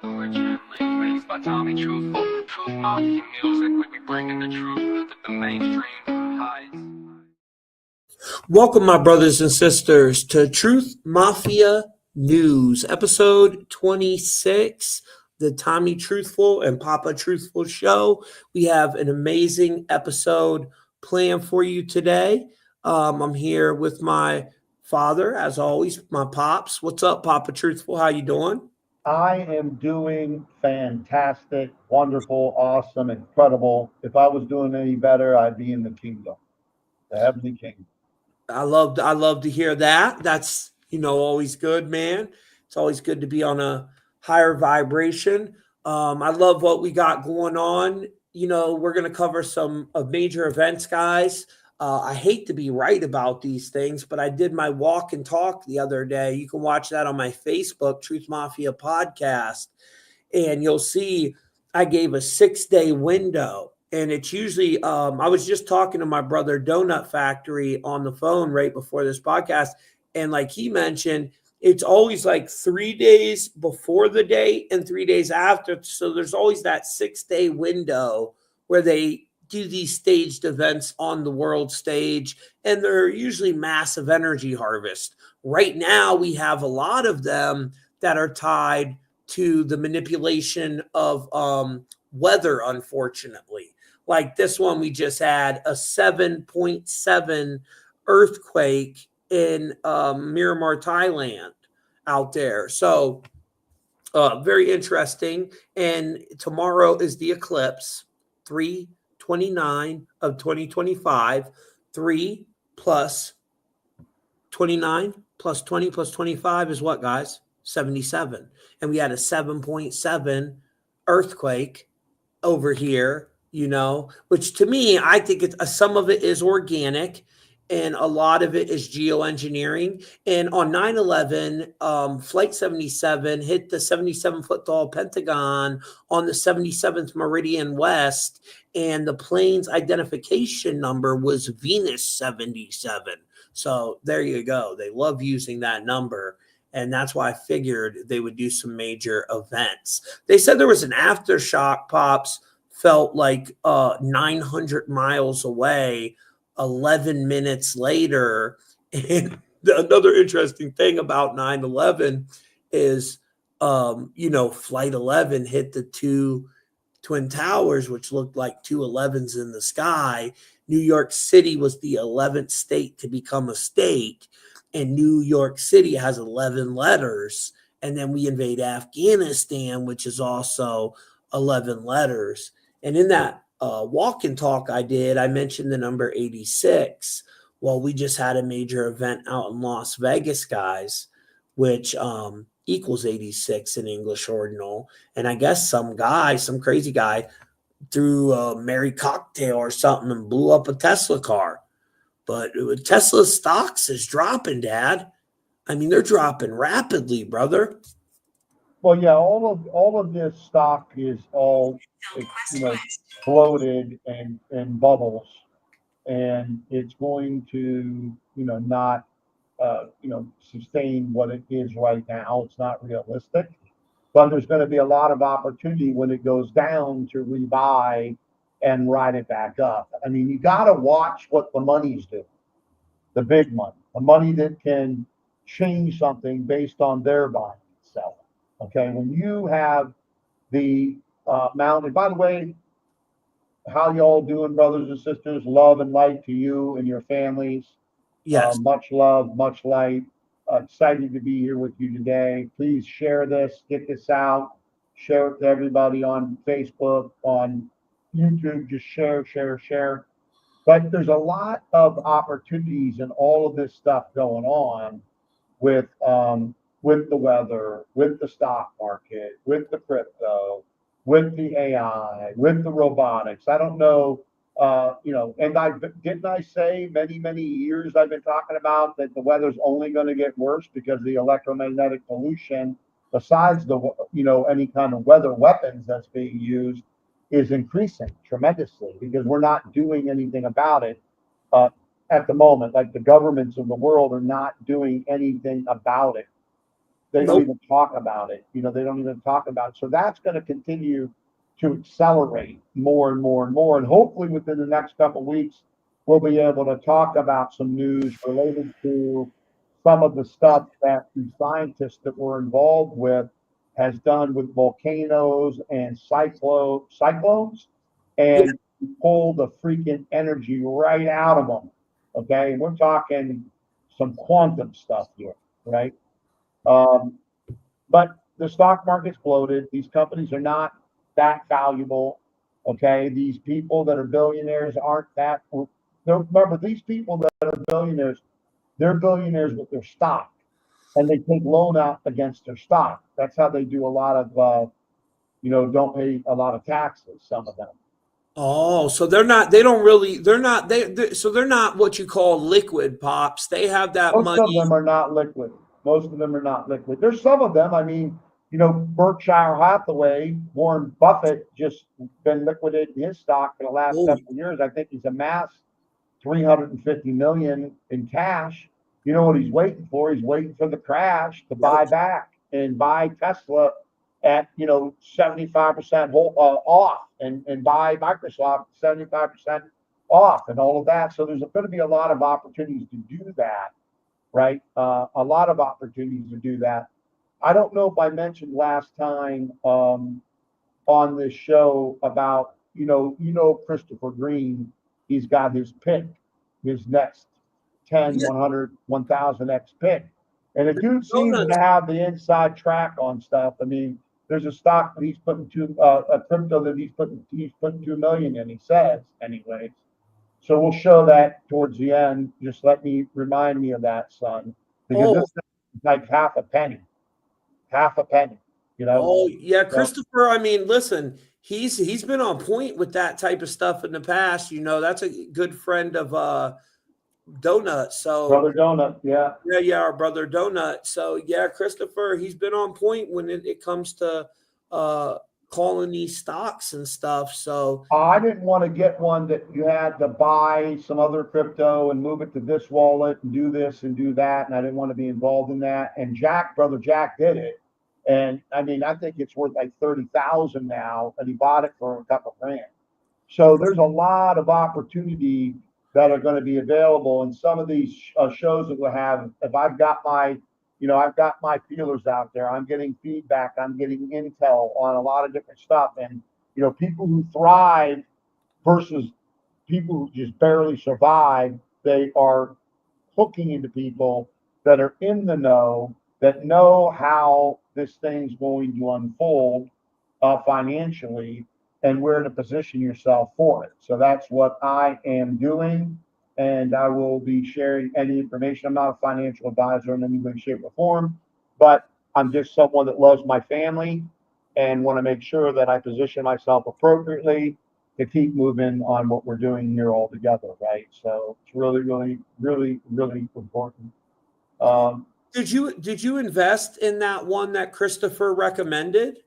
Truthful, truth Mafia music, we be bringing the truth that the mainstream hides. Welcome, my brothers and sisters, to Truth Mafia News, episode 26, the Tommy Truthful and Papa Truthful show. We have an amazing episode planned for you today. I'm here with my father, as always, my pops. What's up, Papa Truthful? How you doing? I am doing fantastic, wonderful, awesome, incredible. If I was doing any better, I'd be in the kingdom, the heavenly kingdom. I love to hear that. That's always good, man. It's always good to be on a higher vibration. I love what we got going on. We're gonna cover some of major events, guys. I hate to be right about these things, but I did my walk and talk the other day. You can watch that on my Facebook, Truth Mafia Podcast, and you'll see I gave a 6-day window. And it's usually, I was just talking to my brother Donut Factory on the phone right before this podcast. And like he mentioned, it's always like 3 days before the date and 3 days after. So there's always that 6-day window where they do these staged events on the world stage. And they're usually massive energy harvest. Right now, we have a lot of them that are tied to the manipulation of weather, unfortunately. Like this one, we just had a 7.7 earthquake in Myanmar, Thailand out there. So very interesting. And tomorrow is the eclipse, 3/29 of 2025. 3 plus 29 plus 20 plus 25 is what, guys? 77. And we had a 7.7 earthquake over here, which to me, I think some of it is organic and a lot of it is geoengineering. And on 9/11, Flight 77 hit the 77-foot tall Pentagon on the 77th Meridian West, and the plane's identification number was Venus 77. So there you go. They love using that number. And that's why I figured they would do some major events. They said there was an aftershock, Pops, felt like 900 miles away 11 minutes later. And another interesting thing about 9/11 is, Flight 11 hit the two Twin Towers, which looked like two 11s in the sky. New York City was the 11th state to become a state. And New York City has 11 letters. And then we invade Afghanistan, which is also 11 letters. And in that walk and talk I did, I mentioned the number 86. Well, we just had a major event out in Las Vegas, guys, which equals 86 in English ordinal. And I guess some crazy guy, threw a Mary cocktail or something and blew up a Tesla car. But Tesla stocks is dropping, Dad. I mean, they're dropping rapidly, brother. Well, yeah, all of this stock is all floated and bubbles, and it's going to not sustain what it is right now. It's not realistic. But there's going to be a lot of opportunity when it goes down to rebuy and ride it back up. I mean, you got to watch what the money's doing, the big money, the money that can change something based on their buying and selling. Okay, when you have the amount, and by the way, how y'all doing, brothers and sisters? Love and light to you and your families. Yes. Much love, much light. Excited to be here with you today. Please share this, get this out, share it to everybody on Facebook, on YouTube. Just share, share, share. But there's a lot of opportunities and all of this stuff going on with the weather, with the stock market, with the crypto, with the AI, with the robotics. I don't know, and I say many years I've been talking about that the weather's only going to get worse because the electromagnetic pollution, besides the any kind of weather weapons that's being used, is increasing tremendously because we're not doing anything about it uh, at the moment. Like the governments of the world are not doing anything about it. They don't Nope. even talk about it. They don't even talk about it. So that's going to continue to accelerate more and more and more. And hopefully within the next couple of weeks, we'll be able to talk about some news related to some of the stuff that the scientists that were involved with has done with volcanoes and cyclones, Yeah. and pull the freaking energy right out of them. Okay, and we're talking some quantum stuff here, right? Um, but the stock market's bloated. These companies are not that valuable. Okay, these people that are billionaires aren't that. Remember, these people that are billionaires, they're billionaires with their stock, and they take loan out against their stock. That's how they do a lot of, don't pay a lot of taxes. Some of them. Oh, so they're not. They don't really. They're not. So they're not what you call liquid pops. They have that Most of money. them are not liquid. Most of them are not liquid. There's some of them. I mean, Berkshire Hathaway, Warren Buffett just been liquidating his stock for the last Oh, several years. I think he's amassed 350 million in cash. You know what he's waiting for? He's waiting for the crash to yep. buy back and buy Tesla at 75% off, and buy Microsoft 75% off, and all of that. So there's going to be a lot of opportunities to do that, right? A lot of opportunities to do that. I don't know if I mentioned last time on this show about Christopher Green. He's got his pick, his next 10, Yeah. 100, 1000x pick, and the dude seems to Donuts. have the inside track on stuff. I mean, there's a stock that he's putting a crypto that he's putting 2 million in. He says, anyways. So we'll show that towards the end. Just remind me of that, son, because this Oh, is like half a penny, you know. oh, yeah, So, Christopher. I mean, listen, he's been on point with that type of stuff in the past. That's a good friend of Donut. So Brother Donut, yeah. yeah, our brother Donut. So yeah, Christopher, he's been on point when it comes to uh calling these stocks and stuff. So I didn't want to get one that you had to buy some other crypto and move it to this wallet and do this and do that, and I didn't want to be involved in that. And Brother Jack did it, and I mean, I think it's worth like 30,000 now, and he bought it for a couple grand. So there's a lot of opportunity that are going to be available, and some of these shows that we'll have. If I've got my feelers out there. I'm getting feedback. I'm getting intel on a lot of different stuff, and people who thrive versus people who just barely survive. They are hooking into people that are in the know, that know how this thing's going to unfold financially, and where to position yourself for it. So that's what I am doing, and I will be sharing any information. I'm not a financial advisor in any way, shape, or form, but I'm just someone that loves my family and want to make sure that I position myself appropriately to keep moving on what we're doing here all together, right? So it's really, really, really, really important. Um, did you invest in that one that Christopher recommended?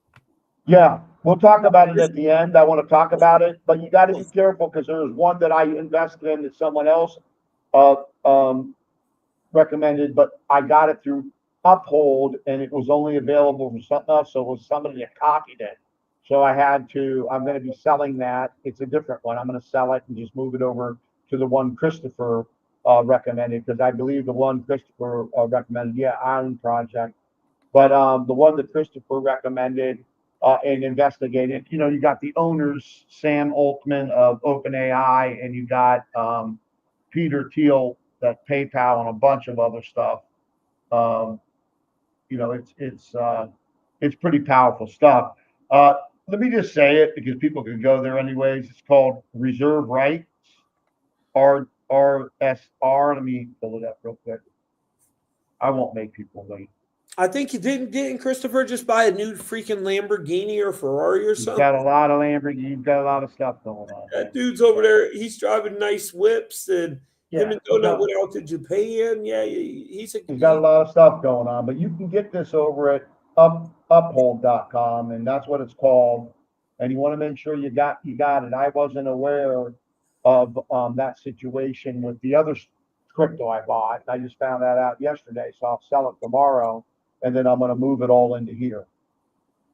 yeah, we'll talk about it at the end. I want to talk about it, but you got to be careful because there was one that I invested in that someone else uh, um, recommended, but I got it through Uphold, and it was only available for something else. So it was somebody that copied it. So I'm going to be selling that. It's a different one. I'm going to sell it and just move it over to the one Christopher recommended, because I believe the one Christopher recommended, yeah, Island Project. But the one that Christopher recommended and investigated, you got the owners, Sam Altman of OpenAI, and you got Peter Thiel, that PayPal, and a bunch of other stuff. Um, it's pretty powerful stuff. Uh, Let me just say it because people can go there anyways. It's called Reserve Rights, RSR. Let me pull it up real quick. I won't make people wait. I think you didn't Christopher just buy a new freaking Lamborghini or Ferrari or You've something? got a lot of Lamborghini. You've got a lot of stuff going on, man. That dude's over there. He's driving nice whips, and him Yeah, and Donut went out to Japan. Yeah, he's got a lot of stuff going on, but you can get this over at uphold.com, and that's what it's called. And you want to make sure you got it. I wasn't aware of that situation with the other crypto I bought. I just found that out yesterday, so I'll sell it tomorrow. and then I'm going to move it all into here.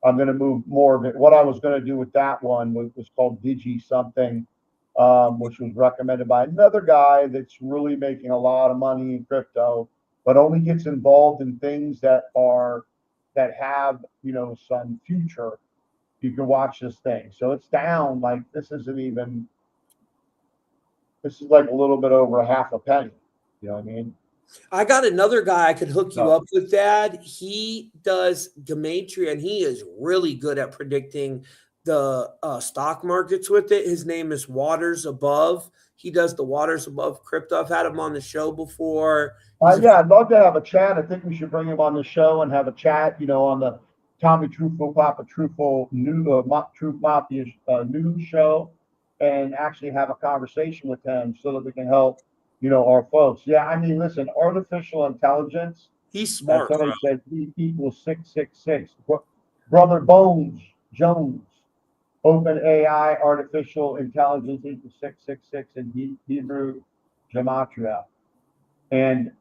I'm going to move more of it. What I was going to do with that one was called Digi something, which was recommended by another guy that's really making a lot of money in crypto, but only gets involved in things that have, you know, some future. You can watch this thing. So it's down, like this is like a little bit over half a penny. You know what I mean? I got another guy I could hook you No. up with, Dad. He does GEMATRIA, and he is really good at predicting the stock markets with it. His name is Waters Above. He does the Waters Above crypto. I've had him on the show before. Yeah, I'd love to have a chat. I think we should bring him on the show and have a chat, you know, on the Tommy Truthful, Papa Truthful Truth Mafia news show, and actually have a conversation with him so that we can help, you know, our folks. Yeah, I mean, listen, artificial intelligence, He's as smart, bro. somebody said, E equals 666. Brother Bones Jones, Open AI, artificial intelligence equals 666 in Hebrew gematria. And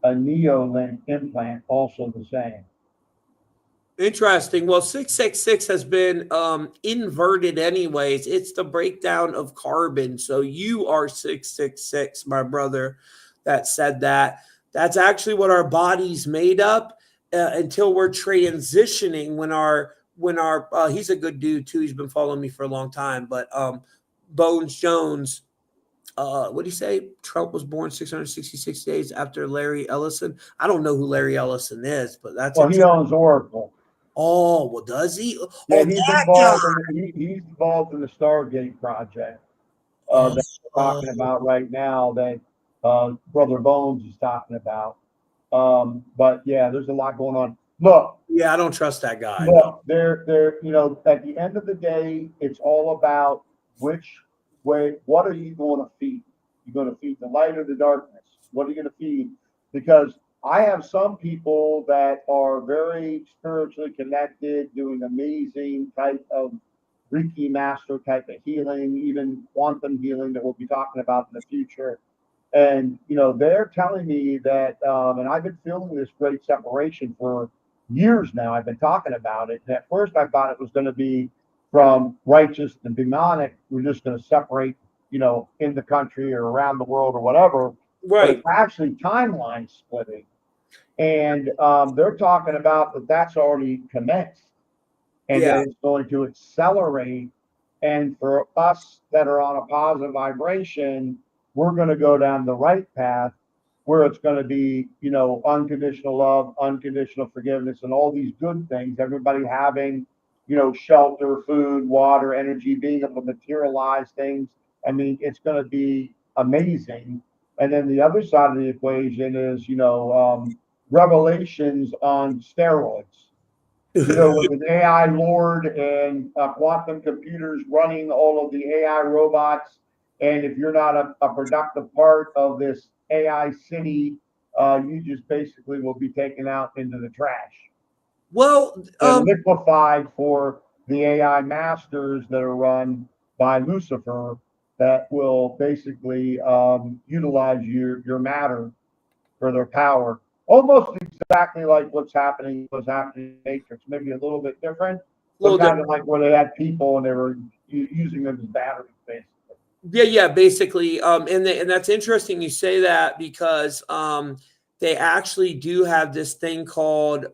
a Neolink implant, also the same. Interesting. Well, 666 has been inverted anyways. It's the breakdown of carbon. So you are 666, my brother, that said that. That's actually what our body's made up until we're transitioning he's a good dude too. He's been following me for a long time, but Bones Jones, what do you say? Trump was born 666 days after Larry Ellison. I don't know who Larry Ellison is, but that's Well, he owns Oracle. Oh, well, does he? Yeah, Oh, he's that involved guy. he's involved in the Stargate project Oh, that we're talking about right now, that Brother Bones is talking about. But yeah, there's a lot going on. Look, yeah, I don't trust that guy. No. look, they're you know, at the end of the day, it's all about which way. What are you going to feed? You're going to feed the light or the darkness? What are you going to feed? Because I have some people that are very spiritually connected, doing amazing type of Reiki master type of healing, even quantum healing that we'll be talking about in the future. And you know, they're telling me that, and I've been feeling this great separation for years now. I've been talking about it. And at first, I thought it was going to be from righteous and demonic. We're just going to separate, you know, in the country or around the world or whatever. But Right. it's actually timeline splitting. And they're talking about that's already commenced, and Yeah. that it's going to accelerate. And for us that are on a positive vibration, we're going to go down the right path, where it's going to be, you know, unconditional love, unconditional forgiveness, and all these good things. Everybody having, you know, shelter, food, water, energy, being able to materialize things. I mean, it's going to be amazing. And then the other side of the equation is, you know, revelations on steroids. You know, with an AI lord and quantum computers running all of the AI robots. And if you're not a productive part of this AI city, you just basically will be taken out into the trash Well, and liquefied for the AI masters that are run by Lucifer, that will basically utilize your matter for their power. Almost exactly like was happening in Matrix, maybe a little bit different, but kind of like where they had people and they were using them as batteries, basically. Yeah, basically. And that's interesting you say that, because they actually do have this thing called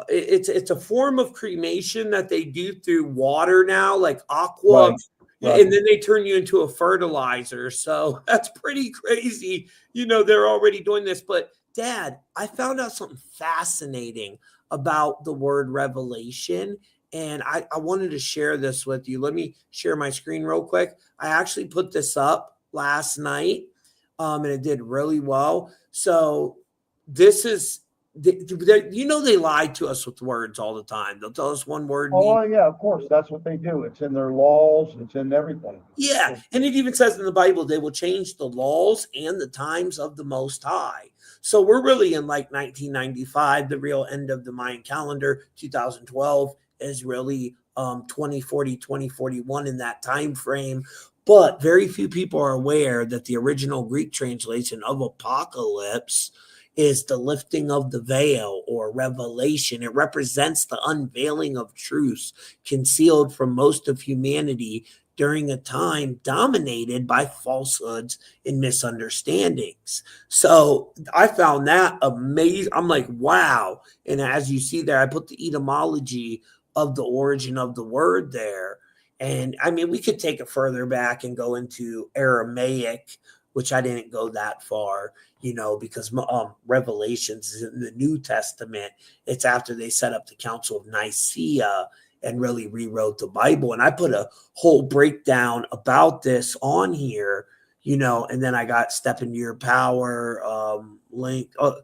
it's a form of cremation that they do through water now, like aqua. Right. Right. And then they turn you into a fertilizer. So that's pretty crazy. You know, they're already doing this. But Dad, I found out something fascinating about the word revelation. And I wanted to share this with you. Let me share my screen real quick. I actually put this up last night, and it did really well. So this is, you know, they lie to us with words all the time. They'll tell us one word. Oh, yeah, of course. That's what they do. It's in their laws. It's in everything. Yeah. And it even says in the Bible, they will change the laws and the times of the Most High. So we're really in like 1995, the real end of the Mayan calendar. 2012 is really 2040, 2041 in that time frame. But very few people are aware that the original Greek translation of apocalypse is the lifting of the veil or revelation. It represents the unveiling of truths concealed from most of humanity during a time dominated by falsehoods and misunderstandings. So I found that amazing. I'm like, wow. And as you see there, I put the etymology of the origin of the word there. And I mean, we could take it further back and go into Aramaic, which I didn't go that far, because Revelations is in the New Testament. It's after they set up the Council of Nicaea and really rewrote the Bible. And I put a whole breakdown about this on here, and then I got Step Into Your Power link. Oh,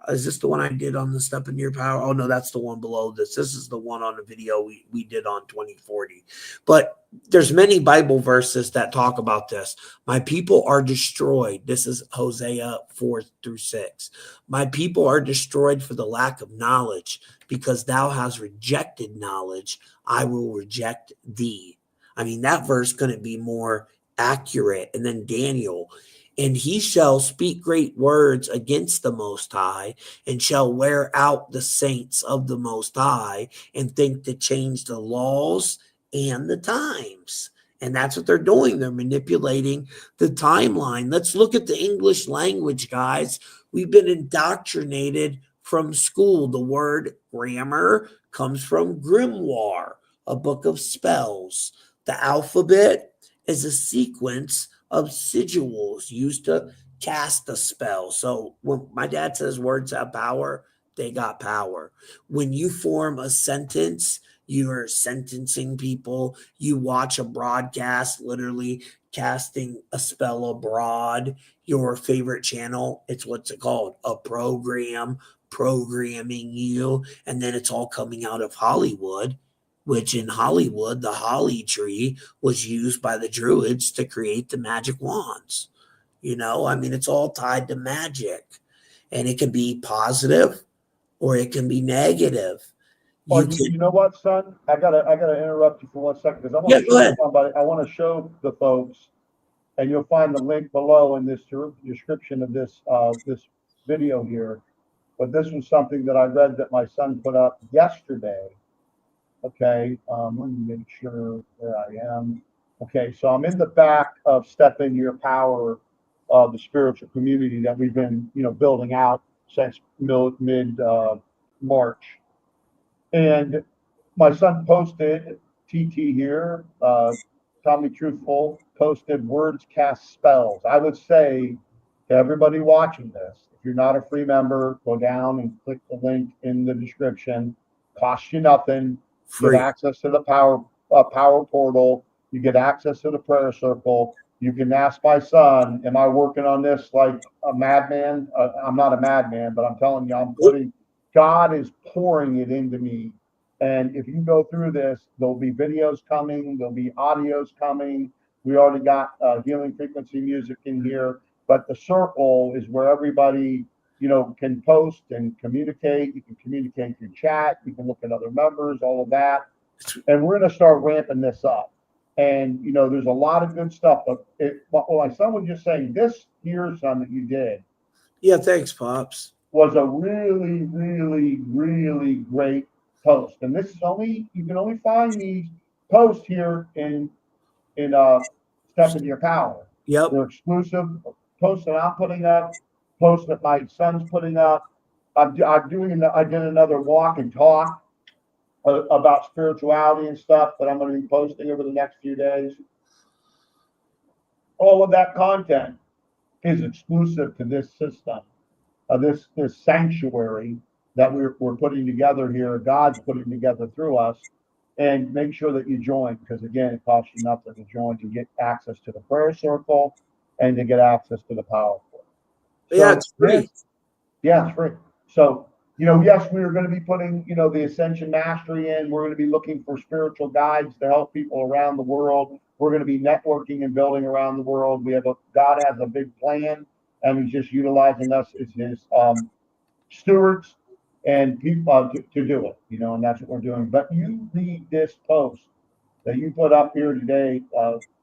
is this the one I did on the Step Into Your Power? Oh, no, that's the one below this. This is the one on the video we did on 2040. But there's many Bible verses that talk about this. My people are destroyed. This is Hosea 4-6. My people are destroyed for the lack of knowledge. Because thou hast rejected knowledge, I will reject thee. I mean, that verse couldn't be more accurate. And then Daniel, and he shall speak great words against the Most High, and shall wear out the saints of the Most High, and think to change the laws and the times. And that's what they're doing. They're manipulating the timeline. Let's look at the English language, guys. We've been indoctrinated from school. The word grammar comes from grimoire, a book of spells. The alphabet is a sequence of sigils used to cast a spell. So when my dad says words have power, they got power. When you form a sentence, you are sentencing people. You watch a broadcast, literally casting a spell abroad. Your favorite channel, it's what's it called? A program programming you. And then it's all coming out of Hollywood, which in Hollywood, the holly tree was used by the Druids to create the magic wands. I mean, it's all tied to magic, and it can be positive or it can be negative. You know what, son? I gotta interrupt you for 1 second because Yeah, go ahead. I want to show the folks, and you'll find the link below in this description of this video here. But this was something that I read that my son put up yesterday. Okay, let me make sure where I am. Okay, so I'm in the back of Step Into Your Power, the spiritual community that we've been, building out since mid March. And my son posted, TT here, Tommy Truthful, posted words cast spells. I would say to everybody watching this, if you're not a free member, go down and click the link in the description. Costs you nothing. Get Free. access to the power portal. You get access to the prayer circle. You can ask my son, am I working on this like a madman? I'm not a madman, but I'm telling you, God is pouring it into me. And if you go through this, there'll be videos coming, there'll be audios coming. We already got healing frequency music in here, but the circle is where everybody, can post and communicate. You can communicate through chat. You can look at other members, all of that. And we're going to start ramping this up. And, there's a lot of good stuff. But my son was just saying, this here, son, that you did. Yeah, thanks, Pops. Was a really, really, really great post. And this is you can only find these posts here in Step Into Your Power. Yep. They're exclusive posts that I'm putting up, posts that my son's putting up. I did another walk and talk about spirituality and stuff that I'm going to be posting over the next few days. All of that content is exclusive to this system, this sanctuary that we're putting together here. God's putting together through us. And make sure that you join, because again, it costs you nothing to join, to get access to the prayer circle and to get access to the power portal. Yeah, it's free. It's free. So, yes, we are going to be putting, the Ascension Mastery in. We're going to be looking for spiritual guides to help people around the world. We're going to be networking and building around the world. God has a big plan, and he's just utilizing us as his stewards and people to do it, and that's what we're doing. But you read this post that you put up here today,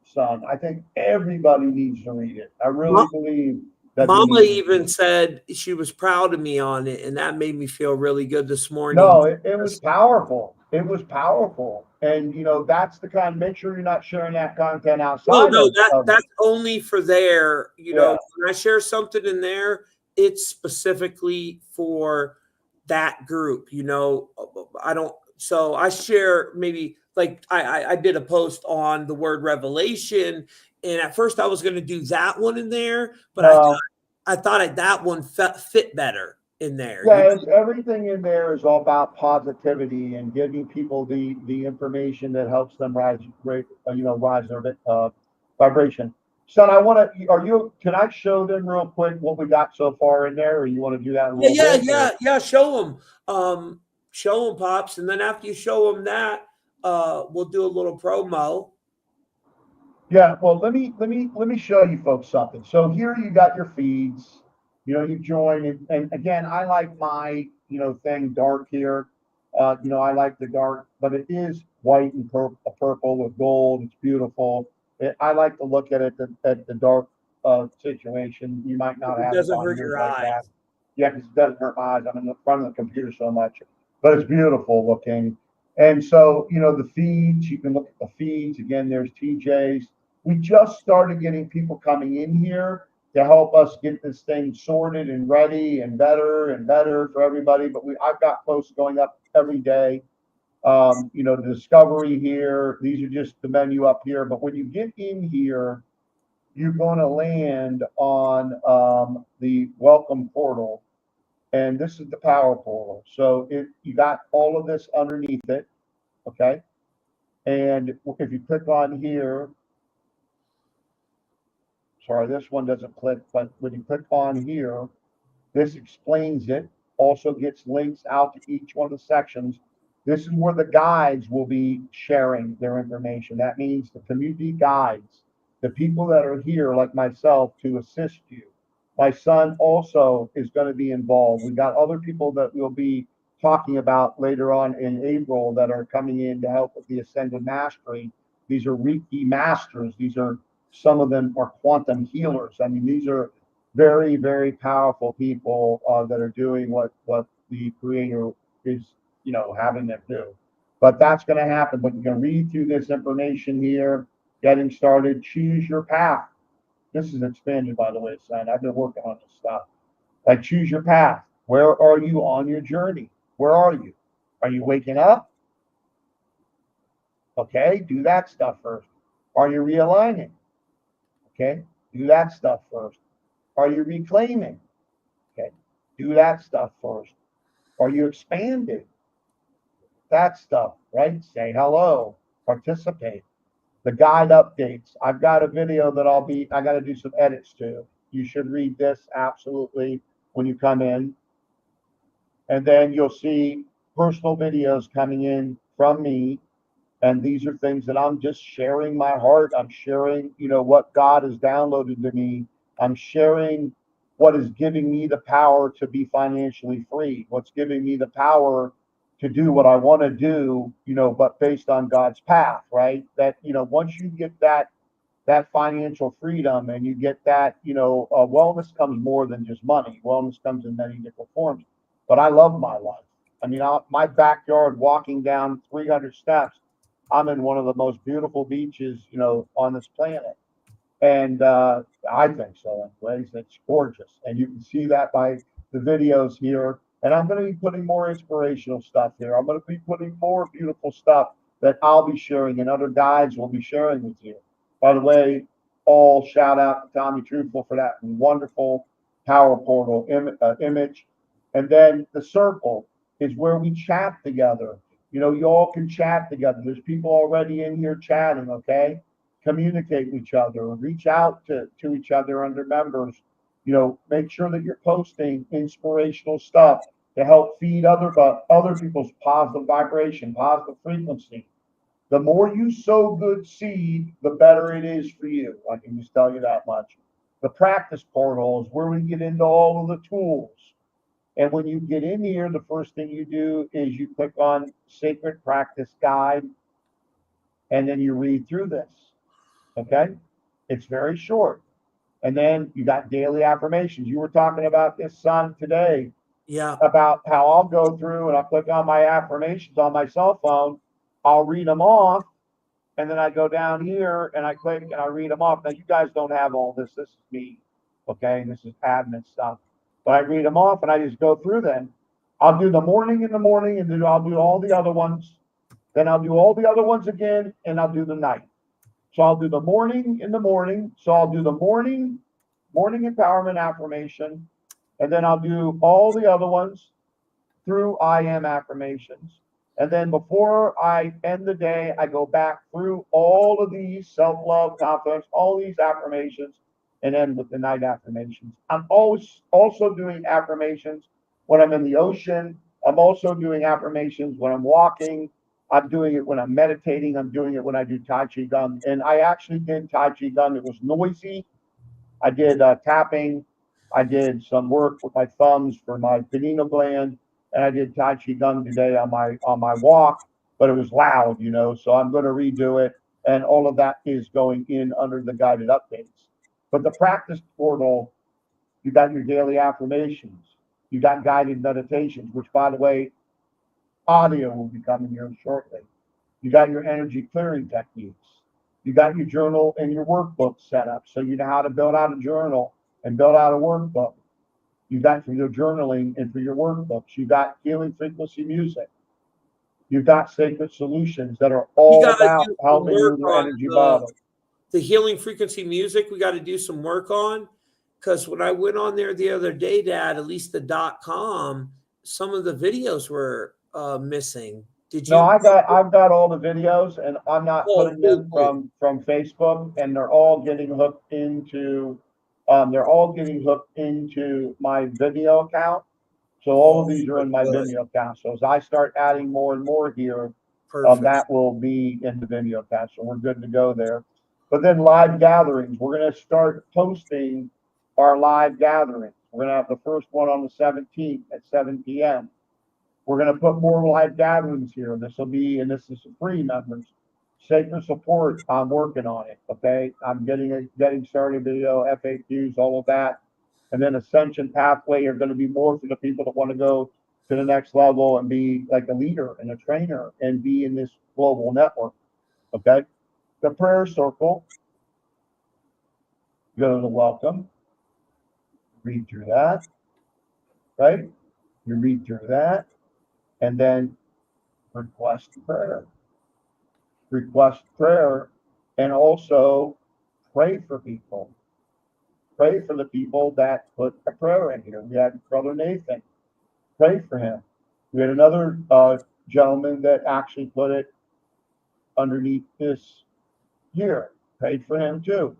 son. I think everybody needs to read it. I really believe that we Mama need to even do. said she was proud of me on it, and that made me feel really good this morning. No, it was powerful. It was powerful. And, that's the kind, make sure you're not sharing that content No, outside no, of that's only for there. yeah. When I share something in there, it's specifically for that group. I don't. So I share maybe like I did a post on the word revelation, and at first I was going to do that one in there, but No, I thought that one fit better in there. yeah, it's everything in there is all about positivity and giving people the information that helps them rise their vibration. Son, can I show them real quick what we got so far in there, or you want to do that in a Yeah, little yeah, bit? yeah, Or yeah. Show them, pops, and then after you show them that, we'll do a little promo. yeah, well, let me show you folks something. So here you got your feeds. You join, and again, I like my thing dark here. I like the dark, but it is white and purple with gold. It's beautiful. I like to look at the dark situation. You might not It have it doesn't on hurt yours your like eyes. that. Yeah, because it doesn't hurt my eyes. I'm in the front of the computer so much, but it's beautiful looking. And so, the feeds, you can look at the feeds. Again, there's TJ's. We just started getting people coming in here to help us get this thing sorted and ready and better for everybody. But I've got posts going up every day. The discovery here, these are just the menu up here. But when you get in here, you're going to land on the welcome portal. And this is the power portal. So you got all of this underneath it. Okay. And if you click on here, sorry, this one doesn't click, but when you click on here, this explains it, also gets links out to each one of the sections. This is where the guides will be sharing their information. That means the community guides, the people that are here, like myself, to assist you. My son also is going to be involved. We got other people that we'll be talking about later on in April that are coming in to help with the Ascended Mastery. These are Reiki masters. Some of them are quantum healers. I mean, these are very, very powerful people that are doing what the creator is, having them do. But that's going to happen. But you're going to read through this information here, getting started. Choose your path. This is expanded, by the way, son. I've been working on this stuff. Like, choose your path. Where are you on your journey? Where are you? Are you waking up? Okay, do that stuff first. Are you realigning? Okay, do that stuff first. Are you reclaiming? Okay, do that stuff first. Are you expanding? That stuff, right? Say hello, participate. The guide updates. I've got a video that I got to do some edits to. You should read this absolutely when you come in. And then you'll see personal videos coming in from me. And these are things that I'm just sharing my heart. I'm sharing, what God has downloaded to me. I'm sharing what is giving me the power to be financially free, what's giving me the power to do what I want to do, but based on God's path, right? That, once you get that financial freedom and you get that, wellness comes more than just money. Wellness comes in many different forms. But I love my life. I mean, my backyard, walking down 300 steps, I'm in one of the most beautiful beaches, on this planet. And I think so, anyways. It's gorgeous. And you can see that by the videos here. And I'm going to be putting more inspirational stuff here. I'm going to be putting more beautiful stuff that I'll be sharing and other guides will be sharing with you. By the way, all shout out to Tommy Truthful for that wonderful power portal image. And then the circle is where we chat together. You all can chat together. There's people already in here chatting, okay? Communicate with each other, reach out to each other under members. Make sure that you're posting inspirational stuff to help feed other people's positive vibration, positive frequency. The more you sow good seed, the better it is for you. I can just tell you that much. The practice portal is where we get into all of the tools. And when you get in here, the first thing you do is you click on Sacred Practice Guide, and then you read through this. Okay? It's very short. And then you got daily affirmations. You were talking about this, son, today, Yeah. about how I'll go through and I'll click on my affirmations on my cell phone. I'll read them off. And then I go down here and I click and I read them off. Now, you guys don't have all this. This is me. Okay. This is admin stuff. But I read them off and I just go through them. I'll do the morning in the morning and then I'll do all the other ones. Then I'll do all the other ones again and I'll do the night. So I'll do the morning in the morning. So I'll do the morning empowerment affirmation. And then I'll do all the other ones through I am affirmations. And then before I end the day, I go back through all of these self-love, confidence, all these affirmations, and end with the night affirmations. I'm always also doing affirmations when I'm in the ocean. I'm also doing affirmations when I'm walking. I'm doing it when I'm meditating. I'm doing it when I do Tai Chi Gun. And I actually did Tai Chi Gun. It was noisy. I did tapping. I did some work with my thumbs for my pineal gland, and I did Tai Chi Gun today on my walk, but it was loud, So I'm going to redo it, and all of that is going in under the guided updates. But the practice portal, you got your daily affirmations, you got guided meditations, which, by the way, audio will be coming here shortly. You got your energy clearing techniques. You got your journal and your workbook set up, so you know how to build out a journal and build out a workbook. You got for your journaling and for your workbooks. You got healing frequency music. You've got sacred solutions that are We all got to about do some helping work move your on energy bottle. the healing frequency music. We got to do some work on, because when I went on there the other day, Dad, at least the .com, some of the videos were missing. Did No, you? I've got all the videos, and I'm not Oh, putting cool, them cool. from Facebook, and they're all getting hooked into my Vimeo account. So all of these are in my Good. Vimeo account. So as I start adding more and more here, Perfect. that will be in the Vimeo account. So we're good to go there. But then live gatherings, we're going to start posting our live gatherings. We're going to have the first one on the 17th at 7 p.m. We're going to put more live gatherings here. This is free members. Sacred support, I'm working on it. Okay. I'm getting started video, FAQs, all of that. And then Ascension Pathway are going to be more for the people that want to go to the next level and be like a leader and a trainer and be in this global network. Okay. The prayer circle, go to the welcome, read through that, right? You read through that, and then request prayer. Request prayer, and also pray for people. Pray for the people that put a prayer in here. We had Brother Nathan. Pray for him. We had another gentleman that actually put it underneath this here. Prayed for him too.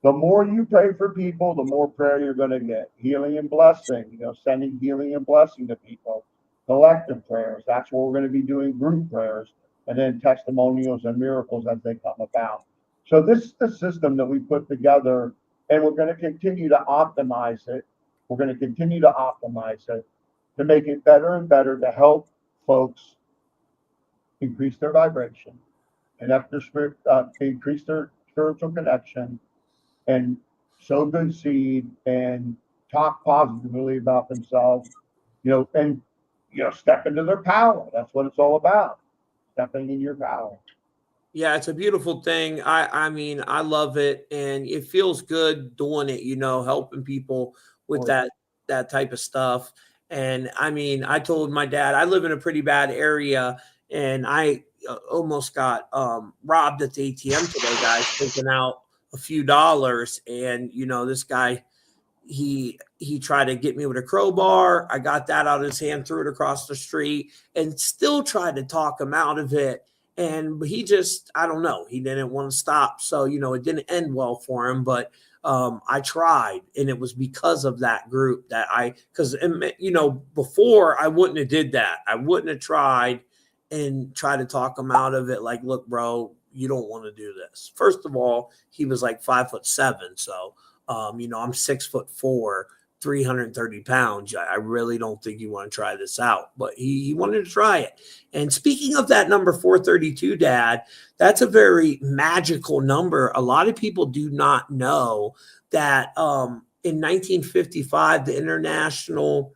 The more you pray for people, the more prayer you're going to get. Healing and blessing, sending healing and blessing to people. Collective prayers. That's what we're going to be doing, group prayers, and then testimonials and miracles as they come about. So this is the system that we put together, and we're going to continue to optimize it. We're going to continue to optimize it to make it better and better to help folks increase their vibration and increase their spiritual connection and sow good seed and talk positively about themselves, and step into their power. That's what it's all about. Stepping in your power. Yeah, it's a beautiful thing. I mean, I love it, and it feels good doing it, helping people with that type of stuff. And I mean, I told my dad, I live in a pretty bad area, and I almost got robbed at the ATM today, guys, taking out a few dollars. And this guy, he tried to get me with a crowbar. I got that out of his hand, threw it across the street, and still tried to talk him out of it. And he just, I don't know, he didn't want to stop. So, it didn't end well for him, but I tried, and it was because of that group because before I wouldn't have did that. I wouldn't have tried and try to talk him out of it. Like, look, bro, you don't want to do this. First of all, he was like 5'7". So, I'm 6'4", 330 pounds. I really don't think you want to try this out, but he wanted to try it. And speaking of that number 432, Dad, that's a very magical number. A lot of people do not know that in 1955, the International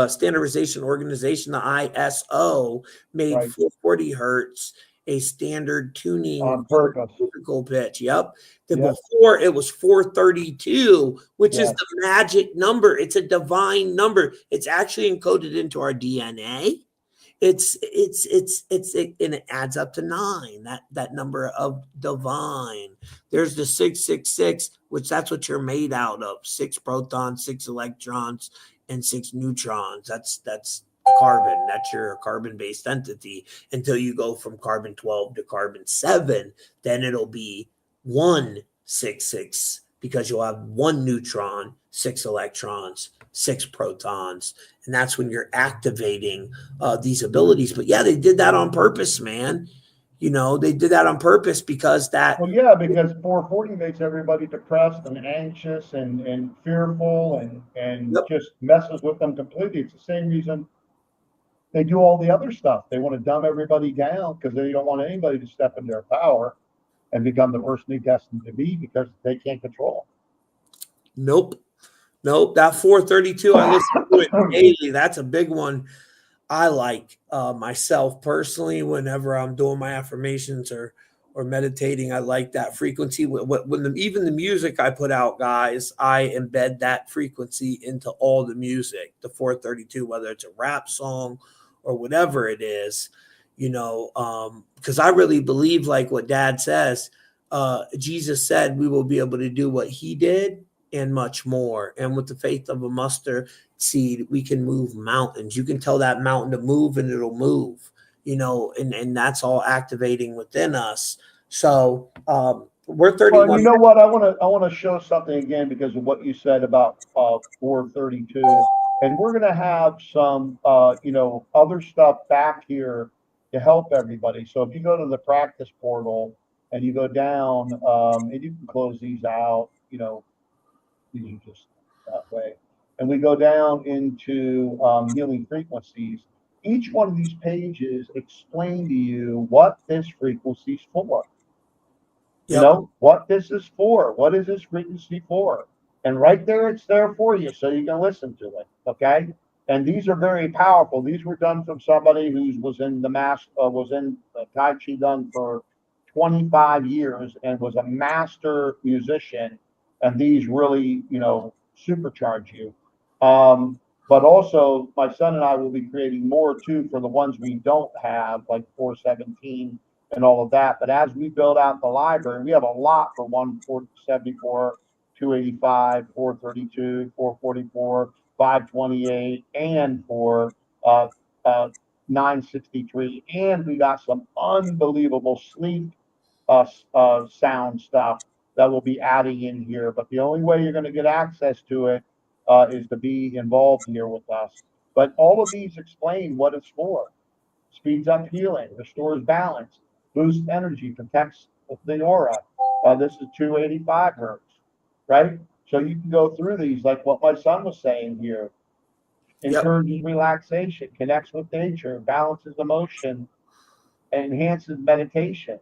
Standardization Organization, the ISO, made Right. 440 hertz a standard tuning On purpose. musical pitch. Yep. Then Yep. before it was 432, which is Yes. the magic number. It's a divine number. It's actually encoded into our DNA. And it adds up to 9, that number of divine. There's the 666, which that's what you're made out of: 6 protons, 6 electrons, and 6 neutrons. That's carbon. That's your carbon-based entity until you go from carbon 12 to carbon 7. Then it'll be 166, because you'll have 1 neutron, 6 electrons, 6 protons, and that's when you're activating these abilities. But yeah, they did that on purpose, man. They did that on purpose because Well, yeah, because 440 makes everybody depressed and anxious and fearful and Yep. just messes with them completely. It's the same reason they do all the other stuff. They want to dumb everybody down because they don't want anybody to step in their power and become the person they're destined to be, because they can't control Nope. That 432, I listen to it them. daily. That's a big one. I like myself personally, whenever I'm doing my affirmations or meditating. I like that frequency. Even the music I put out, guys, I embed that frequency into all the music. The 432, whether it's a rap song or whatever it is, because I really believe, like what Dad says. Jesus said we will be able to do what He did and much more. And with the faith of a mustard seed, we can move mountains. You can tell that mountain to move and it'll move, and that's all activating within us. So we're Well, 31. you know what? I want to show something again because of what you said about 432, and we're gonna have some other stuff back here to help everybody. So if you go to the practice portal and you go down, and you can close these out, these are just that way, and we go down into healing frequencies. Each one of these pages explain to you what this frequency's for. Yep. What this is for. What is this frequency for? And right there, it's there for you, so you can listen to it. Okay. And these are very powerful. These were done from somebody who was in Tai Chi done for 25 years and was a master musician. And these really, supercharge you. But also, my son and I will be creating more too for the ones we don't have, like 417 and all of that. But as we build out the library, we have a lot for 174, 285, 432, 444, 528, and for uh, uh, 963. And we got some unbelievable sleep sound stuff that we'll be adding in here. But the only way you're going to get access to it is to be involved here with us. But all of these explain what it's for. Speeds up healing, restores balance, boosts energy, protects the aura. This is 285 hertz, right? So you can go through these, like what my son was saying here. Yep. Encourages relaxation, connects with nature, balances emotion, enhances meditation.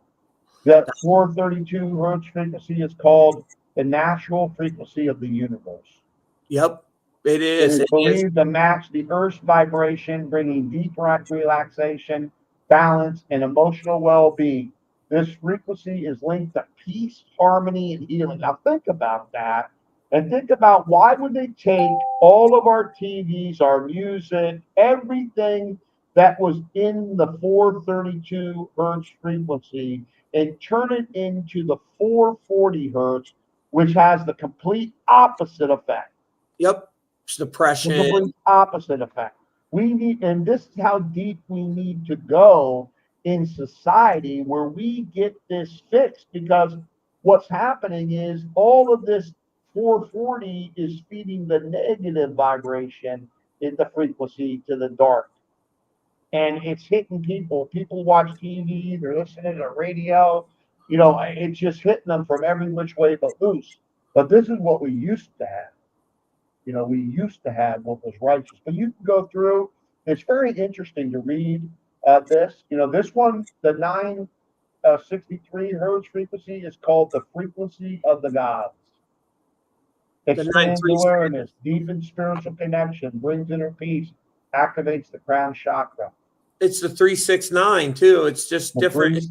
The 432 hertz frequency is called the natural frequency of the universe. Yep. It It is. is It is. believed to match the Earth's vibration, bringing deep relaxation, balance, and emotional well being. This frequency is linked to peace, harmony, and healing. Now, think about that and think about why would they take all of our TVs, our music, everything that was in the 432 hertz frequency and turn it into the 440 hertz, which has the complete opposite effect. Yep. It's The depression. complete opposite effect. We need, and this is how deep we need to go in society where we get this fixed, because what's happening is all of this 440 is feeding the negative vibration in the frequency to the dark. And it's hitting people. People watch TV, they're listening to radio, it's just hitting them from every which way but loose. But this is what we used to have. We used to have what was righteous. But you can go through. It's very interesting to read this. This one, the 963 hertz frequency, is called the frequency of the gods. The expands 9-3. awareness, deepens spiritual connection, brings inner peace, activates the crown chakra. It's the 369 too. It's just The different. three,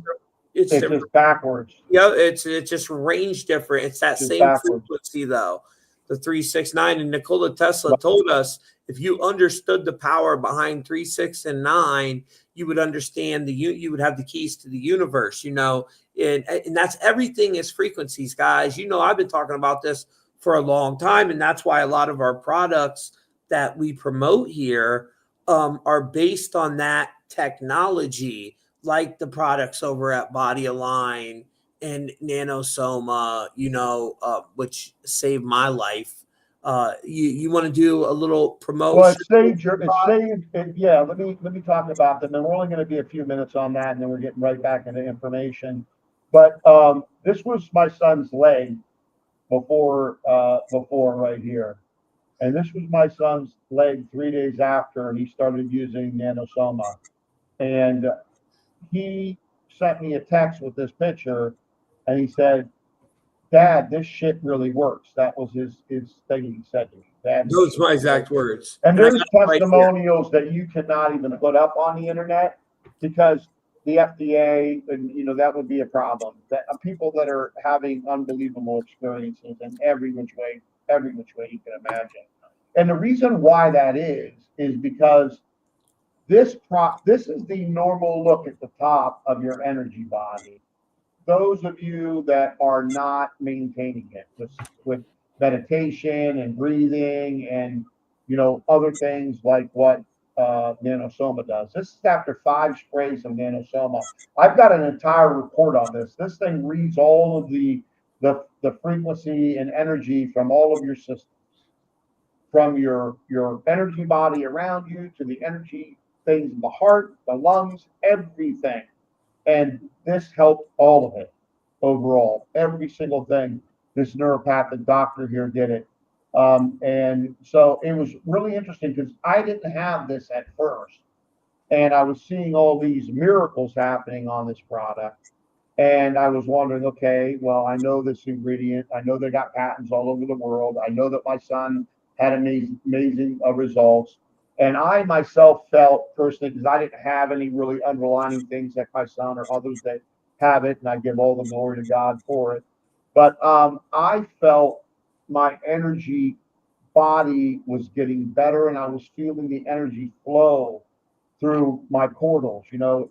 It's it's different. just backwards. Yeah, it's just range different. It's that Just same backwards. frequency though. The 369. And Nikola Tesla told us if you understood the power behind 3, 6, and 9, you would understand you would have the keys to the universe, you know, and that's everything is frequencies, guys. You know, I've been talking about this for a long time, and that's why a lot of our products that we promote here are based on that technology, like the products over at Body Align and Nanosoma, you know, which saved my life. You want to do a little promotion? Well, yeah, let me talk about that. And then we're only going to be a few minutes on that, and then we're getting right back into information. But this was my son's leg before right here. And this was my son's leg 3 days after he started using Nanosoma. And he sent me a text with this picture, and he said, "Dad, this shit really works." That was his thing he said to me. Dad, Those are my exact words. and And I got there's it right here. testimonials that you cannot even put up on the internet because the FDA, and you know, that would be a problem. That people that are having unbelievable experiences in every which way you can imagine. And the reason why that is because this is the normal look at the top of your energy body. Those of you that are not maintaining it with meditation and breathing and you know other things like what Nanosoma does. This is after 5 sprays of Nanosoma. I've got an entire report on this. This thing reads all of the frequency and energy from all of your systems, from your energy body around you to the energy things in the heart, the lungs, everything. And this helped all of it overall, every single thing. This neuropathic doctor here did it. And so it was really interesting because I didn't have this at first. And I was seeing all these miracles happening on this product. And I was wondering, okay, well, I know this ingredient. I know they got patents all over the world. I know that my son had amazing results. And I myself felt personally, because I didn't have any really underlining things like my son or others that have it, and I give all the glory to God for it. But I felt my energy body was getting better, and I was feeling the energy flow through my portals. You know,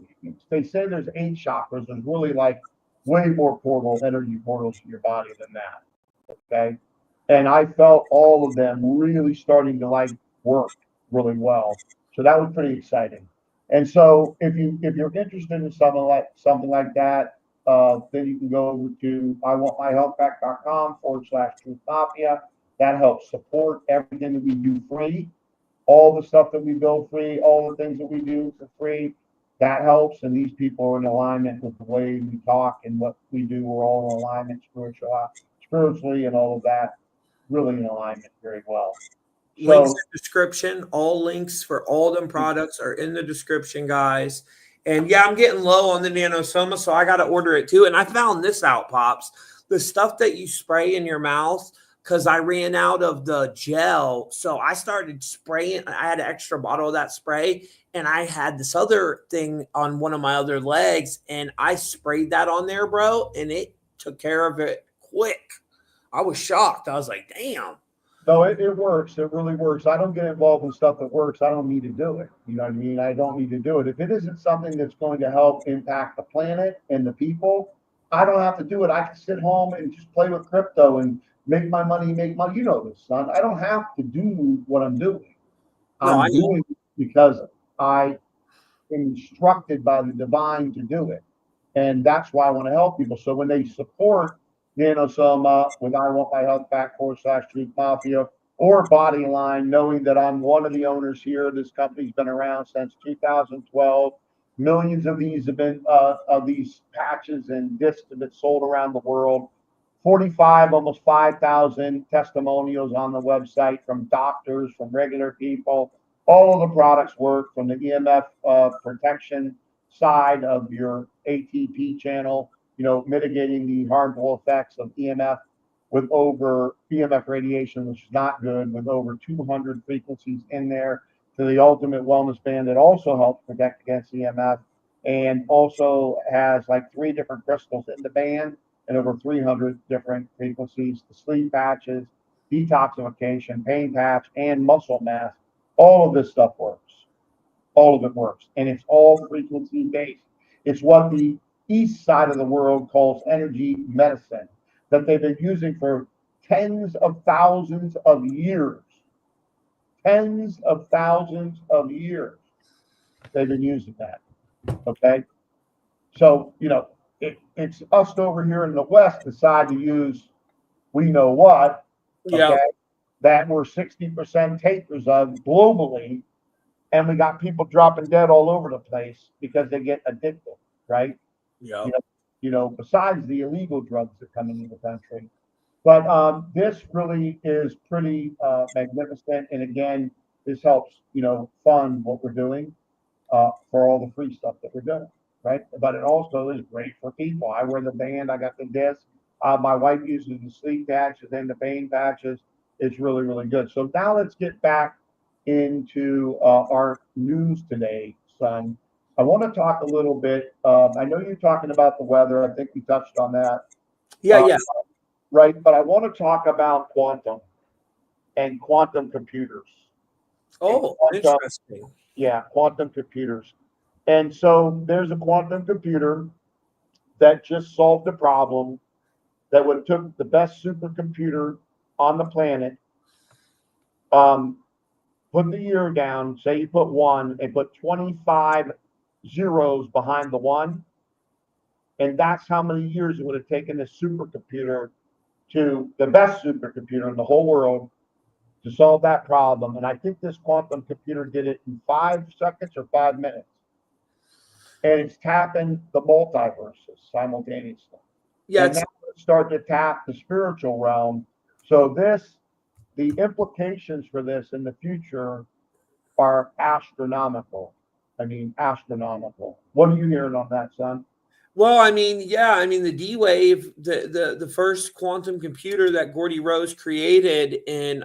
they say there's 8 chakras. There's really like way more energy portals in your body than that. Okay. And I felt all of them really starting to like work really well. So that was pretty exciting. And so if you're interested in something like that, then you can go over to iwantmyhealthback.com/Truth Mafia. That helps support everything that we do free, all the stuff that we build free, all the things that we do for free. That helps, and these people are in alignment with the way we talk and what we do. We're all in alignment spiritually, and all of that. Really in alignment very well. Links in the description. All links for all them products are in the description, guys. And yeah, I'm getting low on the Nanosoma, so I got to order it too. And I found this out, Pops. The stuff that you spray in your mouth, because I ran out of the gel. So I started spraying. I had an extra bottle of that spray, and I had this other thing on one of my other legs, and I sprayed that on there, bro, and it took care of it quick. I was shocked. I was like, damn. No, it works. It really works. I don't get involved in stuff that works. I don't need to do it. You know what I mean? I don't need to do it. If it isn't something that's going to help impact the planet and the people, I don't have to do it. I can sit home and just play with crypto and make my money, make money. You know this, son. I don't have to do what I'm doing. I'm doing it because I am instructed by the divine to do it. And that's why I want to help people. So when they support Nanosoma with I Want My Health Back /Truth Mafia or Body Line, knowing that I'm one of the owners here. This company's been around since 2012. Millions of these have been of these patches and discs have been sold around the world. 45, almost 5,000 testimonials on the website from doctors, from regular people. All of the products work, from the EMF protection side of your ATP channel, you know, mitigating the harmful effects of EMF with over EMF radiation, which is not good, with over 200 frequencies in there, to the ultimate wellness band that also helps protect against EMF, and also has like 3 different crystals in the band and over 300 different frequencies. The sleep patches, detoxification, pain patch, and muscle mass. All of this stuff works. All of it works. And it's all frequency based. It's what the east side of the world calls energy medicine, that they've been using for tens of thousands of years. Tens of thousands of years they've been using that. Okay. So, it's us over here in the West decide to use we know what, Yeah. okay, that we're 60% takers of globally, and we got people dropping dead all over the place because they get addicted, right? Yeah. Besides the illegal drugs that come into the country. But this really is pretty magnificent, and again, this helps fund what we're doing for all the free stuff that we're doing, right? But it also is great for people. I wear the band, I got the disc. My wife uses the sleep patches and the pain patches. It's really, really good. So now let's get back into our news today, son. I want to talk a little bit. I know you're talking about the weather. I think we touched on that. Yeah. Uh, Yeah. right. But I want to talk about quantum and quantum computers. Oh, Quantum, interesting. yeah, quantum computers. And so there's a quantum computer that just solved a problem that would have took the best supercomputer on the planet, um, put the year down, say you put 1 and put 25 zeros behind the 1, and that's how many years it would have taken this supercomputer, to the best supercomputer in the whole world, to solve that problem. And I think this quantum computer did it in 5 seconds or 5 minutes. And it's tapping the multiverses simultaneously. Yeah. And now let's start to tap the spiritual realm. So the implications for this in the future are astronomical. I mean, astronomical. What are you hearing on that, son? Well, I mean, yeah, I mean the D wave, the first quantum computer that Gordy Rose created in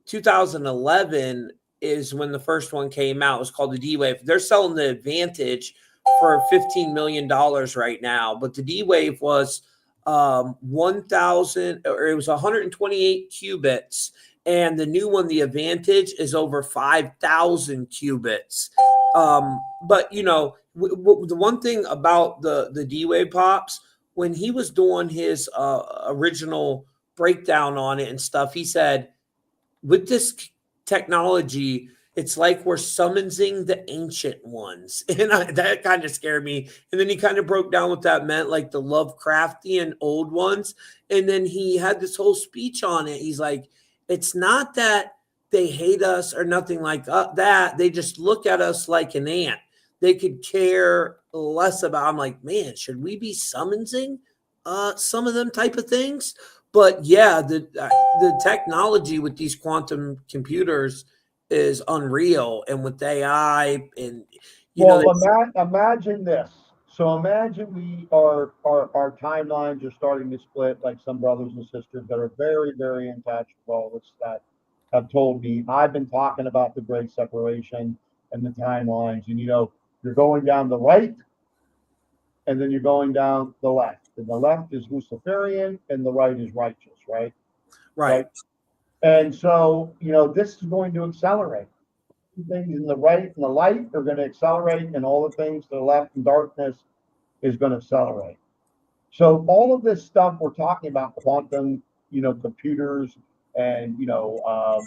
2011 is when the first one came out. It was called the D wave. They're selling the Advantage for $15 million right now, but the D wave was 1,000, or it was 128 qubits, and the new one, the Advantage, is over 5,000 qubits. But the one thing about the D-Wave Pops, when he was doing his original breakdown on it and stuff, he said, with this technology, it's like we're summoning the ancient ones. And that kind of scared me. And then he kind of broke down what that meant, like the Lovecraftian old ones. And then he had this whole speech on it. He's like, it's not that they hate us or nothing like that. They just look at us like an ant. They could care less about. I'm like, man, should we be summoning some of them type of things? But yeah, the technology with these quantum computers is unreal, and with AI, and Well, imagine this. So imagine our timelines are starting to split, like some brothers and sisters that are very, very in touch with all this that have told me. I've been talking about the great separation and the timelines, and you're going down the right, and then you're going down the left. And the left is Luciferian, and the right is righteous, right? right, Right. And so, this is going to accelerate. Things in the right and the light are going to accelerate, and all the things to the left and darkness is going to accelerate. So all of this stuff we're talking about, quantum, computers, and all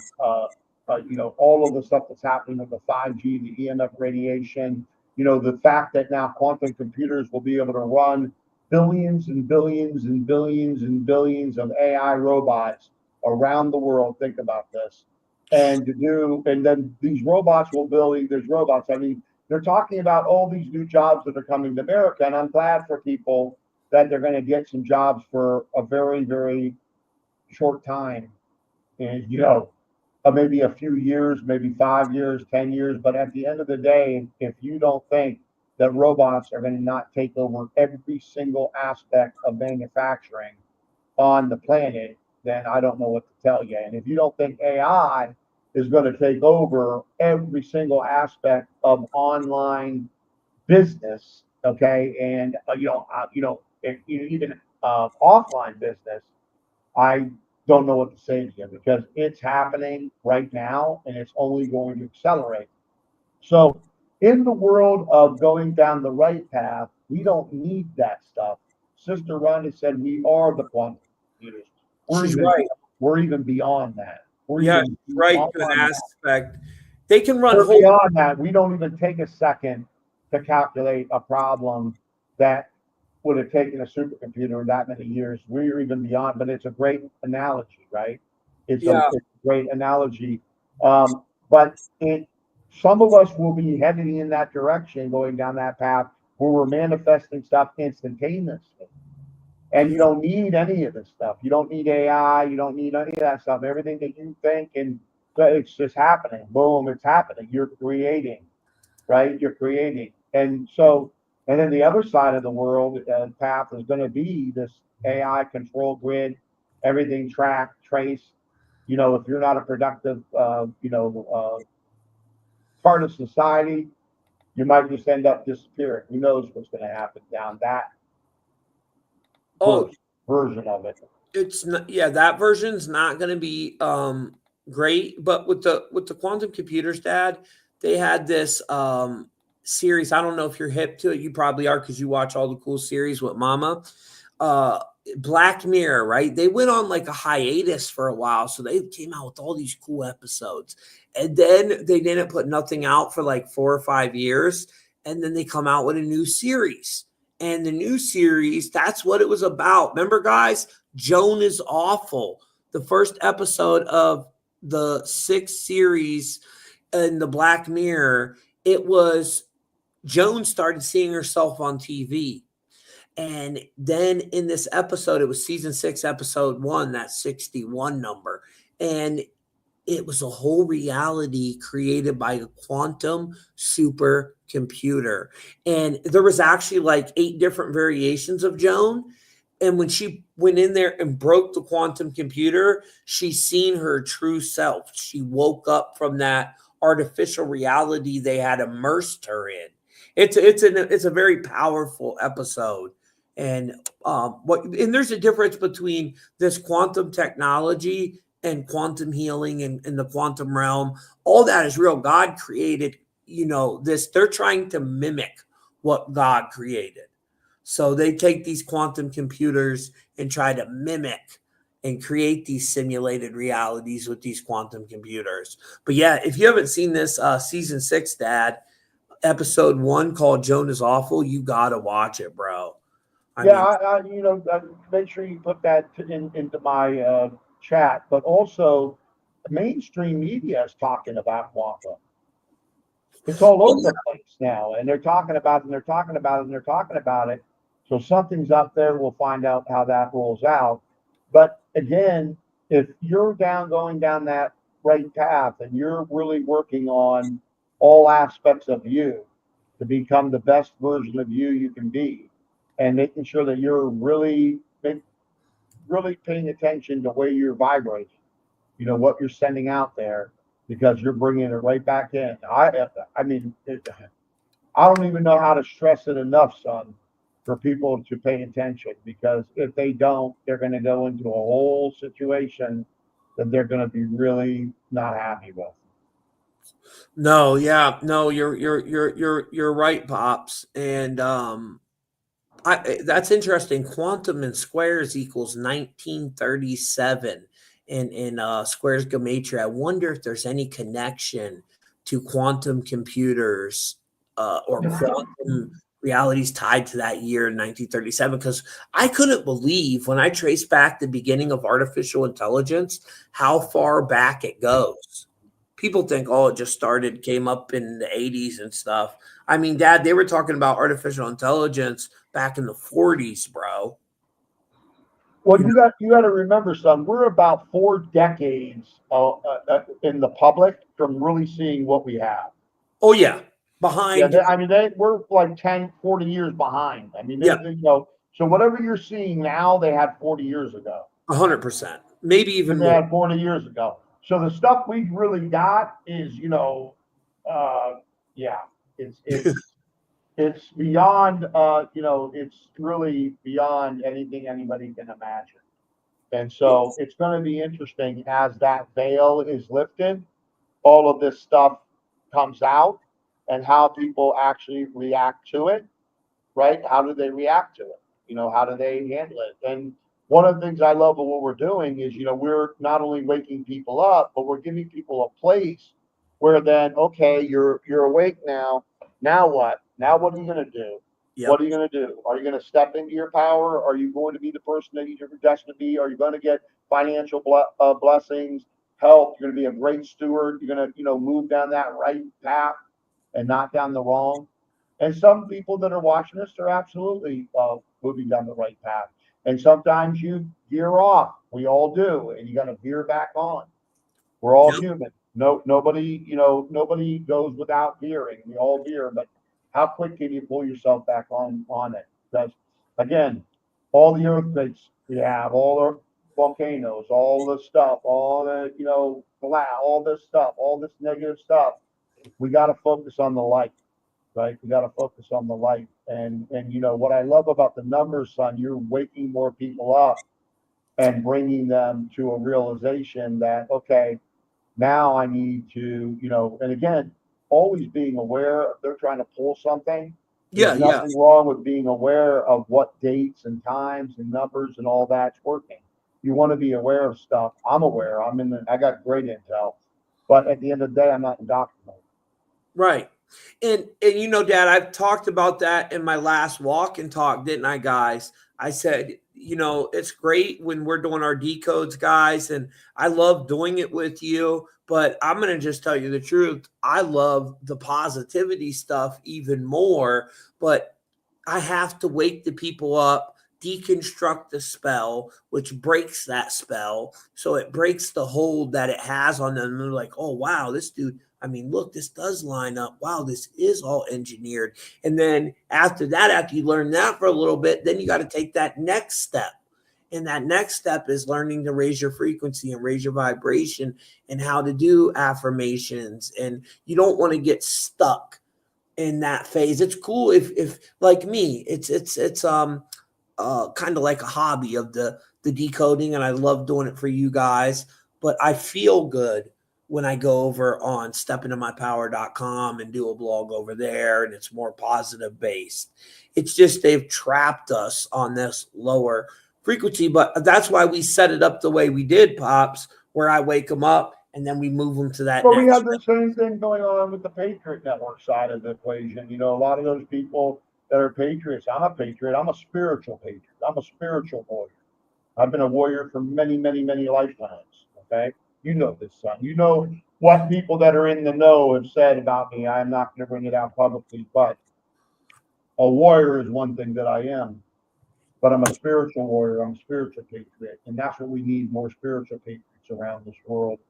of the stuff that's happening with the 5G, the EMF radiation, the fact that now quantum computers will be able to run billions and billions and billions and billions of AI robots around the world. Think about this. And then these robots will build these robots. I mean, they're talking about all these new jobs that are coming to America, and I'm glad for people that they're going to get some jobs for a very, very short time, and maybe a few years, maybe 5 years, 10 years. But at the end of the day, if you don't think that robots are going to not take over every single aspect of manufacturing, on the planet, then I don't know what to tell you. And if you don't think AI is going to take over every single aspect of online business, okay, and even offline business, I don't know what to say to you because it's happening right now and it's only going to accelerate. So, in the world of going down the right path, we don't need that stuff. Sister Rhonda said we are the quantum computers. We're She's even right. we're even beyond that. We're Yeah, even she's right beyond to an that. aspect. They can run We're whole. beyond that. We don't even take a second to calculate a problem that would have taken a supercomputer that many years. We're even beyond, but it's a great analogy, right? Yeah. It's a great analogy. But some of us will be heading in that direction, going down that path where we're manifesting stuff instantaneously. And you don't need any of this stuff. You don't need AI. You don't need any of that stuff. Everything that you think and it's just happening. Boom, it's happening. You're creating, right? You're creating. And so, and then the other side of the world path is going to be this AI control grid, everything tracked, traced. If you're not a productive, part of society, you might just end up disappearing. Who knows what's going to happen down that Oh, version of it. it's not, yeah, that version's not going to be great, but with the quantum computers, Dad, they had this series. I don't know if you're hip to it. You probably are because you watch all the cool series with Mama. Uh Black Mirror, right? They went on like a hiatus for a while, so they came out with all these cool episodes. And then they didn't put nothing out for like 4 or 5 years, and then they come out with a new series. And the new series, that's what it was about. Remember, guys, Joan is awful. The first episode of the sixth series in the Black Mirror, it was Joan started seeing herself on TV. And then in this episode, it was season 6, episode 1, that 61 number. And it was a whole reality created by a quantum supercomputer. And there was actually like 8 different variations of Joan. And when she went in there and broke the quantum computer, she seen her true self. She woke up from that artificial reality they had immersed her in. It's a very powerful episode. And there's a difference between this quantum technology and quantum healing and in the quantum realm. All that is real. God created, this. They're trying to mimic what God created. So they take these quantum computers and try to mimic and create these simulated realities with these quantum computers. But yeah, if you haven't seen this season 6, Dad, episode 1 called Joan is Awful, you gotta watch it, bro. Make sure you put that into my chat. But also, mainstream media is talking about quantum. It's all over the place now, and they're talking about it, and they're talking about it, and they're talking about it. So something's up there. We'll find out how that rolls out. But again, if you're going down that right path, and you're really working on all aspects of you to become the best version of you can be, and making sure that you're really paying attention to where you're vibrating, what you're sending out there, because you're bringing it right back in. I mean, I don't even know how to stress it enough, son, for people to pay attention, because if they don't, they're going to go into a whole situation that they're going to be really not happy with. No, yeah, no, you're right, Pops. And that's interesting. Quantum and squares equals 1937 in squares GEMATRIA. I wonder if there's any connection to quantum computers or quantum realities tied to that year in 1937, because I couldn't believe when I traced back the beginning of artificial intelligence how far back it goes. People think, oh, it just came up in the 80s and stuff. I mean, Dad, they were talking about artificial intelligence back in the 40s, bro. Well, you got to remember, son, we're about 4 decades in the public from really seeing what we have. Oh yeah, behind. Yeah, I mean, we're like 10, 40 years behind. I mean, Yeah. so whatever you're seeing now, they had 40 years ago. 100%, maybe even than they more. had 40 years ago. So the stuff we've really got is, yeah, it's beyond, it's really beyond anything anybody can imagine. And so it's going to be interesting as that veil is lifted, all of this stuff comes out and how people actually react to it, right? How do they react to it? How do they handle it? And one of the things I love of what we're doing is, we're not only waking people up, but we're giving people a place where then, okay, you're awake now. Now what? Now what are you going to do? What Yep. are you going to do? Are you going to step into your power? Are you going to be the person that you're destined to be? Are you going to get financial blessings, health? You're going to be a great steward. You're going to, move down that right path and not down the wrong. And some people that are watching us are absolutely moving down the right path. And sometimes you veer off. We all do, and you got to veer back on. We're all Yep. human. No, nobody goes without veering. We all veer, but how quick can you pull yourself back on it? Because again, all the earthquakes we have, all the volcanoes, all the stuff, all the all this stuff, all this negative stuff. We got to focus on the light, right? We got to focus on the light. And what I love about the numbers, son, you're waking more people up and bringing them to a realization that, okay, now I need to, and again, always being aware if they're trying to pull something. There's Yeah. Yeah. nothing wrong with being aware of what dates and times and numbers and all that's working. You want to be aware of stuff. I'm aware. I got great intel, but at the end of the day, I'm not indoctrinated. Right. And Dad, I've talked about that in my last walk and talk, didn't I, guys? I said, it's great when we're doing our decodes, guys, and I love doing it with you, but I'm going to just tell you the truth. I love the positivity stuff even more, but I have to wake the people up, deconstruct the spell, which breaks that spell. So it breaks the hold that it has on them. And they're like, oh, wow, this dude, I mean, look, this does line up. Wow, this is all engineered. And then after that, after you learn that for a little bit, then you got to take that next step. And that next step is learning to raise your frequency and raise your vibration and how to do affirmations. And you don't want to get stuck in that phase. It's cool if like me, it's kind of like a hobby of the decoding, and I love doing it for you guys. But I feel good when I go over on stepintoMyPower.com and do a blog over there, and it's more positive based. It's just they've trapped us on this lower frequency, but that's why we set it up the way we did, Pops, where I wake them up and then we move them to that But we next have the same thing going on with the Patriot Network side of the equation. A lot of those people that are patriots. I'm a patriot. I'm a spiritual patriot. I'm a spiritual warrior. I've been a warrior for many, many, many lifetimes. Okay, you know this, son. You know what people that are in the know have said about me. I'm not going to bring it out publicly, but a warrior is one thing that I am. But I'm a spiritual warrior. I'm a spiritual patriot, and that's what we need: more spiritual patriots around this world.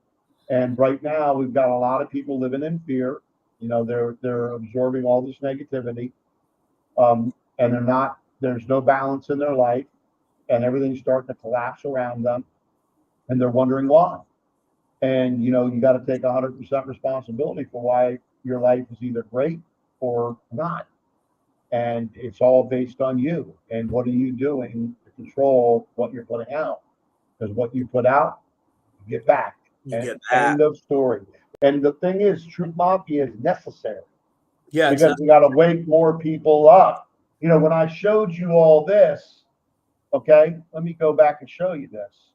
And right now, we've got a lot of people living in fear. They're absorbing all this negativity, and they're not. There's no balance in their life, and everything's starting to collapse around them, and they're wondering why. And you got to take 100% responsibility for why your life is either great or not, and it's all based on you. And what are you doing to control what you're putting out? Because what you put out, you get back. you And get that. end of story. And the thing is, Truth Mafia is necessary Yeah, it's because not. we got to wake more people up. When I showed you all this, okay, let me go back and show you this.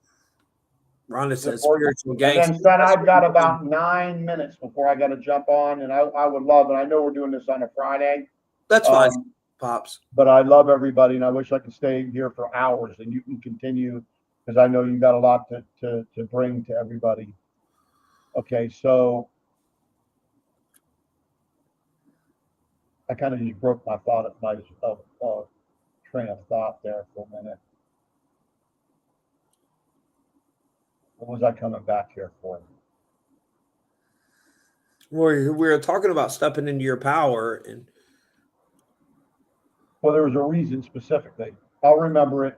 Rhonda says Important. spiritual And gangster. then, son, I've got about 9 minutes before I got to jump on, and I would love, and I know we're doing this on a Friday, That's fine, Pops. but I love everybody, and I wish I could stay here for hours, and you can continue because I know you got a lot to bring to everybody. Okay, so I kind of just broke my train of thought there for a minute. What was I coming back here for? We're talking about stepping into your power, and Well, there was a reason specifically. I'll remember it.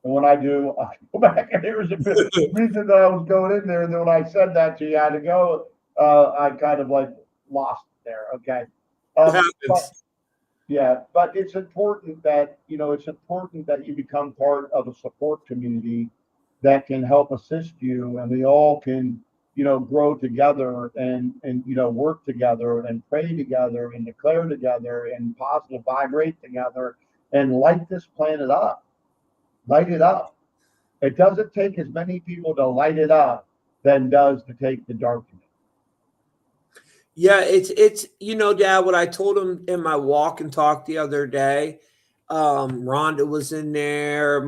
And when I do, I go back and there's a reason that I was going in there. And then when I said that to you, I had to go. I kind of like lost it there. Okay. It But happens. yeah, but it's important that, it's important that you become part of a support community that can help assist you, and we all can, grow together and work together and pray together and declare together and positive vibrate together and light this planet up. Light it up. It doesn't take as many people to light it up than does to take the darkness. Yeah, it's Dad, what I told him in my walk and talk the other day. Rhonda was in there,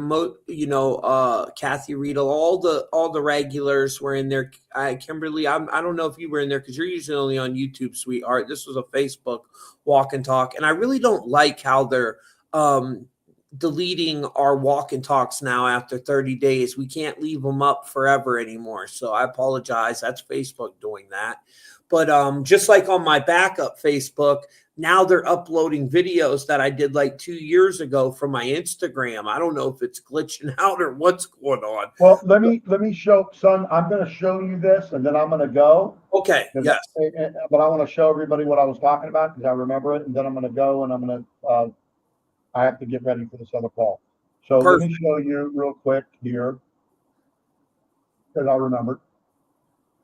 Kathy Riedel, all the regulars were in there. Kimberly, I don't know if you were in there because you're usually only on YouTube, sweetheart. This was a Facebook walk and talk, and I really don't like how they're deleting our walk and talks now after 30 days. We can't leave them up forever anymore. So I apologize. That's Facebook doing that. But just like on my backup Facebook, now they're uploading videos that I did like 2 years ago from my Instagram. I don't know if it's glitching out or what's going on. Well, let me show, son. I'm going to show you this, and then I'm going to go. Okay. Yes. But I want to show everybody what I was talking about because I remember it, and then I'm going to go and I'm going to. I have to get ready for this other call. So Perfect. let me show you real quick here because I remember.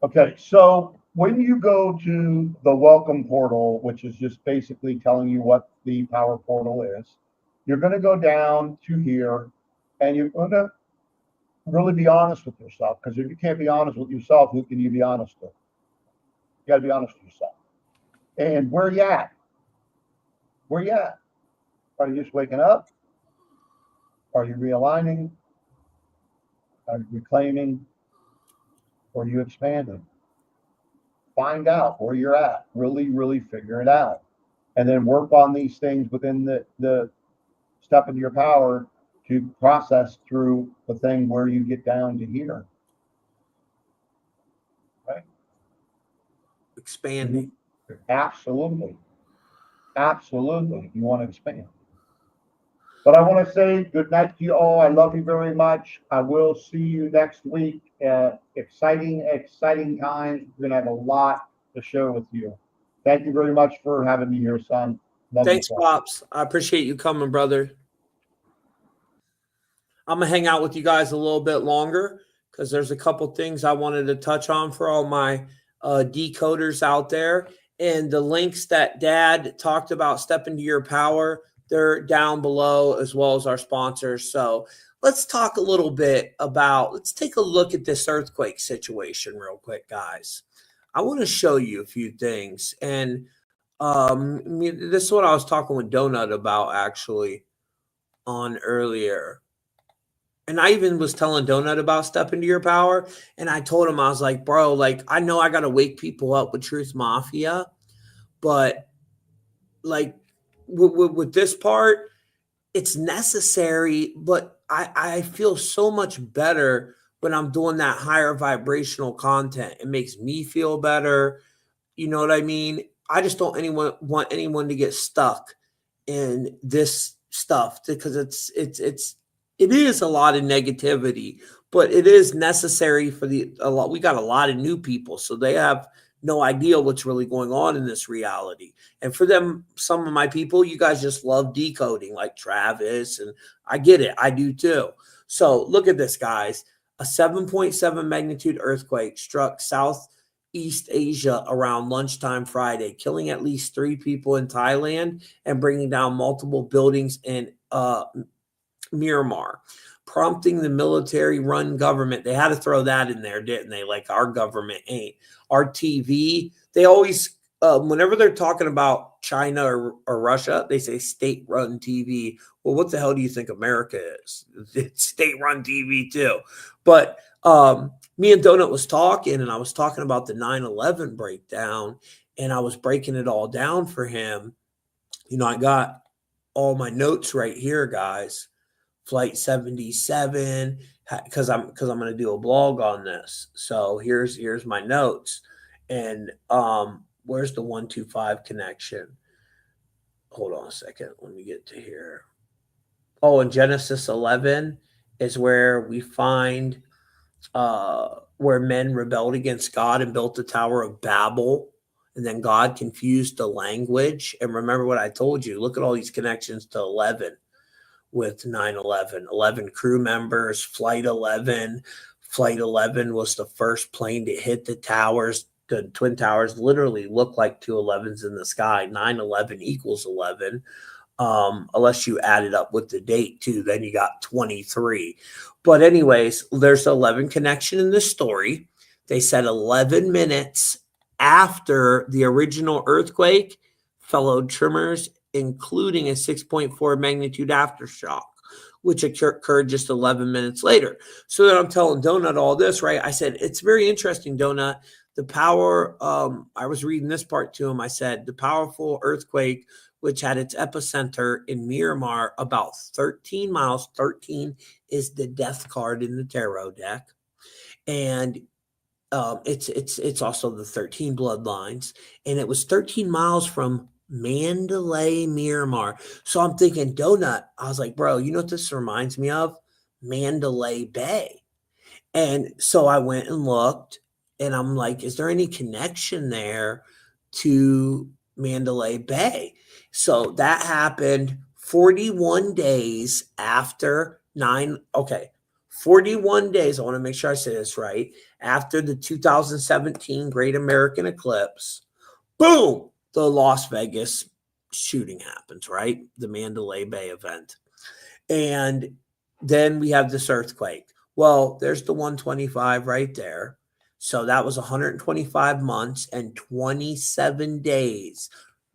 Okay, so when you go to the welcome portal, which is just basically telling you what the power portal is, you're going to go down to here and you're going to really be honest with yourself. Because if you can't be honest with yourself, who can you be honest with? You got to be honest with yourself. And where you at? Where you at? Are you just waking up? Are you realigning? Are you reclaiming? Or are you expanding? Find out where you're at. Really, really figure it out. And then work on these things within the step into your power to process through the thing where you get down to here. Right? Expanding. Absolutely. Absolutely. You want to expand. But I want to say good night to you all. I love you very much. I will see you next week. Exciting, exciting times. We're going to have a lot to share with you. Thank you very much for having me here, son. Love Thanks, you, son. Pops. I appreciate you coming, brother. I'm going to hang out with you guys a little bit longer because there's a couple things I wanted to touch on for all my decoders out there. And the links that Dad talked about, Step Into Your Power, they're down below, as well as our sponsors. So let's talk a little bit let's take a look at this earthquake situation real quick, guys. I want to show you a few things. And this is what I was talking with Donut about actually on earlier. And I even was telling Donut about Step Into Your Power. And I told him, I was like, bro, like, I know I got to wake people up with Truth Mafia. But like with this part, it's necessary. But I feel so much better when I'm doing that higher vibrational content. It makes me feel better. You know what I mean? I just don't want anyone to get stuck in this stuff because it is a lot of negativity, but it is necessary for a lot. We got a lot of new people, so they have no idea what's really going on in this reality. And for them, some of my people, you guys just love decoding, like Travis, and I get it. I do too. So look at this, guys. A 7.7 magnitude earthquake struck Southeast Asia around lunchtime Friday, killing at least 3 people in Thailand and bringing down multiple buildings in Myanmar, prompting the military-run government. They had to throw that in there, didn't they? Like, our government ain't. Our TV, they always, whenever they're talking about China or Russia, they say state-run TV. Well, what the hell do you think America is? It's state-run TV too. But me and Donut was talking, and I was talking about the 9/11 breakdown, and I was breaking it all down for him. I got all my notes right here, guys. Flight 77, because I'm going to do a blog on this. So here's my notes. And where's the 125 connection? Hold on a second. Let me get to here. Oh, in Genesis 11, is where we find where men rebelled against God and built the Tower of Babel. And then God confused the language. And remember what I told you. Look at all these connections to 11 with 9/11. 11 crew members, Flight 11. Flight 11 was the first plane to hit the towers. The Twin Towers literally look like two 11s in the sky. 9/11 equals 11. Unless you add it up with the date too, then you got 23. But anyways, there's 11 connection in the story. They said 11 minutes after the original earthquake, fellow tremors, including a 6.4 magnitude aftershock, which occurred just 11 minutes later. So then I'm telling Donut all this, right? I said, it's very interesting, Donut. The power, I was reading this part to him. I said, the powerful earthquake, which had its epicenter in Myanmar, about 13 miles. 13 is the death card in the tarot deck. And it's also the 13 bloodlines. And it was 13 miles from Mandalay, Myanmar. So I'm thinking, Donut, I was like, bro, you know what this reminds me of? Mandalay Bay. And so I went and looked, and I'm like, is there any connection there to Mandalay Bay? So that happened 41 days after 41 days. I want to make sure I say this right. After the 2017 Great American Eclipse, boom, the Las Vegas shooting happens, right? The Mandalay Bay event. And then we have this earthquake. Well, there's the 125 right there. So that was 125 months and 27 days.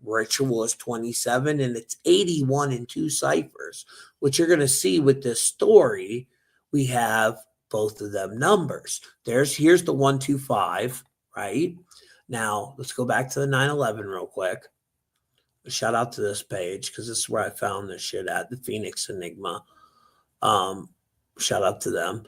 Ritual is 27, and it's 81 in 2 ciphers, which you're going to see with this story. We have both of them numbers. Here's the 125, right? Now, let's go back to the 9/11 real quick. Shout out to this page because this is where I found this shit at, the Phoenix Enigma. Shout out to them.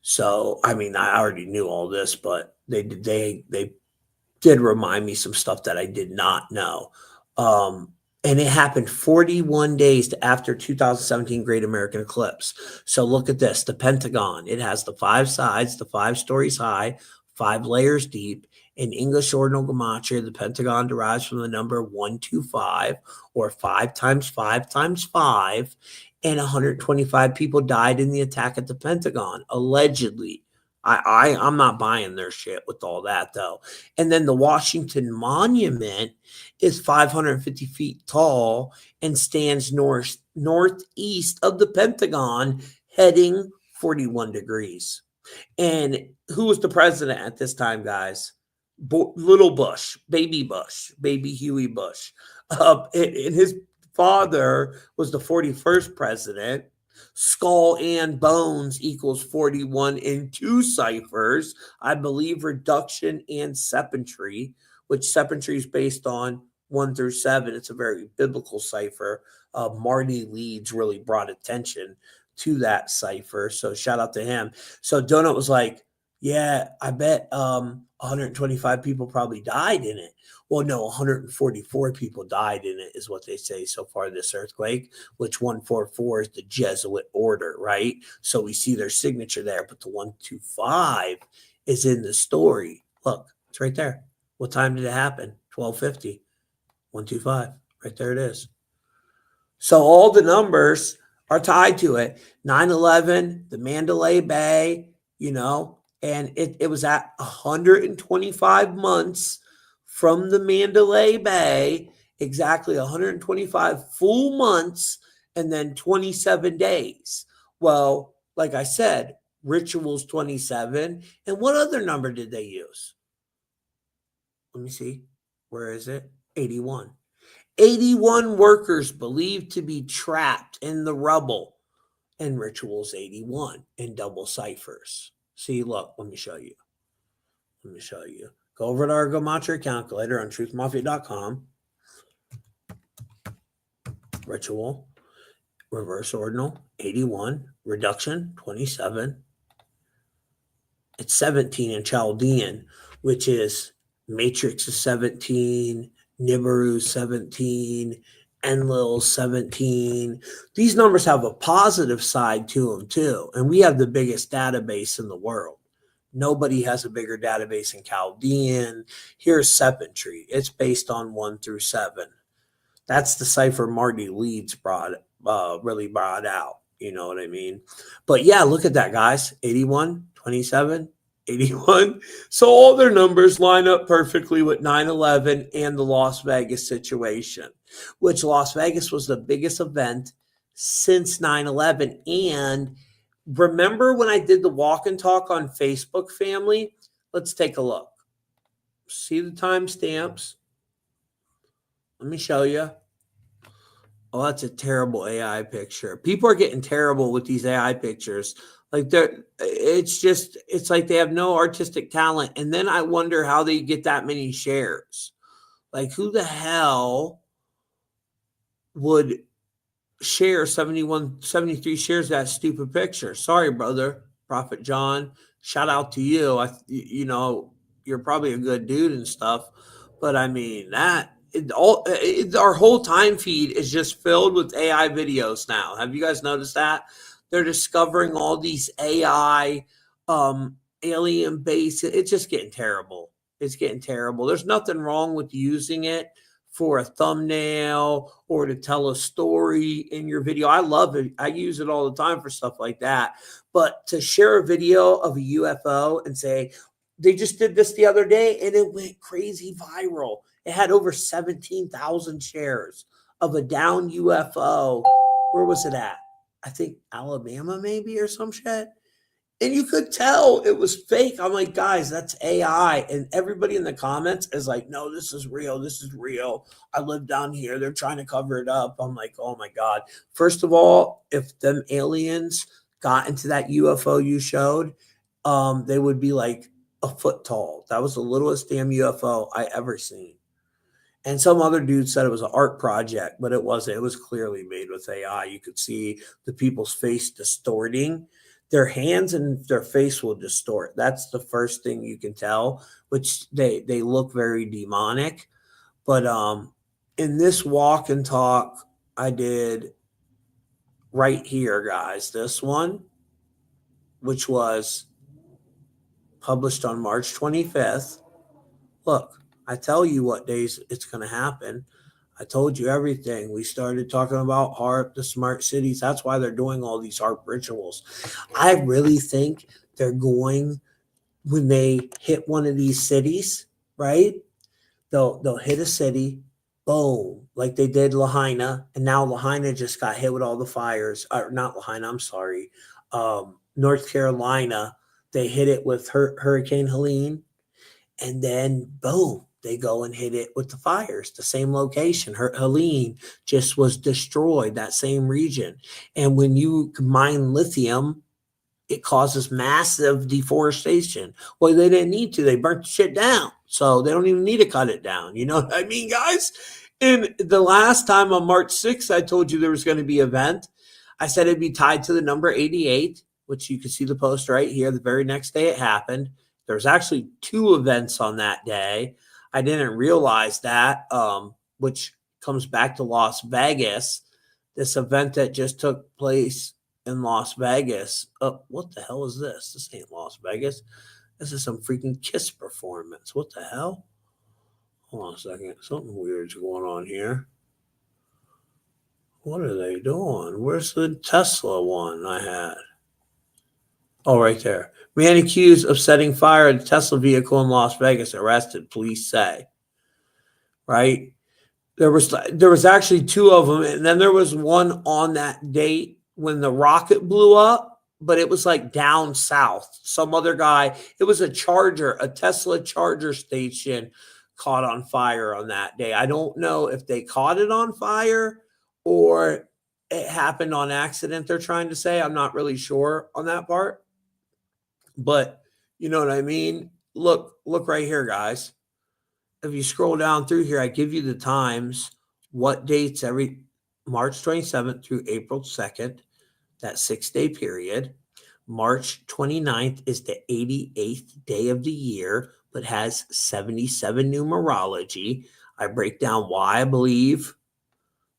So, I mean, I already knew all this, but they did remind me some stuff that I did not know. And it happened 41 days after 2017 Great American Eclipse. So look at this, the Pentagon. It has the 5 sides, the 5 stories high, 5 layers deep. In English ordinal gematria, the Pentagon derives from the number 125, or 5 times 5 times 5. And 125 people died in the attack at the Pentagon, allegedly. I'm not buying their shit with all that, though. And then the Washington Monument is 550 feet tall and stands northeast of the Pentagon, heading 41 degrees. And who was the president at this time, guys? Little Bush, baby Huey Bush. And his father was the 41st president. Skull and bones equals 41 in 2 ciphers. I believe reduction and sepentry, which sepentry is based on 1 through 7. It's a very biblical cipher. Marty Leeds really brought attention to that cipher. So shout out to him. So Donut was like, yeah, I bet 125 people probably died in it. Well, no, 144 people died in it is what they say so far this earthquake, which 144 is the Jesuit order, right? So we see their signature there, but the 125 is in the story. Look, it's right there. What time did it happen? 12:50. 125. Right there it is. So all the numbers are tied to it. 9/11, the Mandalay Bay, and it was at 125 months from the Mandalay Bay, exactly 125 full months, and then 27 days. Well, like I said, rituals 27. And what other number did they use? Let me see. Where is it? 81. 81 workers believed to be trapped in the rubble, and rituals 81 in double ciphers. See, look, let me show you. Go over to our GEMATRIA calculator on truthmafia.com. Ritual, reverse ordinal, 81, reduction, 27. It's 17 in Chaldean, which is matrix is 17, Nibiru 17, and little 17. These numbers have a positive side to them too. And we have the biggest database in the world. Nobody has a bigger database in Chaldean. Here's Sepentry. It's based on 1 through 7. That's the cipher Marty Leeds really brought out. You know what I mean? But yeah, look at that, guys. 81, 27, 81. So all their numbers line up perfectly with 9/11 and the Las Vegas situation, which Las Vegas was the biggest event since 9/11. And remember when I did the walk and talk on Facebook, family? Let's take a look. See the timestamps. Let me show you. Oh, that's a terrible AI picture. People are getting terrible with these AI pictures. Like it's like they have no artistic talent. And then I wonder how they get that many shares. Like who the hell would share 73 shares of that stupid picture? Sorry, brother, Prophet John. Shout out to you. You're probably a good dude and stuff. But I mean, our whole time feed is just filled with AI videos now. Have you guys noticed that? They're discovering all these AI alien base. It's just getting terrible. It's getting terrible. There's nothing wrong with using it for a thumbnail or to tell a story in your video. I love it. I use it all the time for stuff like that. But to share a video of a UFO and say, they just did this the other day and it went crazy viral. It had over 17,000 shares of a down UFO. Where was it at? I think Alabama maybe or some shit. And you could tell it was fake. I'm like, guys, that's AI. And everybody in the comments is like, no, this is real. This is real. I live down here. They're trying to cover it up. I'm like, oh my God. First of all, if them aliens got into that UFO you showed, they would be like a foot tall. That was the littlest damn UFO I ever seen. And some other dude said it was an art project, but it wasn't. It was clearly made with AI. You could see the people's face distorting. Their hands and their face will distort. That's the first thing you can tell, which they look very demonic. But in this walk and talk I did right here, guys, this one, which was published on March 25th. Look, I tell you what days it's going to happen. I told you everything. We started talking about HARP, the smart cities. That's why they're doing all these HARP rituals. I really think they're going, when they hit one of these cities, right? They'll hit a city, boom, like they did Lahaina, and now Lahaina just got hit with all the fires. Or not Lahaina, I'm sorry. North Carolina, they hit it with Hurricane Helene, and then boom, they go and hit it with the fires. The same location, Helene just was destroyed, that same region. And when you mine lithium, it causes massive deforestation. Well, they didn't need to. They burnt shit down. So they don't even need to cut it down. You know what I mean, guys? And the last time on March 6th, I told you there was going to be an event. I said it'd be tied to the number 88, which you can see the post right here. The very next day it happened. There's actually 2 events on that day. I didn't realize that, which comes back to Las Vegas. This event that just took place in Las Vegas. Oh, what the hell is this? This ain't Las Vegas. This is some freaking Kiss performance. What the hell? Hold on a second. Something weird's going on here. What are they doing? Where's the Tesla one I had? Oh, right there. Man accused of setting fire at a Tesla vehicle in Las Vegas arrested, police say. Right? There was actually 2 of them, and then there was one on that date when the rocket blew up, but it was like down south. Some other guy, it was a Tesla charger station caught on fire on that day. I don't know if they caught it on fire or it happened on accident, they're trying to say. I'm not really sure on that part. But you know what I mean? Look right here, guys. If you scroll down through here, I give you the times, what dates every March 27th through April 2nd, that 6-day period. March 29th is the 88th day of the year, but has 77 numerology. I break down why I believe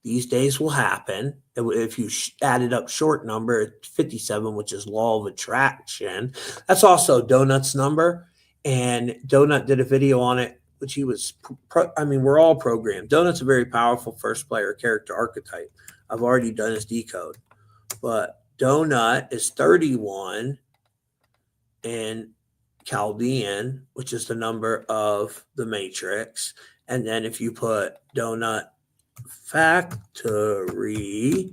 These days will happen. If you added up short number, it's 57, which is law of attraction. That's also Donut's number. And Donut did a video on it, which he was, I mean, we're all programmed. Donut's a very powerful first player character archetype. I've already done his decode. But Donut is 31 in Chaldean, which is the number of the matrix. And then if you put Donut factory,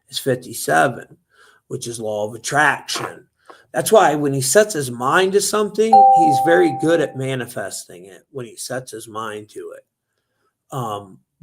it's 57, which is law of attraction. That's why when he sets his mind to something, he's very good at manifesting it when he sets his mind to it.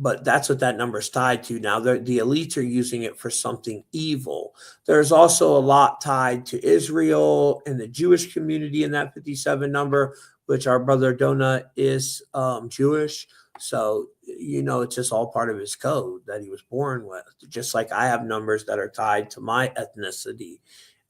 But that's what that number is tied to. Now, the elites are using it for something evil. There's also a lot tied to Israel and the Jewish community in that 57 number, which our brother Donut is Jewish. So, you know, it's just all part of his code that he was born with. Just like I have numbers that are tied to my ethnicity.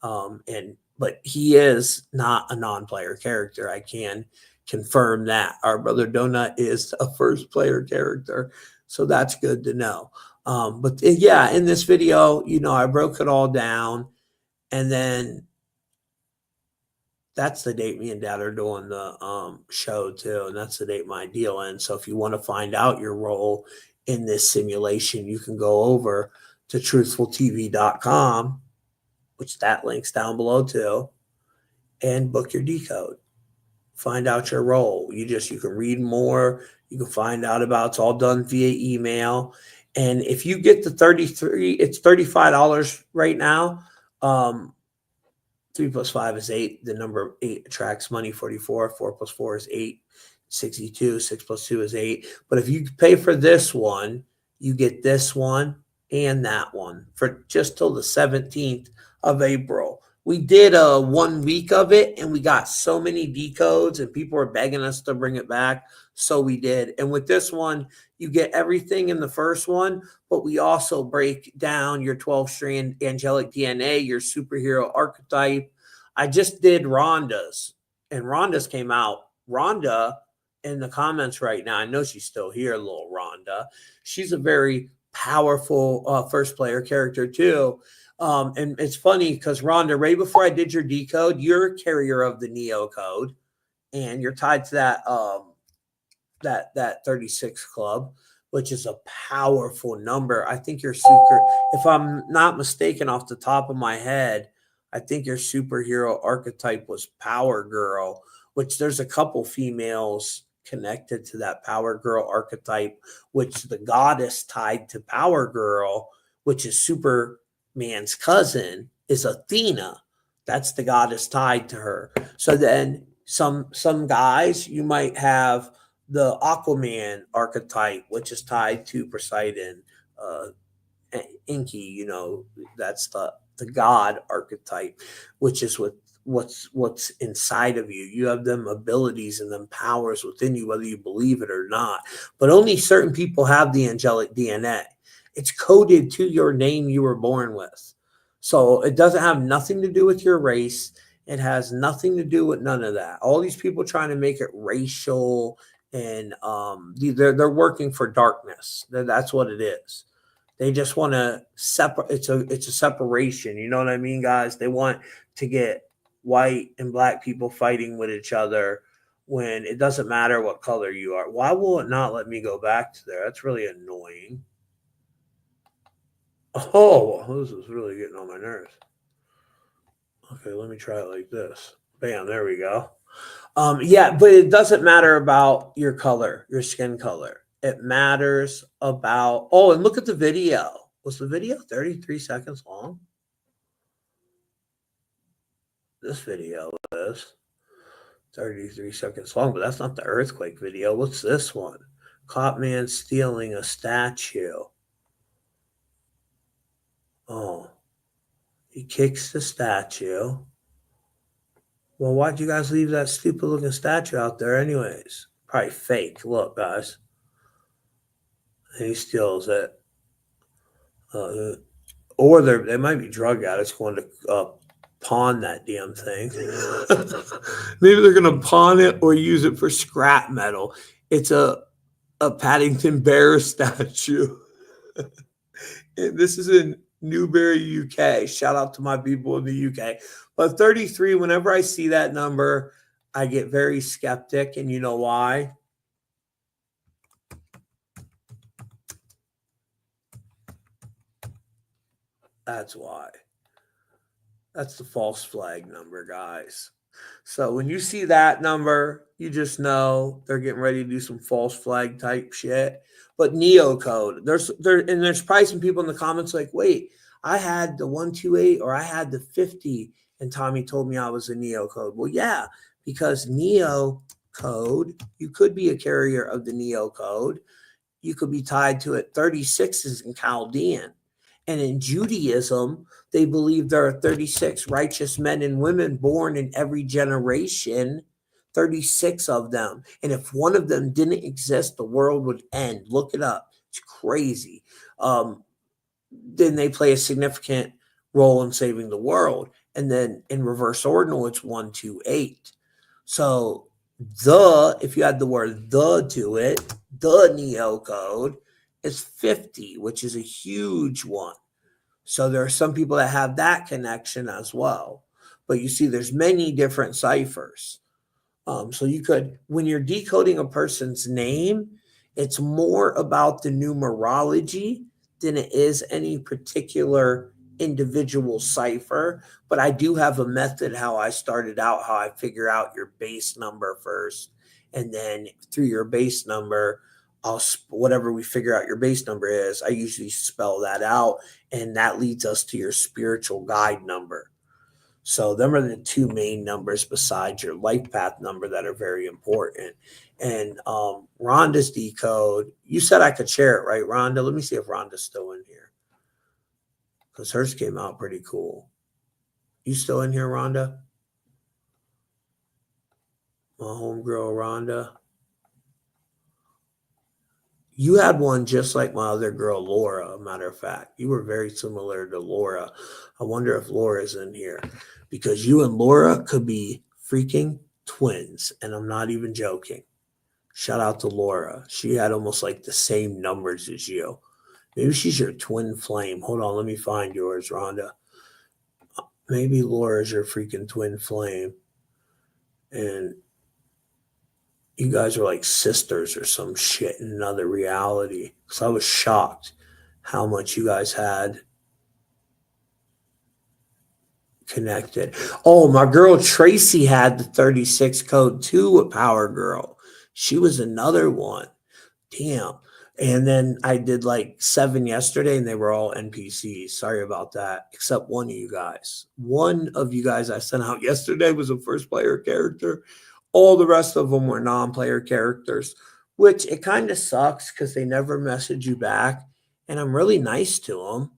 But he is not a non-player character. I can confirm that. Our brother Donut is a first player character. So that's good to know. But yeah, in this video, you know, I broke it all down. And then that's the date me and Dad are doing the show too. And that's the date my deal ends. So if you want to find out your role in this simulation, you can go over to truthfultv.com, which that link's down below too, and book your decode. Find out your role. You can read more. You can find out about it's all done via email. And if you get the 33, it's $35 right now. 3 plus 5 is 8. The number 8 attracts money. 44. 4 plus 4 is 8. 62. 6 plus 2 is 8. But if you pay for this one, you get this one and that one for just till the 17th of April. We did 1 week of it, and we got so many decodes, and people were begging us to bring it back. So we did. And with this one, you get everything in the first one, but we also break down your 12-strand angelic DNA, your superhero archetype. I just did Rhonda's, and Rhonda's came out. Rhonda in the comments right now, I know she's still here, little Rhonda. She's a very powerful first player character too. And it's funny because Rhonda, right before I did your decode, you're a carrier of the Neo code, and you're tied to that that 36 club, which is a powerful number. I think your super, if I'm not mistaken, off the top of my head, I think your superhero archetype was Power Girl, which there's a couple females connected to that Power Girl archetype, which the goddess tied to Power Girl, which is Superman's cousin, is Athena. That's the goddess tied to her. So then some guys, you might have the Aquaman archetype, which is tied to Poseidon, Inky, you know, that's the god archetype, which is what's inside of you. You have them abilities and them powers within you, whether you believe it or not. But only certain people have the angelic DNA. It's coded to your name you were born with. So it doesn't have nothing to do with your race. It has nothing to do with none of that. All these people trying to make it racial, and they're working for darkness. That's what it is. They just want to separate. It's a separation. You know what I mean, guys? They want to get white and black people fighting with each other when it doesn't matter what color you are. Why will it not let me go back to there? That's really annoying. Oh, this is really getting on my nerves. Okay, let me try it like this. Bam, there we go. Yeah, but it doesn't matter about your color, your skin color. It matters about, oh, and look at the video. Was the video 33 seconds long? This video is 33 seconds long, but that's not the earthquake video. What's this one? Caught man stealing a statue. Oh, he kicks the statue. Well, why'd you guys leave that stupid looking statue out there anyways? Probably fake. Look, guys. And he steals it. Or they might be drug addicts going to pawn that damn thing. Maybe they're going to pawn it or use it for scrap metal. It's a Paddington Bear statue. This is in Newbury, UK. Shout out to my people in the UK. But 33, whenever I see that number, I get very skeptic. And you know why? That's why. That's the false flag number, guys. So when you see that number, you just know they're getting ready to do some false flag type shit. But Neo code, there's probably some people in the comments like, wait, I had the 128 or I had the 50, and Tommy told me I was a Neo code. Well, yeah, because Neo code, you could be a carrier of the Neo code. You could be tied to it. 36 is in Chaldean. And in Judaism, they believe there are 36 righteous men and women born in every generation, 36 of them. And if one of them didn't exist, the world would end. Look it up. It's crazy. Then they play a significant role in saving the world. And then in reverse ordinal, it's 128. So if you add the word the to it, the Neo code is 50, which is a huge one. So there are some people that have that connection as well. But you see, there's many different ciphers. So you could, when you're decoding a person's name, it's more about the numerology than it is any particular individual cipher. But I do have a method how I started out, how I figure out your base number first. And then through your base number, whatever we figure out your base number is, I usually spell that out. And that leads us to your spiritual guide number. So them are the two main numbers besides your life path number that are very important. And Rhonda's decode, you said I could share it, right, Rhonda? Let me see if Rhonda's still in here, because hers came out pretty cool. You still in here, Rhonda? My homegirl, Rhonda. You had one just like my other girl, Laura, a matter of fact. You were very similar to Laura. I wonder if Laura's in here, because you and Laura could be freaking twins, and I'm not even joking. Shout out to Laura. She had almost like the same numbers as you. Maybe she's your twin flame. Hold on, let me find yours, Rhonda. Maybe Laura's your freaking twin flame. And you guys are like sisters or some shit in another reality. Because I was shocked how much you guys had connected. Oh, my girl Tracy had the 36 code too with Power Girl. She was another one. Damn. And then I did like 7 yesterday, and they were all NPCs. Sorry about that. Except one of you guys. One of you guys I sent out yesterday was a first player character. All the rest of them were non-player characters, which it kind of sucks because they never message you back. And I'm really nice to them.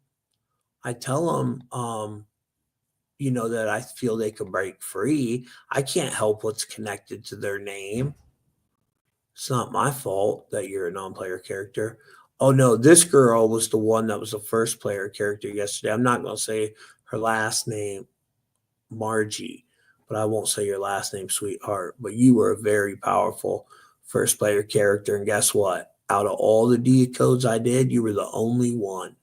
I tell them, that I feel they can break free. I can't help what's connected to their name. It's not my fault that you're a non-player character. Oh no, this girl was the one that was the first player character yesterday. I'm not going to say her last name, Margie, but I won't say your last name, sweetheart. But you were a very powerful first player character. And guess what? Out of all the decodes I did, you were the only one.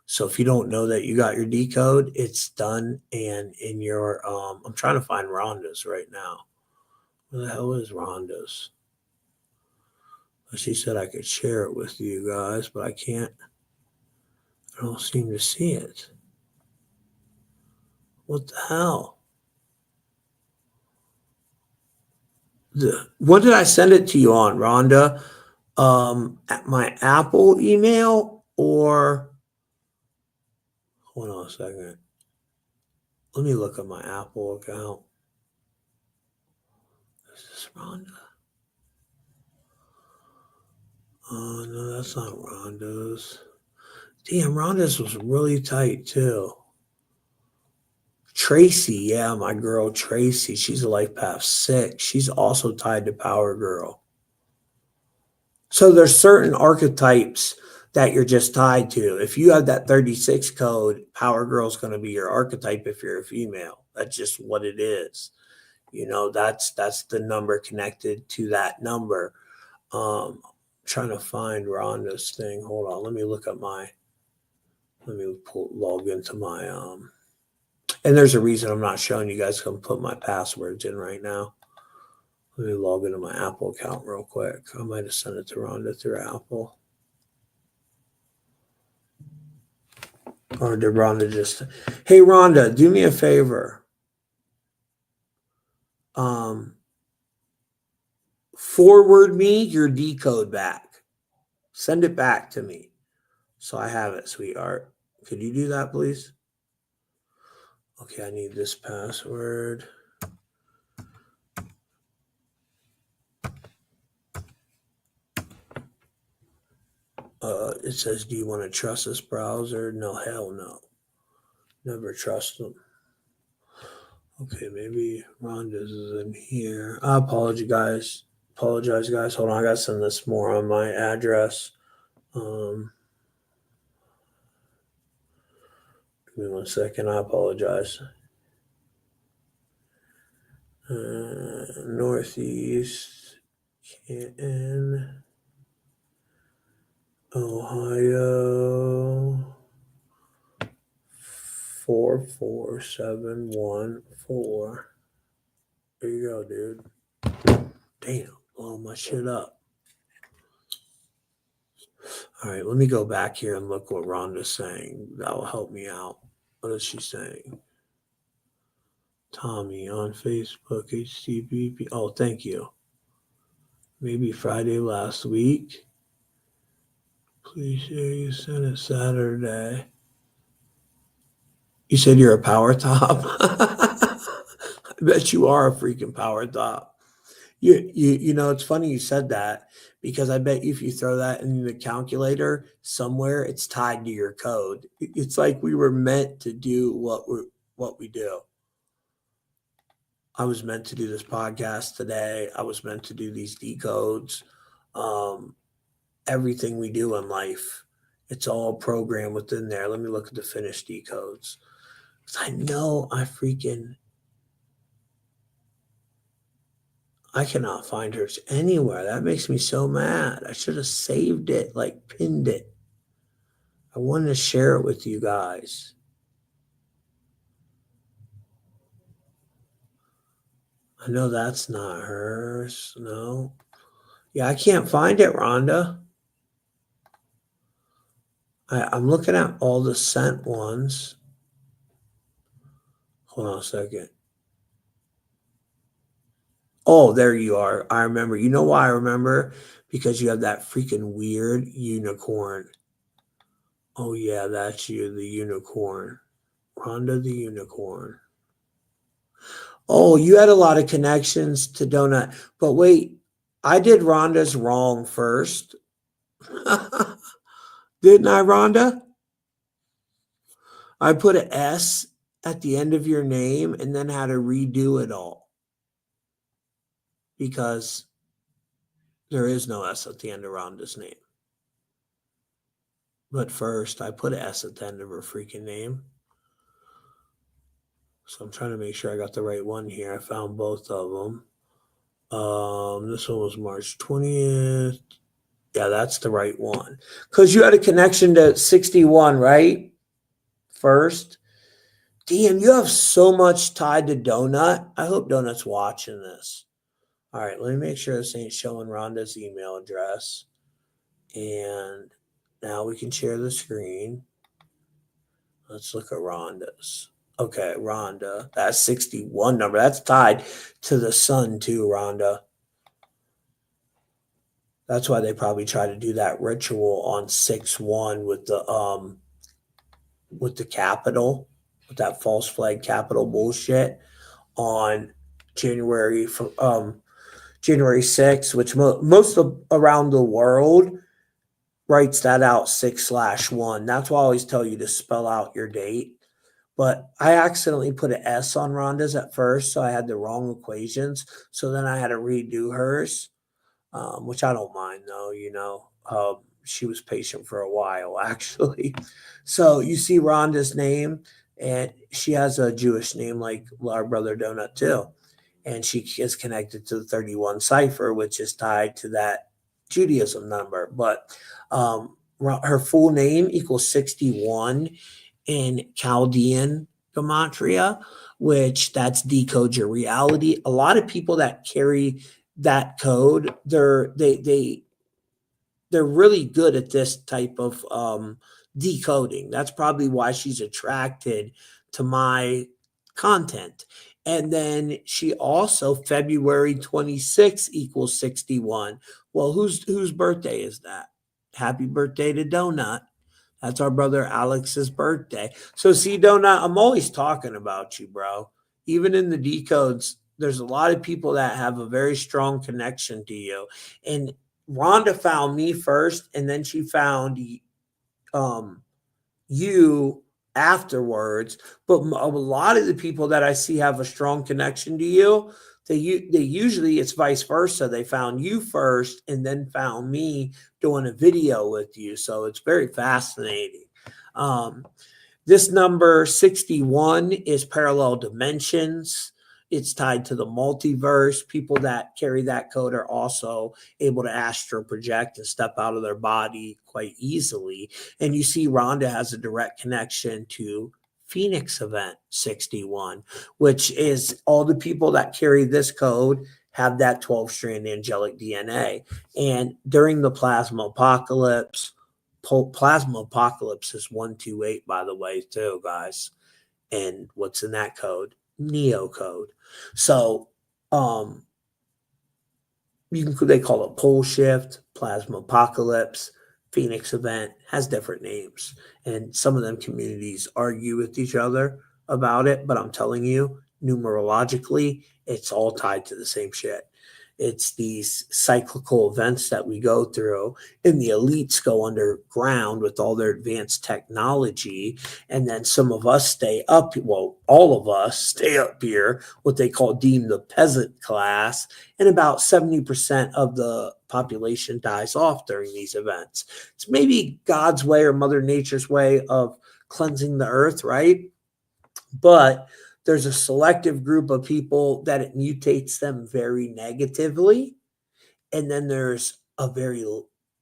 So if you don't know that you got your decode, it's done. And in your, I'm trying to find Rhonda's right now. Where the hell is Rhonda's? She said I could share it with you guys, but I can't. I don't seem to see it. What the hell? What did I send it to you on, Rhonda? At my Apple email, or hold on a second. Let me look at my Apple account. Is this Rhonda? Oh no, that's not Rhonda's. Damn, Rhonda's was really tight too. Tracy, yeah, my girl Tracy. She's a life path 6. She's also tied to Power Girl. So there's certain archetypes that you're just tied to. If you have that 36 code, Power Girl is going to be your archetype if you're a female. That's just what it is. That's the number connected to that number. Trying to find Rhonda's thing. Hold on, let me look at my Let me log into my and there's a reason I'm not showing you guys. I'm put my passwords in right now. Let me log into my Apple account real quick. I might have sent it to Rhonda through Apple. Or did Rhonda just... Hey, Rhonda, do me a favor. Forward me your decode back. Send it back to me so I have it, sweetheart. Could you do that, please? Okay, I need this password. It says, do you want to trust this browser? No, hell no. Never trust them. Okay, maybe Rhonda's is in here. I apologize, guys. Hold on, I gotta send this more on my address. Give me 1 second. I apologize. Northeast Canton, Ohio 44714. There you go, dude. Damn, blow my shit up. All right, let me go back here and look what Rhonda's saying. That will help me out. What is she saying? Tommy on Facebook, HTTP. Oh, thank you. Maybe Friday last week. Please share you sent it Saturday. You said you're a power top? I bet you are a freaking power top. You know, it's funny you said that because I bet you if you throw that in the calculator somewhere, it's tied to your code. It's like we were meant to do what we do. I was meant to do this podcast today. I was meant to do these decodes. Everything we do in life, it's all programmed within there. Let me look at the finished decodes. I know I cannot find hers anywhere. That makes me so mad. I should have saved it, like pinned it. I wanted to share it with you guys. I know that's not hers. No. Yeah, I can't find it, Rhonda. I'm looking at all the sent ones. Hold on a second. Oh, there you are. I remember. You know why I remember? Because you have that freaking weird unicorn. Oh, yeah, that's you, the unicorn. Rhonda the unicorn. Oh, you had a lot of connections to Donut. But wait, I did Rhonda's wrong first. Didn't I, Rhonda? I put an S at the end of your name and then had to redo it all. Because there is no S at the end of Rhonda's name. But first, I put an S at the end of her freaking name. So I'm trying to make sure I got the right one here. I found both of them. This one was March 20th. Yeah, that's the right one. Because you had a connection to 61, right? First. Damn, you have so much tied to Donut. I hope Donut's watching this. All right, let me make sure this ain't showing Rhonda's email address. And now we can share the screen. Let's look at Rhonda's. Okay, Rhonda. That's 61 number. That's tied to the sun too, Rhonda. That's why they probably try to do that ritual on 6/1 with the capital, with that false flag capital bullshit on January 6th, which most of around the world writes that out 6/1. That's why I always tell you to spell out your date. But I accidentally put an S on Rhonda's at first, so I had the wrong equations. So then I had to redo hers, which I don't mind though, you know. She was patient for a while, actually. So you see Rhonda's name, and she has a Jewish name like our brother Donut too. And she is connected to the 31 cipher, which is tied to that Judaism number. But her full name equals 61 in Chaldean gematria, which that's decode your reality. A lot of people that carry that code, they're really good at this type of decoding. That's probably why she's attracted to my content. And then she also February 26th equals 61. Well, whose birthday is that? Happy birthday to Donut. That's our brother Alex's birthday. So see, Donut, I'm always talking about you, bro. Even in the decodes, there's a lot of people that have a very strong connection to you. And Rhonda found me first, and then she found um, you afterwards. But a lot of the people that I see have a strong connection to you. They usually it's vice versa. They found you first, and then found me doing a video with you. So it's very fascinating. Um, this number 61 is parallel dimensions. It's tied to the multiverse. People that carry that code are also able to astral project and step out of their body quite easily. And you see Rhonda has a direct connection to Phoenix event 61, which is all the people that carry this code have that 12-strand angelic DNA. And during the plasma apocalypse is 128, by the way, too, guys. And what's in that code? Neo code. So they call it pole shift, plasma apocalypse, Phoenix event, has different names. And some of them communities argue with each other about it, but I'm telling you, numerologically, it's all tied to the same shit. It's these cyclical events that we go through, and the elites go underground with all their advanced technology. And then some of us stay up. Well, all of us stay up here, what they deem the peasant class. And about 70% of the population dies off during these events. It's maybe God's way or Mother Nature's way of cleansing the earth, right? But there's a selective group of people that it mutates them very negatively. And then there's a very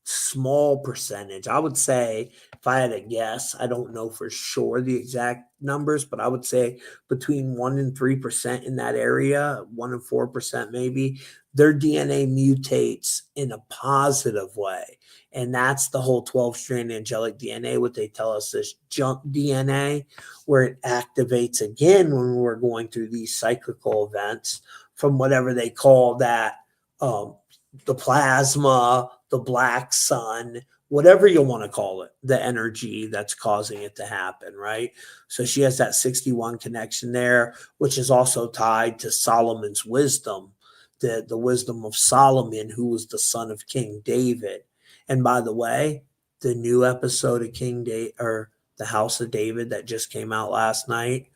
small percentage. I would say, if I had to guess, I don't know for sure the exact numbers, but I would say between 1% and 3% in that area, 1% and 4% maybe, their DNA mutates in a positive way. And that's the whole 12-strand angelic DNA, what they tell us is junk DNA, where it activates again when we're going through these cyclical events from whatever they call that, the plasma, the black sun, whatever you want to call it, the energy that's causing it to happen, right? So she has that 61 connection there, which is also tied to Solomon's wisdom, the wisdom of Solomon, who was the son of King David. And by the way, the new episode of the House of David that just came out last night,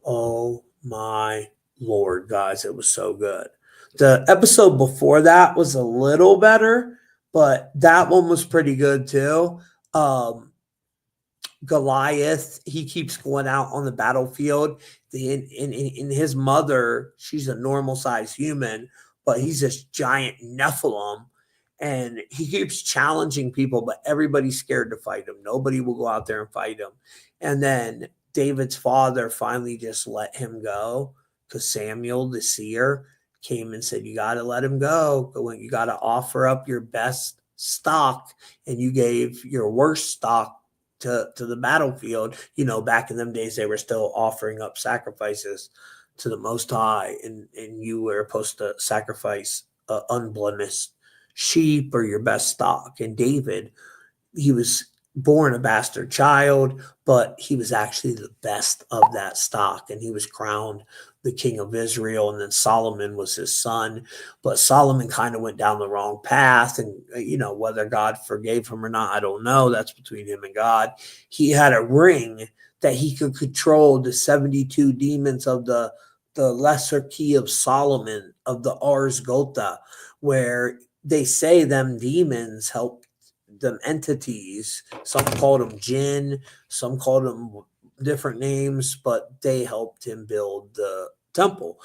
oh my Lord, guys, it was so good. The episode before that was a little better, but that one was pretty good too. Goliath, he keeps going out on the battlefield. In his mother, she's a normal sized human, but he's this giant Nephilim. And he keeps challenging people, but everybody's scared to fight him. Nobody will go out there and fight him. And then David's father finally just let him go because Samuel, the seer, came and said, you got to let him go. You got to offer up your best stock. And you gave your worst stock to the battlefield. You know, back in them days, they were still offering up sacrifices to the Most High. And you were supposed to sacrifice unblemished sheep or your best stock. And David, he was born a bastard child, but he was actually the best of that stock. And he was crowned the king of Israel. And then Solomon was his son. But Solomon kind of went down the wrong path. And, you know, whether God forgave him or not, I don't know. That's between him and God. He had a ring that he could control the 72 demons of the lesser key of Solomon, of the Ars Gotha, where they say them demons help them entities. Some called them jinn, some called them different names, but they helped him build the temple.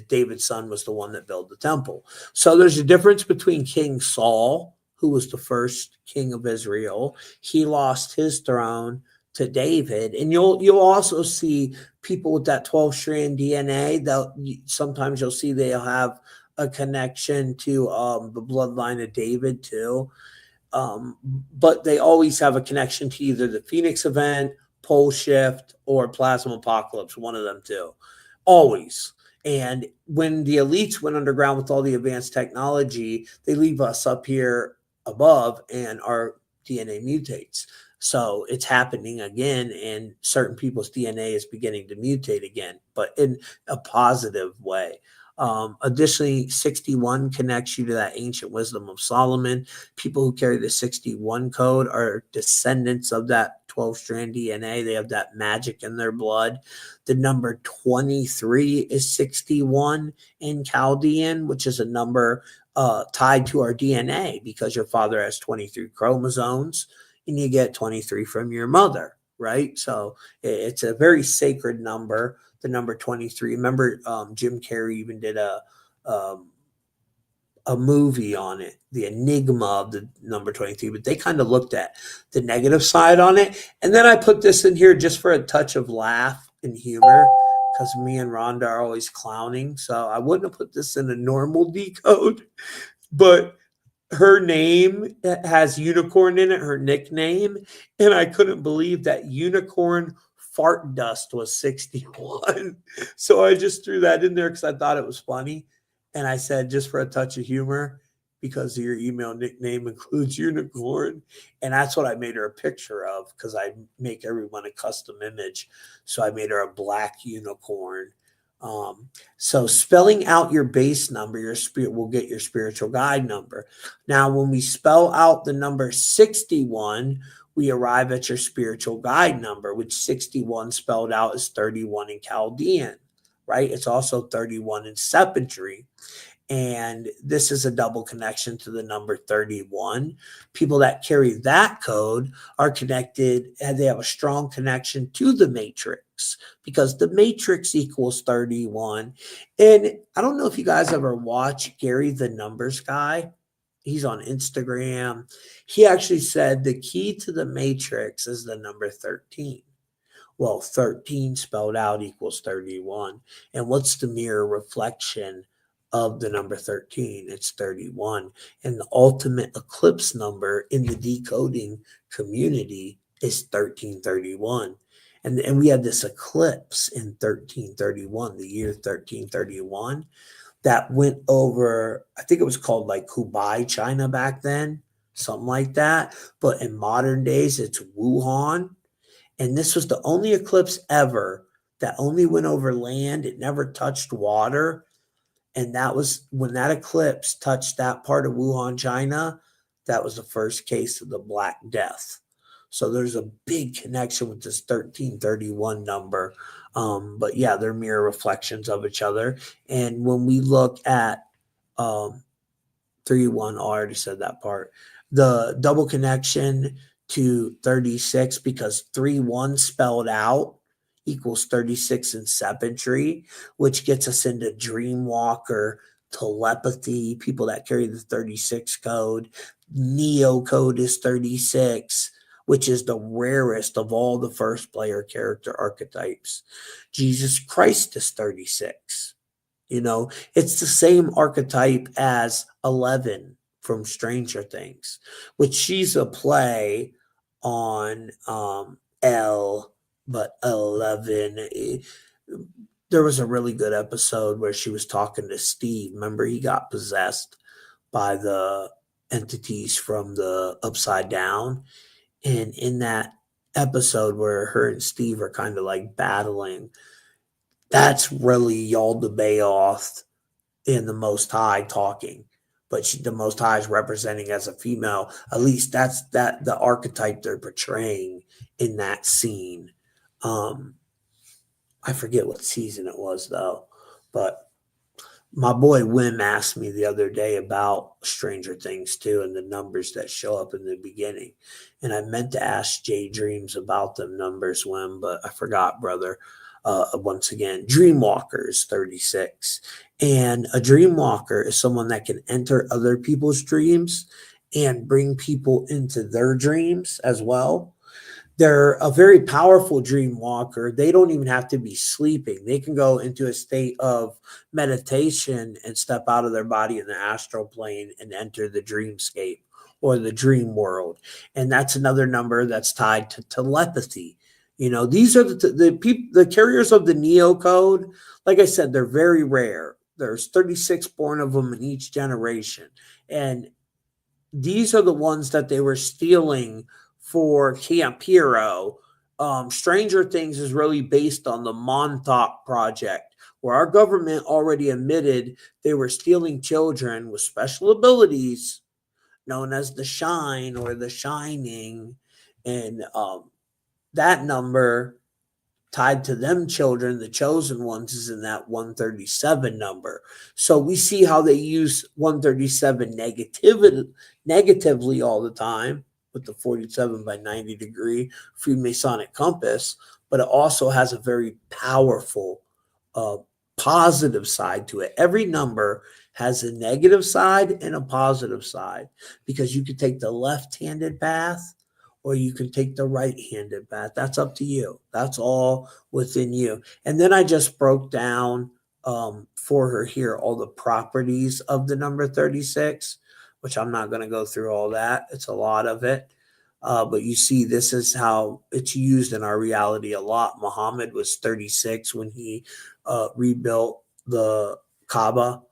David's son was the one that built the temple. So there's a difference between King Saul, who was the first king of Israel. He lost his throne to David. And you'll also see people with that 12-strand DNA. Sometimes you'll see they'll have a connection to the bloodline of David too. But they always have a connection to either the Phoenix event, pole shift, or plasma apocalypse, one of them two. Always. And when the elites went underground with all the advanced technology, they leave us up here above and our DNA mutates. So it's happening again, and certain people's DNA is beginning to mutate again, but in a positive way. Additionally, 61 connects you to that ancient wisdom of Solomon. People who carry the 61 code are descendants of that 12-strand DNA. They have that magic in their blood. The number 23 is 61 in Chaldean, which is a number tied to our DNA, because your father has 23 chromosomes and you get 23 from your mother, right? So it's a very sacred number, the number 23. Remember, Jim Carrey even did a movie on it, The Enigma of the number 23, but they kind of looked at the negative side on it. And then I put this in here just for a touch of laugh and humor, because me and Rhonda are always clowning. So I wouldn't have put this in a normal decode, but her name has unicorn in it, her nickname. And I couldn't believe that unicorn fart dust was 61. So I just threw that in there because I thought it was funny. And I said, just for a touch of humor, because your email nickname includes unicorn. And that's what I made her a picture of, because I make everyone a custom image. So I made her a black unicorn. So spelling out your base number, your spirit will get your spiritual guide number. Now, when we spell out the number 61, we arrive at your spiritual guide number, which 61 spelled out is 31 in Chaldean, right? It's also 31 in Sepentry. And this is a double connection to the number 31. People that carry that code are connected, and they have a strong connection to the matrix, because the matrix equals 31. And I don't know if you guys ever watch Gary the Numbers Guy. He's on Instagram. He actually said the key to the matrix is the number 13. Well, 13 spelled out equals 31. And what's the mirror reflection of the number 13? It's 31. And the ultimate eclipse number in the decoding community is 1331. And we had this eclipse in 1331, the year 1331, that went over, I think it was called like Hubei, China back then, something like that. But in modern days, it's Wuhan. And this was the only eclipse ever that only went over land. It never touched water. And that was when that eclipse touched that part of Wuhan, China, that was the first case of the Black Death. So there's a big connection with this 1331 number. But yeah, they're mirror reflections of each other. And when we look at 31, I already said that part, the double connection to 36, because 31 spelled out equals 36 in Sepentry, which gets us into Dreamwalker, telepathy, people that carry the 36 code. Neo code is 36, which is the rarest of all the first player character archetypes. Jesus Christ is 36. You know, it's the same archetype as 11 from Stranger Things, which she's a play on L, but 11. There was a really good episode where she was talking to Steve. Remember, he got possessed by the entities from the Upside Down. And in that episode where her and Steve are kind of like battling, that's really Yalda Bayoff in the Most High talking. But the Most High is representing as a female. At least that's the archetype they're portraying in that scene. I forget what season it was, though. But my boy Wim asked me the other day about Stranger Things too, and the numbers that show up in the beginning. And I meant to ask Jay Dreams about them numbers, Wim, but I forgot, brother. Once again, Dreamwalker is 36. And a Dreamwalker is someone that can enter other people's dreams and bring people into their dreams as well. They're a very powerful dream walker. They don't even have to be sleeping. They can go into a state of meditation and step out of their body in the astral plane and enter the dreamscape or the dream world. And that's another number that's tied to telepathy. You know, these are the people, the carriers of the Neo code. Like I said, they're very rare. There's 36 born of them in each generation. And these are the ones that they were stealing for Camp Hero. Stranger Things is really based on the Montauk Project, where our government already admitted they were stealing children with special abilities known as the Shine or the Shining. And that number tied to them children, the chosen ones, is in that 137 number. So we see how they use 137 negatively all the time with the 47 by 90 degree Freemasonic compass, but it also has a very powerful uh, positive side to it. Every number has a negative side and a positive side because you could take the left-handed path or you can take the right-handed path. That's up to you. That's all within you. And then I just broke down for her here all the properties of the number 36, which I'm not going to go through all that. It's a lot of it. But you see, this is how it's used in our reality a lot. Muhammad was 36 when he rebuilt the Kaaba.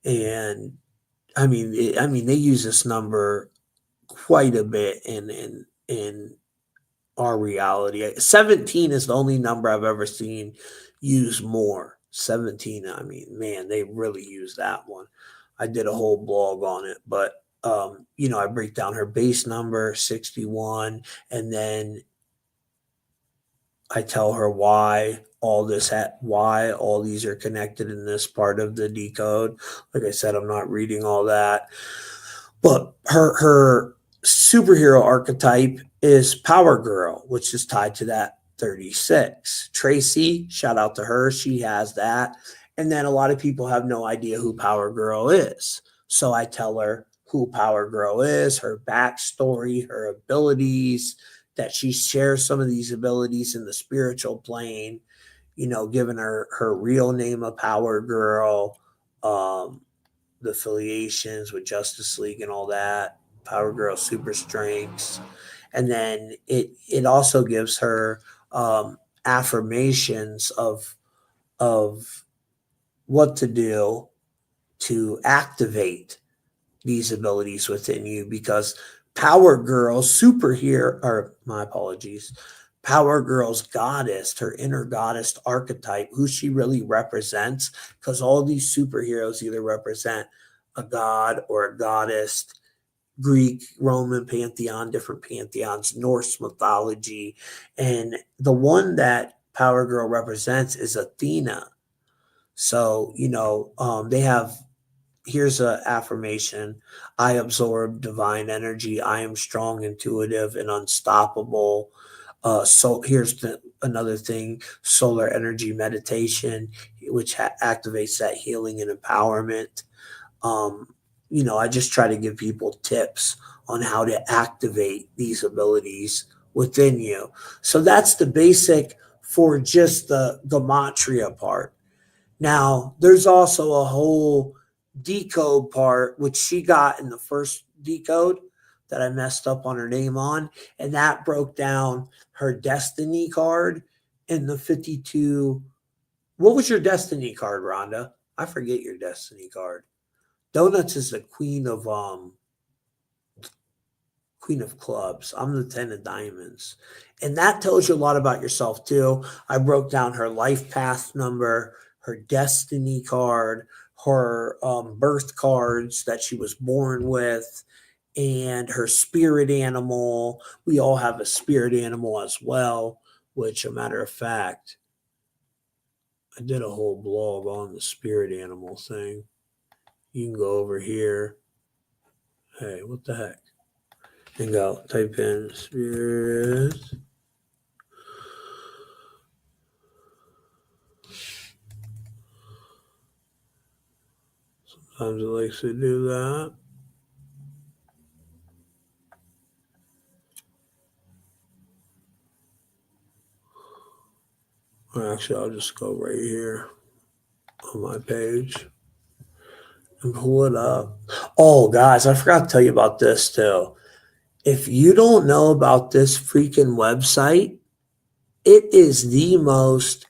And I mean, they use this number quite a bit in our reality. 17 is the only number I've ever seen use more. 17, I mean, man, they really use that one. I did a whole blog on it, but you know, I break down her base number 61, and then I tell her why all these are connected in this part of the decode. Like I said, I'm not reading all that. But her superhero archetype is Power Girl, which is tied to that 36. Tracy, shout out to her, she has that. And then a lot of people have no idea who Power Girl is. So I tell her who Power Girl is, her backstory, her abilities, that she shares some of these abilities in the spiritual plane, you know, giving her real name of Power Girl, the affiliations with Justice League and all that, Power Girl super strengths. And then it also gives her affirmations of what to do to activate these abilities within you, because Power Girl superhero, or my apologies, Power Girl's goddess, her inner goddess archetype, who she really represents, because all these superheroes either represent a god or a goddess. Greek, Roman pantheon, different pantheons, Norse mythology. And the one that Power Girl represents is Athena. So, you know, they have, here's a affirmation: I absorb divine energy. I am strong, intuitive, and unstoppable. So here's another thing: solar energy meditation, which activates that healing and empowerment. um, you know, I just try to give people tips on how to activate these abilities within you. So that's the basic for just the gematria part. Now, there's also a whole decode part, which she got in the first decode that I messed up on her name on. And that broke down her destiny card in the 52. What was your destiny card, Rhonda? I forget your destiny card. Donuts is the queen of clubs. I'm the 10 of diamonds. And that tells you a lot about yourself too. I broke down her life path number, her destiny card, her birth cards that she was born with, and her spirit animal. We all have a spirit animal as well, which, a matter of fact, I did a whole blog on the spirit animal thing. You can go over here. Hey, what the heck? And go type in spirit. Sometimes it likes to do that. actually, I'll just go right here on my page and pull it up. Oh, guys, I forgot to tell you about this too. If you don't know about this freaking website, it is the most,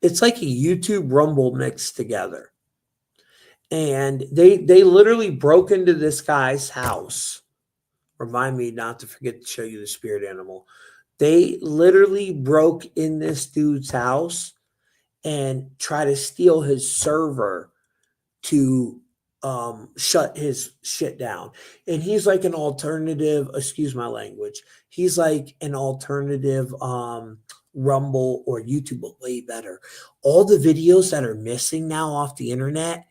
it's like a YouTube Rumble mixed together. And they literally broke into this guy's house. Remind me not to forget to show you the spirit animal. They literally broke in this dude's house and try to steal his server to shut his shit down. And he's like an alternative, excuse my language, he's like an alternative Rumble or YouTube, but way better. All the videos that are missing now off the internet,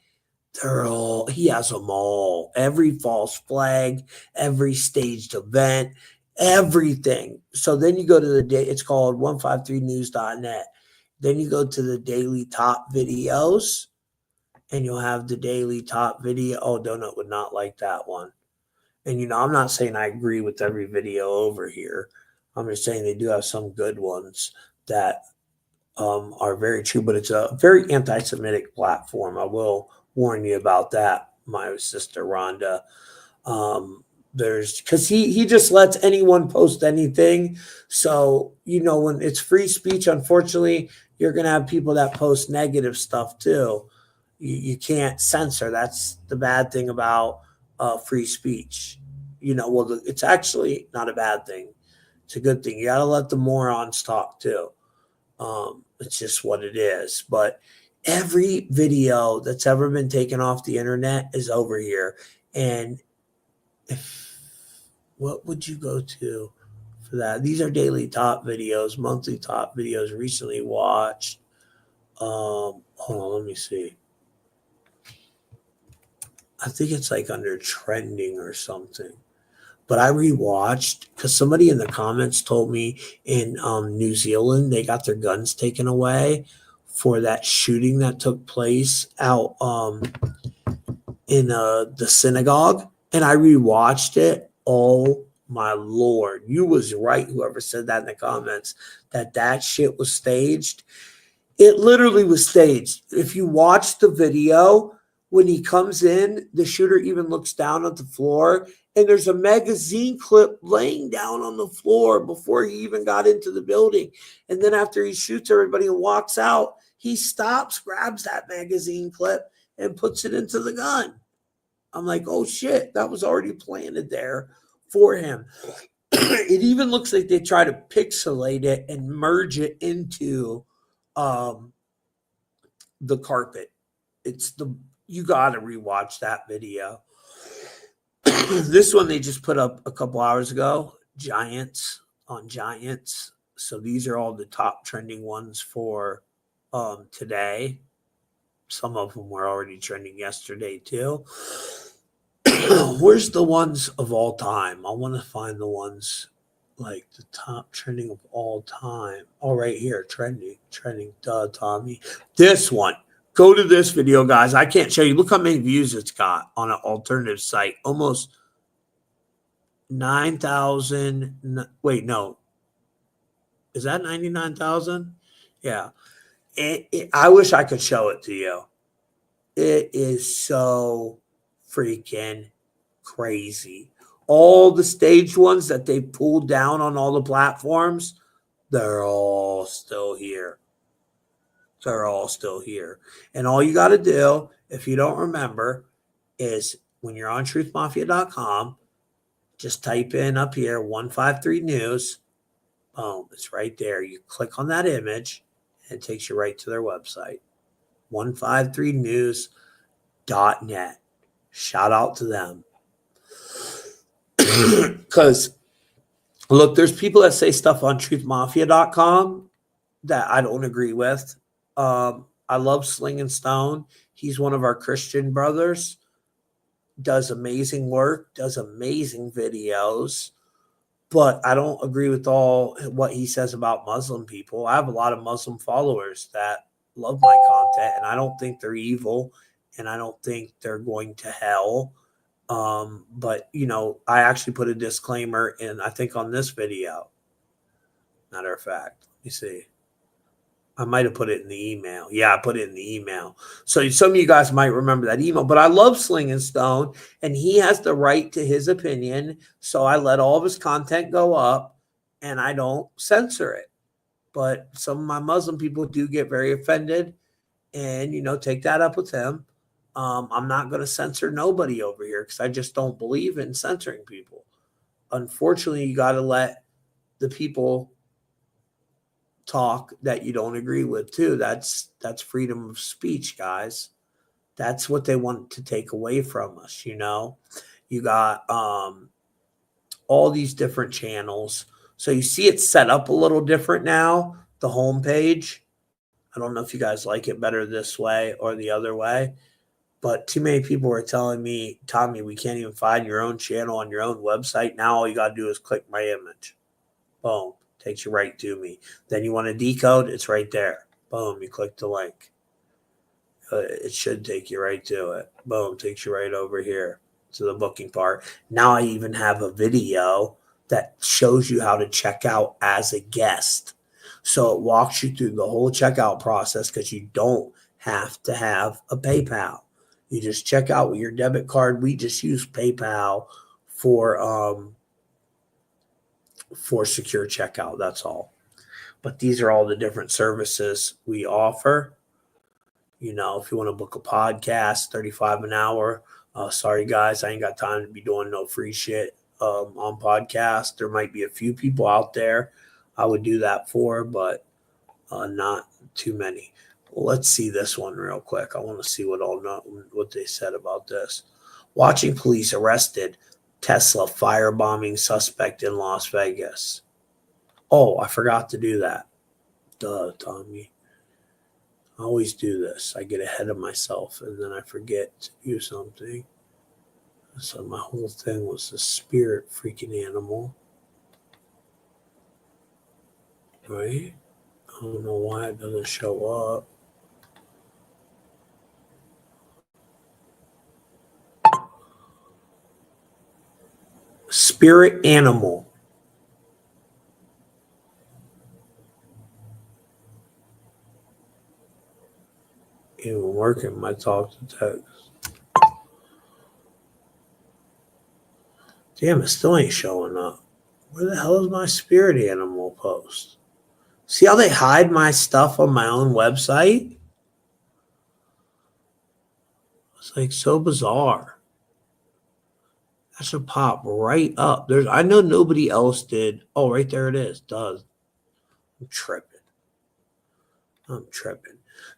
they're all, he has them all. Every false flag, every staged event, everything. So then you go to the day, it's called 153news.net. Then you go to the daily top videos, and you'll have the daily top video. Oh, Donut would not like that one. And, you know, I'm not saying I agree with every video over here. I'm just saying they do have some good ones that are very true, but it's a very anti-Semitic platform. I will warn you about that, my sister Rhonda. There's because he just lets anyone post anything. So, you know, when it's free speech, unfortunately, you're going to have people that post negative stuff too. You can't censor. That's the bad thing about free speech. You know, well, it's actually not a bad thing. It's a good thing. You got to let the morons talk too. It's just what it is. But every video that's ever been taken off the internet is over here. And what would you go to for that? These are daily top videos, monthly top videos, recently watched. Hold on, let me see. I think it's like under trending or something. But I rewatched because somebody in the comments told me in New Zealand they got their guns taken away for that shooting that took place out in the synagogue, and I rewatched it. Oh my Lord, you was right. Whoever said that in the comments that shit was staged. It literally was staged. If you watch the video, when he comes in, the shooter even looks down at the floor, and there's a magazine clip laying down on the floor before he even got into the building. And then after he shoots everybody and walks out, he stops, grabs that magazine clip, and puts it into the gun. I'm like, oh shit, that was already planted there for him. It even looks like they try to pixelate it and merge it into the carpet. You got to rewatch that video. This one they just put up a couple hours ago, Giants on Giants. So these are all the top trending ones for today. Some of them were already trending yesterday too. Where's the ones of all time? I want to find the ones like the top trending of all time. Oh, right here, trending. Duh, Tommy. This one. Go to this video, guys. I can't show you. Look how many views it's got on an alternative site. Almost 9,000. Wait, no. Is that 99,000? Yeah. I wish I could show it to you. It is so freaking crazy. All the staged ones that they pulled down on all the platforms, they're all still here. They're all still here. And all you got to do, if you don't remember, is when you're on truthmafia.com, just type in up here 153 News. Boom, it's right there. You click on that image, and it takes you right to their website, 153news.net. Shout out to them. Because, look, there's people that say stuff on truthmafia.com that I don't agree with. I love Sling and Stone. He's one of our Christian brothers. Does amazing work, does amazing videos. But I don't agree with all what he says about Muslim people. I have a lot of Muslim followers that love my content, and I don't think they're evil, and I don't think they're going to hell. But, you know, I actually put a disclaimer in, I think, on this video. Matter of fact, let me see. I might have put it in the email. Yeah, I put it in the email. So some of you guys might remember that email. But I love Sling and Stone, and he has the right to his opinion. So I let all of his content go up, and I don't censor it. But some of my Muslim people do get very offended, and, take that up with them. I'm not going to censor nobody over here because I just don't believe in censoring people. Unfortunately, you got to let the people talk that you don't agree with too. That's freedom of speech, guys. That's what they want to take away from us. You got all these different channels. So you see it's set up a little different now, the homepage. I don't know if you guys like it better this way or the other way, but too many people are telling me, Tommy, we can't even find your own channel on your own website. Now all you got to do is click my image. Boom. Takes you right to me. Then you want to decode, it's right there. Boom. You click the link. It should take you right to it. Boom. Takes you right over here to the booking part. Now I even have a video that shows you how to check out as a guest. So it walks you through the whole checkout process because you don't have to have a PayPal. You just check out with your debit card. We just use PayPal for secure checkout. That's all. But these are all the different services we offer. If you want to book a podcast, $35 an hour. Sorry, guys, I ain't got time to be doing no free shit on podcast. There might be a few people out there I would do that for, but not too many. Well, let's see this one real quick. I want to see what they said about this. Watching police arrested Tesla firebombing suspect in Las Vegas. Oh, I forgot to do that. Duh, Tommy. I always do this. I get ahead of myself and then I forget to do something. So my whole thing was the spirit freaking animal. Right? I don't know why it doesn't show up. Spirit animal. Even working my talk to text. Damn, it still ain't showing up. Where the hell is my spirit animal post? See how they hide my stuff on my own website? It's like so bizarre. That should pop right up. I know nobody else did. Oh, right there it is. Does. I'm tripping.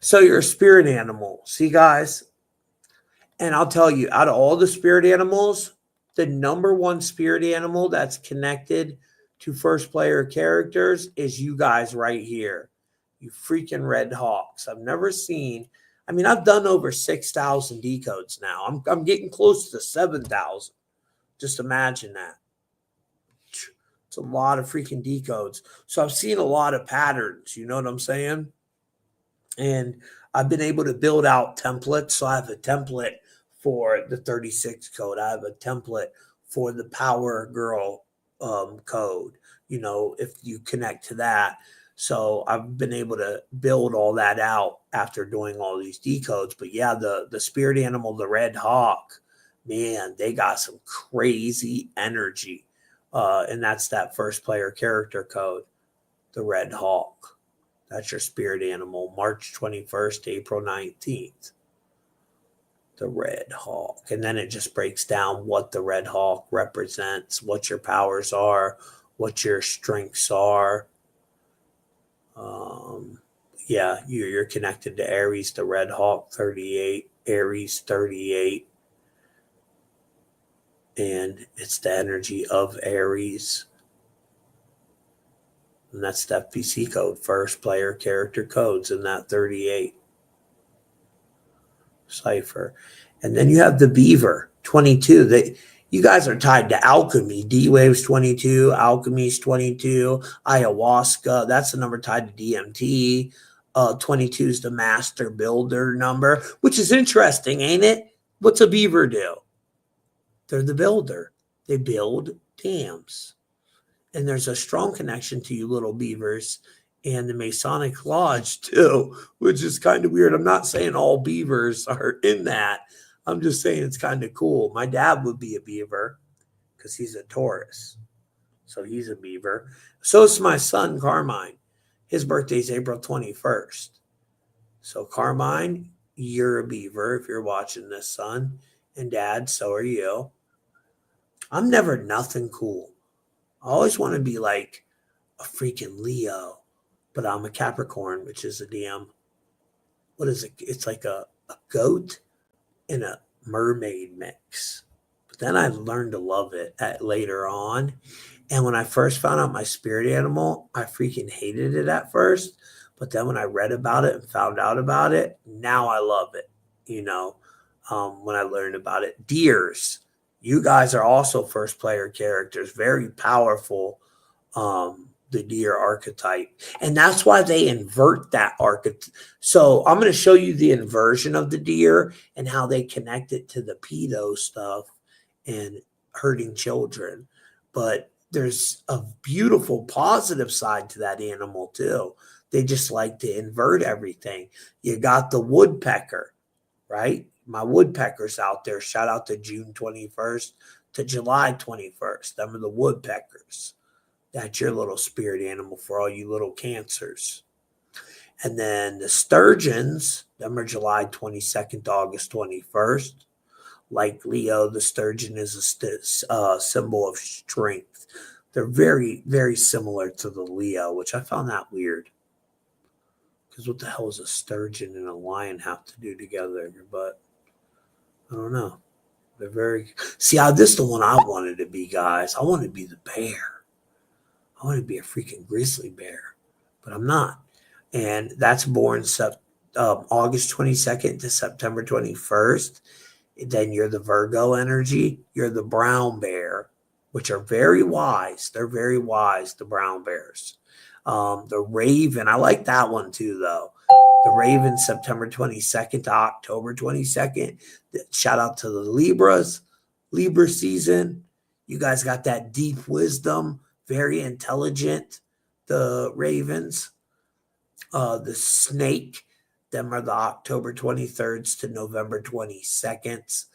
So you're a spirit animal. See, guys? And I'll tell you, out of all the spirit animals, the number one spirit animal that's connected to first player characters is you guys right here. You freaking red hawks. I've never seen. I've done over 6,000 decodes now. I'm getting close to 7,000. Just imagine that. It's a lot of freaking decodes. So I've seen a lot of patterns. You know what I'm saying? And I've been able to build out templates. So I have a template for the 36 code. I have a template for the Power Girl code, if you connect to that. So I've been able to build all that out after doing all these decodes. But yeah, the spirit animal, the red hawk, man, they got some crazy energy. And that's that first player character code, the red hawk. That's your spirit animal, March 21st, April 19th. The red hawk. And then it just breaks down what the red hawk represents, what your powers are, what your strengths are. You're connected to Aries, the red hawk 38, Aries 38. And it's the energy of Aries. And that's the FPC code, first player character codes in that 38 cipher. And then you have the beaver 22. You guys are tied to alchemy. D-Waves 22, alchemy's 22, ayahuasca, that's the number tied to DMT. 22 is the master builder number, which is interesting, ain't it? What's a beaver do? They're the builder. They build dams. And there's a strong connection to you little beavers and the Masonic Lodge too, which is kind of weird. I'm not saying all beavers are in that. I'm just saying it's kind of cool. My dad would be a beaver because he's a Taurus. So he's a beaver. So is my son, Carmine. His birthday's April 21st. So Carmine, you're a beaver if you're watching this, son. And dad, so are you. I'm never nothing cool. I always want to be like a freaking Leo, but I'm a Capricorn, which is a damn, what is it? It's like a goat and a mermaid mix. But then I learned to love it later on. And when I first found out my spirit animal, I freaking hated it at first. But then when I read about it and found out about it, now I love it. When I learned about it. Deers, you guys are also first player characters, very powerful. The deer archetype. And that's why they invert that archetype. So I'm going to show you the inversion of the deer and how they connect it to the pedo stuff and hurting children. But there's a beautiful positive side to that animal too. They just like to invert everything. You got the woodpecker, right? My woodpeckers out there. Shout out to June 21st to July 21st. Them are the woodpeckers. That's your little spirit animal for all you little cancers. And then the sturgeons, them are July 22nd to August 21st. Like Leo, the sturgeon is a symbol of strength. They're very, very similar to the Leo, which I found that weird. Because what the hell does a sturgeon and a lion have to do together? But I don't know. They're very... See, this is the one I wanted to be, guys. I wanted to be the bear. I want to be a freaking grizzly bear, but I'm not. And that's born August 22nd to September 21st. Then you're the Virgo energy. You're the brown bear, which are very wise. They're very wise, the brown bears. The raven, I like that one too, though. The raven, September 22nd to October 22nd. Shout out to the Libras, Libra season. You guys got that deep wisdom. Very intelligent, the ravens. The snake, them are the October 23rd to November 22nd.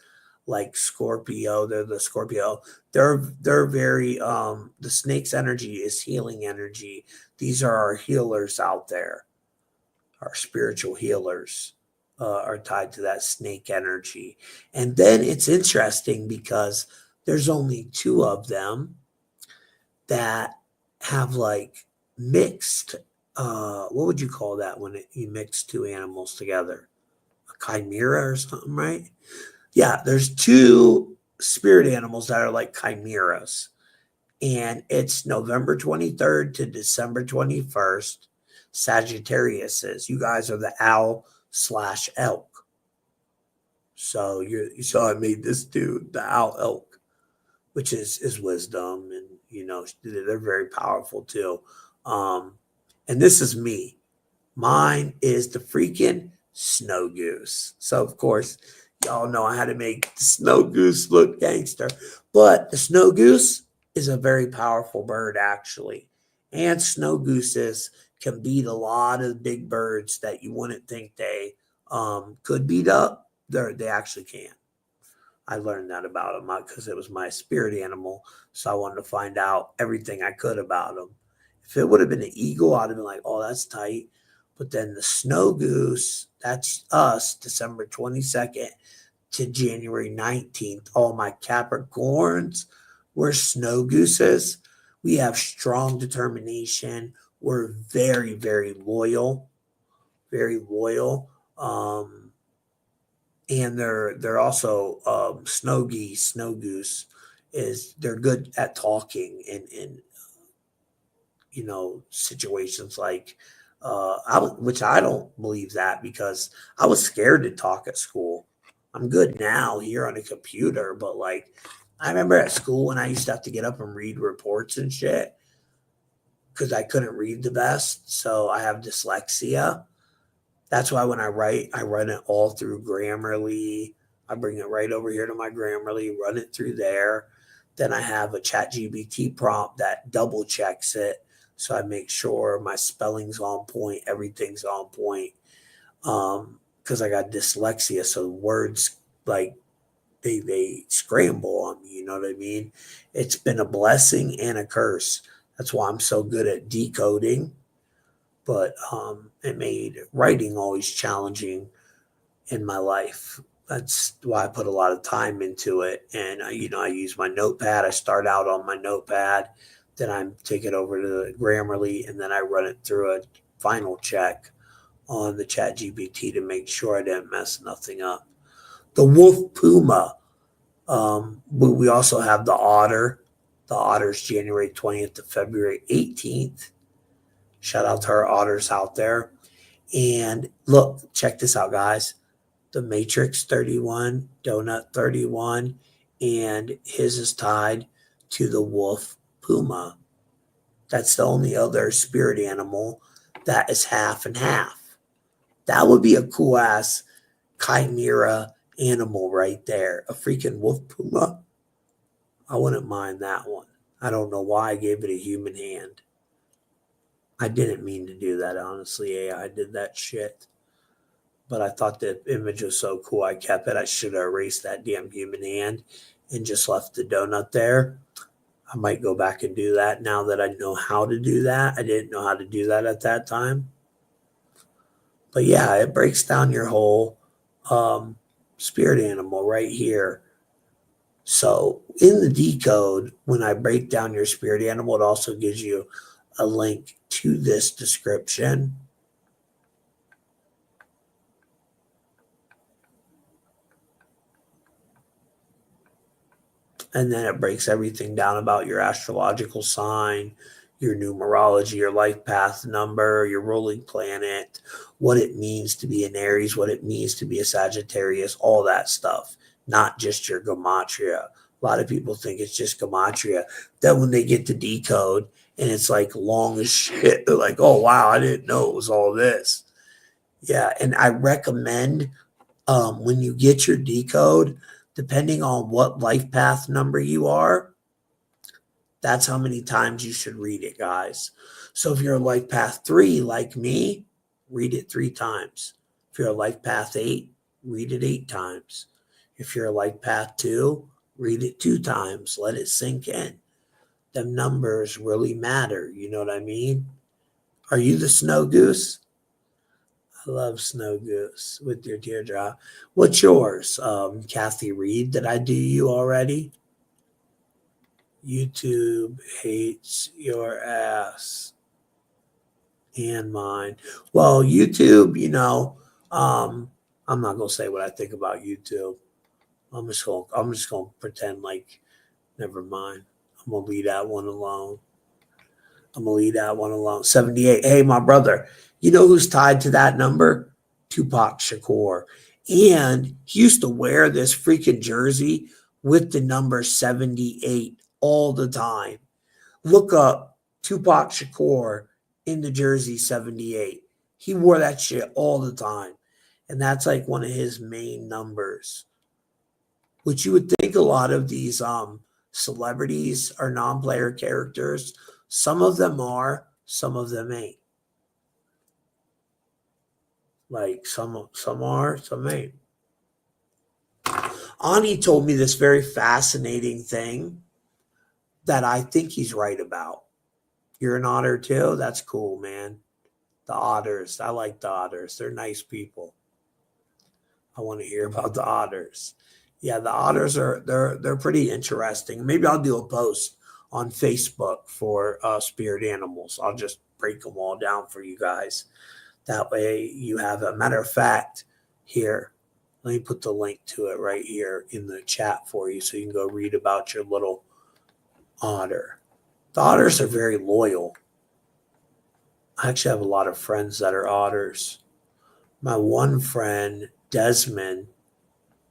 Like Scorpio, they're the Scorpio. They're very, the snake's energy is healing energy. These are our healers out there. Our spiritual healers are tied to that snake energy. And then it's interesting because there's only two of them that have like mixed, what would you call that when you mix two animals together? A chimera or something, right? Yeah, there's two spirit animals that are like chimeras. And it's November 23rd to December 21st. Sagittarius is. You guys are the owl/elk. So I made this dude the owl elk, which is wisdom, and they're very powerful too. And this is me. Mine is the freaking snow goose. So of course, y'all know I had to make the snow goose look gangster. But the snow goose is a very powerful bird, actually. And snow gooses can beat a lot of big birds that you wouldn't think they could beat up. They actually can. I learned that about them because it was my spirit animal. So I wanted to find out everything I could about them. If it would have been an eagle, I'd have been like, oh, that's tight. But then the snow goose, that's us, December 22nd to January 19th. All my Capricorns, we're snow gooses. We have strong determination. We're very, very loyal. Very loyal. And they're also snow goose they're good at talking in situations like which I don't believe that because I was scared to talk at school. I'm good now here on a computer, but like I remember at school when I used to have to get up and read reports and shit because I couldn't read the best. So I have dyslexia. That's why when I write, I run it all through Grammarly. I bring it right over here to my Grammarly, run it through there. Then I have a ChatGPT prompt that double checks it So I make sure my spelling's on point, everything's on point. Because I got dyslexia, so words like they scramble on me, you know what I mean? It's been a blessing and a curse. That's why I'm so good at decoding, but it made writing always challenging in my life. That's why I put a lot of time into it. And, I use my notepad. I start out on my notepad, then I take it over to the Grammarly, and then I run it through a final check on the Chat GPT to make sure I didn't mess nothing up. The wolf puma. We also have the otter. The otter's January 20th to February 18th. Shout out to our otters out there. And look, check this out, guys. The Matrix 31, Donut 31, and his is tied to the wolf puma. That's the only other spirit animal that is half and half. That would be a cool ass chimera animal right there. A freaking wolf puma. I wouldn't mind that one. I don't know why I gave it a human hand. I didn't mean to do that, honestly. AI did that shit. But I thought the image was so cool, I kept it. I should have erased that damn human hand and just left the donut there. I might go back and do that now that I know how to do that. I didn't know how to do that at that time. But yeah, it breaks down your whole spirit animal right here. So in the decode, when I break down your spirit animal, it also gives you a link to this description. And then it breaks everything down about your astrological sign, your numerology, your life path number, your ruling planet, what it means to be an Aries, what it means to be a Sagittarius, all that stuff, not just your GEMATRIA. A lot of people think it's just GEMATRIA. Then when they get to decode and it's like long as shit, they're like, oh, wow, I didn't know it was all this. Yeah, and I recommend when you get your decode, depending on what life path number you are, that's how many times you should read it, guys. So if you're a life path 3 like me, read it 3 times. If you're a life path 8, read it 8 times. If you're a life path 2, read it 2 times. Let it sink in. Them numbers really matter. You know what I mean? Are you the snow goose? I love snow goose with your teardrop. What's yours? Kathy Reed, did I do you already? YouTube hates your ass and mine. Well, YouTube, I'm not gonna say what I think about YouTube. I'm just gonna pretend like never mind. I'm gonna leave that one alone. 78. Hey, my brother, you know who's tied to that number? Tupac Shakur. And he used to wear this freaking jersey with the number 78 all the time. Look up Tupac Shakur in the jersey 78. He wore that shit all the time. And that's like one of his main numbers. Which you would think a lot of these celebrities are non-player characters. Some of them are, some of them ain't. Like some are, some ain't. Ani told me this very fascinating thing that I think he's right about. You're an otter too? That's cool, man. The otters. I like the otters. They're nice people. I want to hear about the otters. Yeah, the otters they're pretty interesting. Maybe I'll do a post on Facebook for spirit animals. I'll just break them all down for you guys. That way you have a matter of fact here. Let me put the link to it right here in the chat for you so you can go read about your little otter. The otters are very loyal. I actually have a lot of friends that are otters. My one friend, Desmond,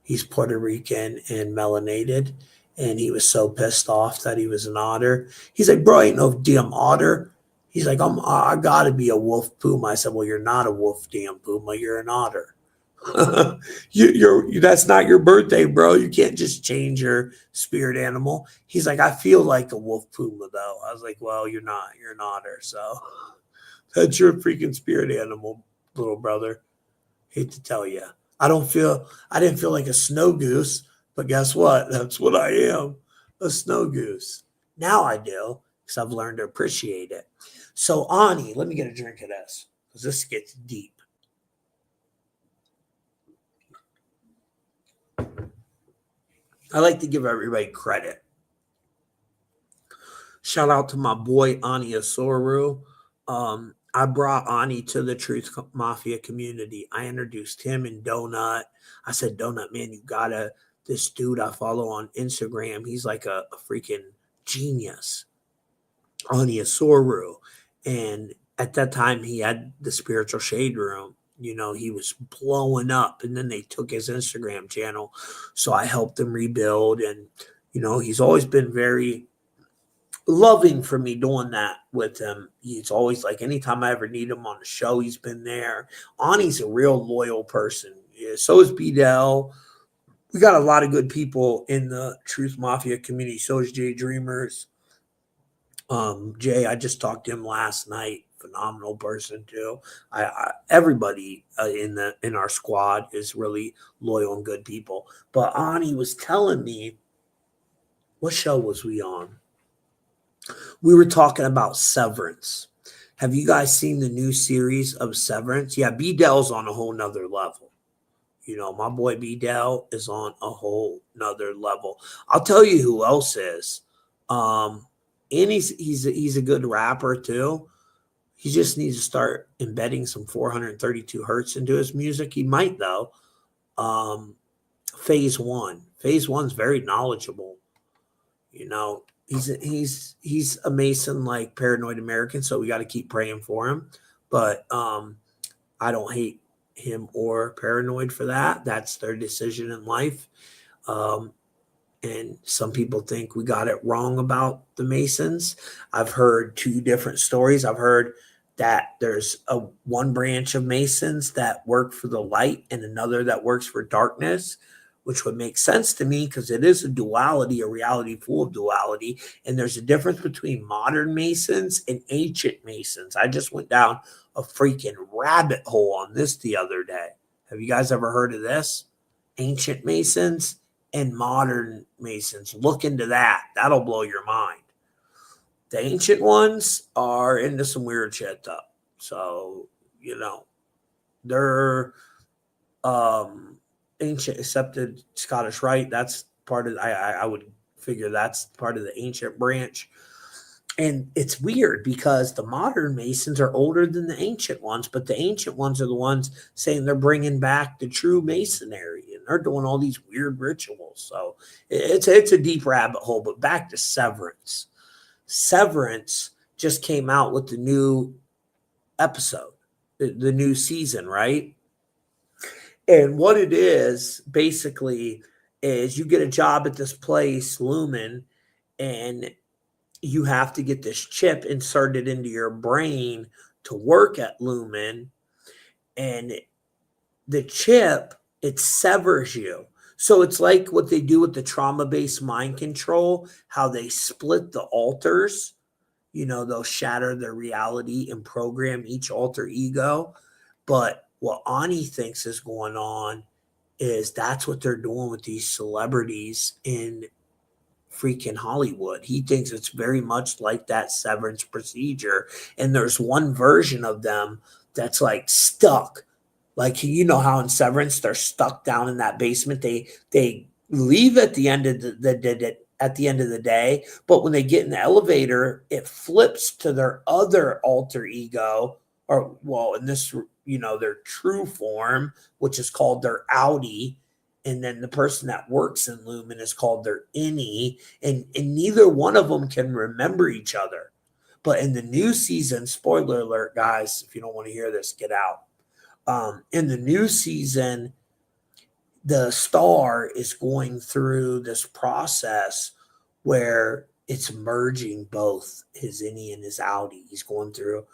he's Puerto Rican and melanated, and he was so pissed off that he was an otter. He's like, bro, ain't no damn otter. He's like, I gotta be a wolf puma. I said, well, you're not a wolf damn puma. You're an otter. That's not your birthday, bro. You can't just change your spirit animal. He's like, I feel like a wolf puma though. I was like, well, you're not. You're an otter, so that's your freaking spirit animal, little brother. Hate to tell you. I didn't feel like a snow goose, but guess what? That's what I am, a snow goose. Now I do, because I've learned to appreciate it. So, Ani, let me get a drink of this, because this gets deep. I like to give everybody credit. Shout out to my boy Ani Asoru. I brought Ani to the Truth Mafia community. I introduced him and Donut. I said, Donut, man, you gotta, this dude I follow on Instagram, he's like a freaking genius. Ani Asoru. And at that time, he had the Spiritual Shade Room. He was blowing up, and then they took his Instagram channel. So I helped him rebuild. And, he's always been very loving for me doing that with him. He's always like, anytime I ever need him on the show, he's been there. Ani's a real loyal person. Yeah, so is Bdell. We got a lot of good people in the Truth Mafia community. So is Jay Dreamers. Jay, I just talked to him last night. Phenomenal person too. Everybody in our squad is really loyal and good people. But Ani was telling me, what show was we on? We were talking about Severance. Have you guys seen the new series of Severance? Yeah, B Dell's on a whole nother level. My boy B Dell is on a whole nother level. I'll tell you who else is. And he's a good rapper too. He just needs to start embedding some 432 hertz into his music. He might though. Phase One. Phase One's very knowledgeable. He's a Mason like Paranoid American, so we got to keep praying for him. But I don't hate him or Paranoid for that. That's their decision in life. And some people think we got it wrong about the Masons. I've heard two different stories. I've heard that there's one branch of Masons that work for the light and another that works for darkness, which would make sense to me because it is a duality, a reality full of duality. And there's a difference between modern Masons and ancient Masons. I just went down a freaking rabbit hole on this the other day. Have you guys ever heard of this? Ancient Masons and modern Masons. Look into that. That'll blow your mind. The ancient ones are into some weird shit though. So, they're ancient accepted Scottish Rite. That's part of I would figure that's part of the ancient branch. And it's weird because the modern Masons are older than the ancient ones, but the ancient ones are the ones saying they're bringing back the true Masonry, and they're doing all these weird rituals. So it's a deep rabbit hole. But back to Severance. Severance just came out with the new episode, the new season, right? And what it is basically is you get a job at this place, Lumen, and you have to get this chip inserted into your brain to work at Lumen. And the chip, it severs you. So it's like what they do with the trauma-based mind control, how they split the alters. They'll shatter their reality and program each alter ego. But what Ani thinks is going on is that's what they're doing with these celebrities in freaking Hollywood. He thinks it's very much like that severance procedure. And there's one version of them that's like stuck. Like, how in Severance they're stuck down in that basement. They leave at the end of at the end of the day, but when they get in the elevator, it flips to their other alter ego, or in this, their true form, which is called their outie. And then the person that works in Lumen is called their innie, and neither one of them can remember each other. But in the new season, spoiler alert, guys, if you don't want to hear this, get out. In the new season, the star is going through this process where it's merging both his innie and his outie. He's going through,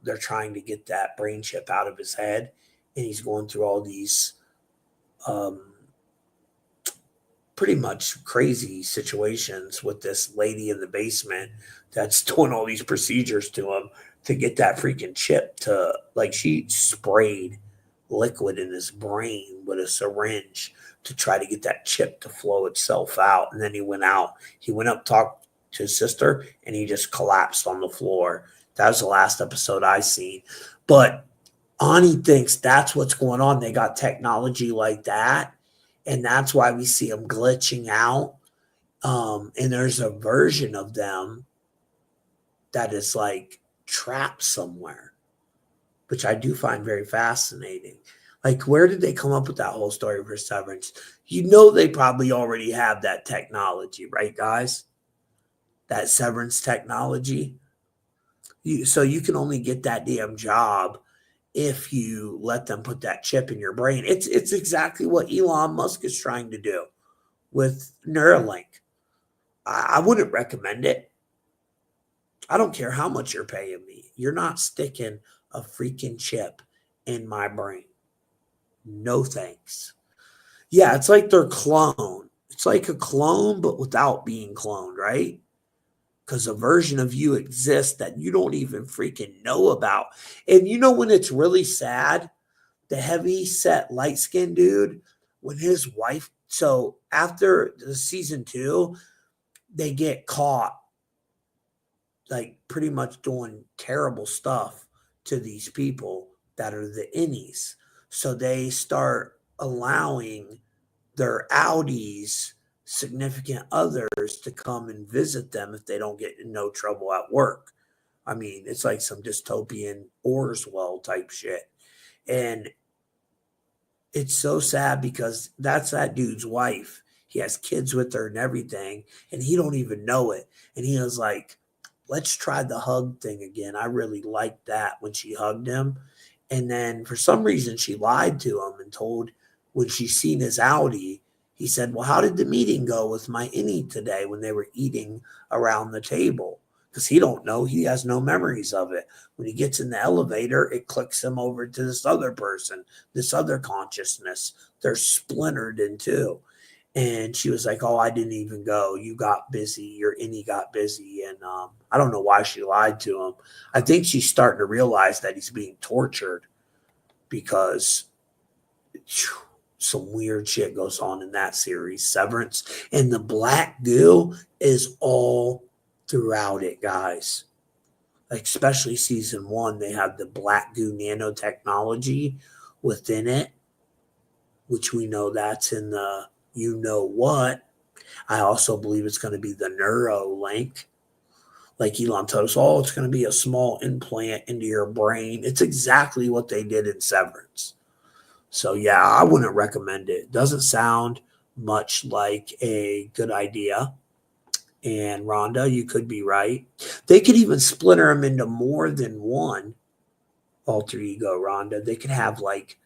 they're trying to get that brain chip out of his head. and he's going through all these pretty much crazy situations with this lady in the basement that's doing all these procedures to him to get that freaking chip to, like, she sprayed liquid in his brain with a syringe to try to get that chip to flow itself out. And then he went up, talked to his sister, and he just collapsed on the floor. That was the last episode I seen. But Ani thinks that's what's going on. They got technology like that, and that's why we see them glitching out. And there's a version of them that is like trapped somewhere, which I do find very fascinating. Like, where did they come up with that whole story for Severance? You know, they probably already have that technology, right, guys? That Severance technology. So you can only get that damn job if you let them put that chip in your brain. It's exactly what Elon Musk is trying to do with Neuralink. I wouldn't recommend it. I don't care how much you're paying me. You're not sticking a freaking chip in my brain. No thanks. Yeah, it's like their clone. It's like a clone, but without being cloned, right? Because a version of you exists that you don't even freaking know about. And you know when it's really sad? The heavy set light skinned dude, when his wife, so after the season 2, they get caught like pretty much doing terrible stuff to these people that are the innies. So they start allowing their Audi's significant others to come and visit them if they don't get in no trouble at work. I mean, it's like some dystopian Orswell type shit. And it's so sad because that's that dude's wife. He has kids with her and everything, and he don't even know it. And he was like, let's try the hug thing again. I really liked that when she hugged him. And then for some reason she lied to him and told, when she seen his Audi, he said, well, how did the meeting go with my innie today when they were eating around the table? Because he don't know. He has no memories of it. When he gets in the elevator, it clicks him over to this other person, this other consciousness. They're splintered in two. And she was like, oh, I didn't even go. You got busy. Your innie got busy. And I don't know why she lied to him. I think she's starting to realize that he's being tortured because some weird shit goes on in that series, Severance. And the black goo is all throughout it, guys. Especially season 1, they have the black goo nanotechnology within it, which we know that's in the you know what. I also believe it's going to be the Neuralink. Like Elon told us, oh, it's going to be a small implant into your brain. It's exactly what they did in Severance. So yeah, I wouldn't recommend it. It doesn't sound much like a good idea. And Rhonda, you could be right. They could even splinter them into more than one alter ego, Rhonda. They could have like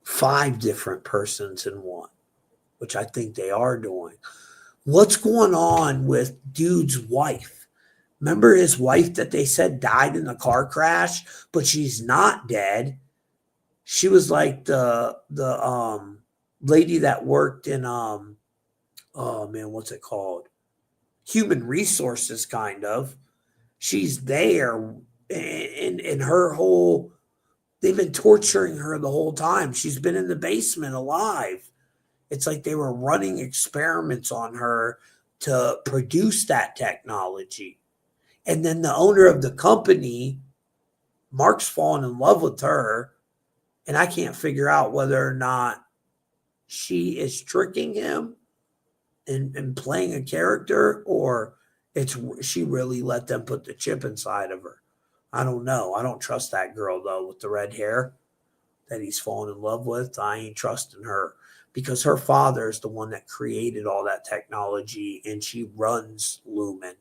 5 different persons in one, which I think they are doing. What's going on with dude's wife? Remember his wife that they said died in the car crash, but she's not dead. She was like the lady that worked in oh man, what's it called? Human resources, kind of. She's there, and her whole, they've been torturing her the whole time. She's been in the basement alive. It's like they were running experiments on her to produce that technology. And then the owner of the company, Mark's fallen in love with her. And I can't figure out whether or not she is tricking him and playing a character, or she really let them put the chip inside of her. I don't know. I don't trust that girl, though, with the red hair that he's fallen in love with. I ain't trusting her because her father is the one that created all that technology, and she runs Lumen.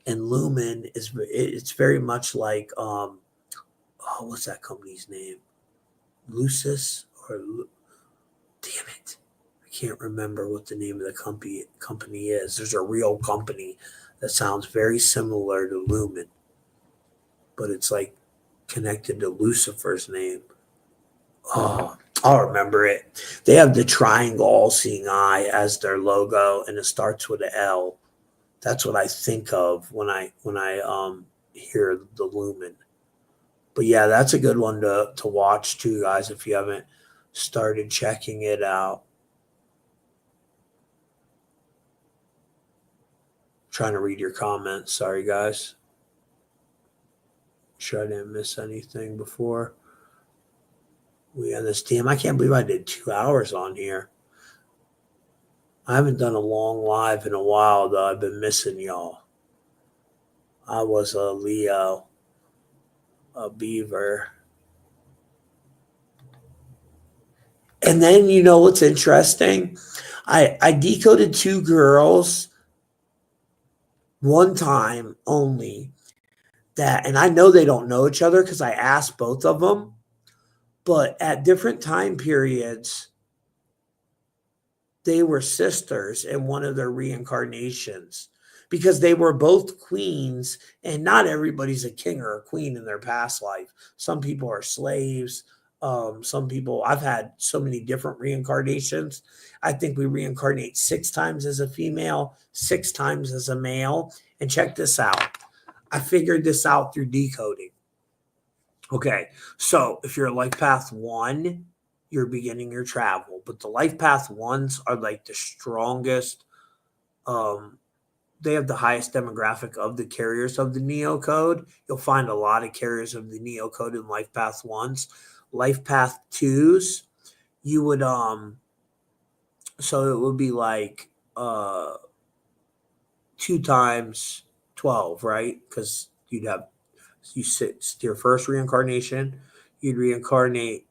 And Lumen it's very much like what's that company's name? Lucis or damn it, I can't remember what the name of the company is. There's a real company that sounds very similar to Lumen, but it's like connected to Lucifer's name. Oh, I'll remember it. They have the triangle all-seeing eye as their logo, and it starts with an L. That's what I think of when I hear the Lumen. But yeah, that's a good one to watch too, guys, if you haven't started checking it out. Trying to read your comments. Sorry, guys. Sure I didn't miss anything before we end this. Damn, I can't believe I did 2 hours on here. I haven't done a long live in a while, though. I've been missing y'all. I was a Leo, a Beaver. And then, you know what's interesting? I decoded 2 girls one time only, that, and I know they don't know each other because I asked both of them, but at different time periods, they were sisters in one of their reincarnations, because they were both queens, and not everybody's a king or a queen in their past life. Some people are slaves. Some people, I've had so many different reincarnations. I think we reincarnate 6 times as a female, 6 times as a male. And check this out. I figured this out through decoding. Okay, so if you're life path 1, you're beginning your travel, but the life path 1s are like the strongest. They have the highest demographic of the carriers of the Neo code. You'll find a lot of carriers of the Neo code in life path 1s. Life path 2s, you would so it would be like 2 times 12, right? Because you sit your first reincarnation, you'd reincarnate,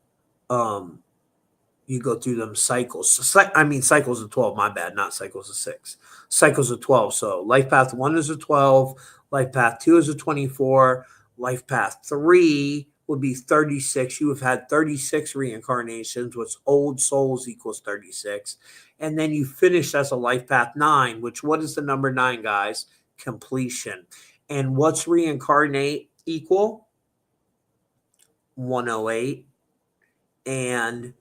you go through them cycles. Cycles of 12, my bad, not cycles of 6. Cycles of 12. So life path 1 is a 12, life path 2 is a 24, life path 3 would be 36. You have had 36 reincarnations, which old souls equals 36. And then you finish as a life path 9, which, what is the number 9, guys? Completion. And what's reincarnate equal? 108. And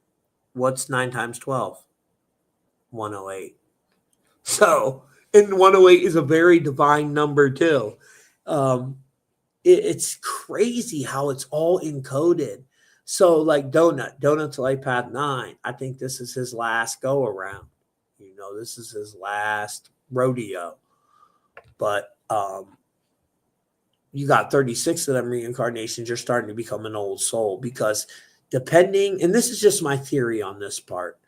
what's 9 times 12? 108. So, and 108 is a very divine number too. It's crazy how it's all encoded. So, like Donut's life path 9. I think this is his last go around. You know, this is his last rodeo. But you got 36 of them reincarnations. You're starting to become an old soul, because depending, and this is just my theory on this part,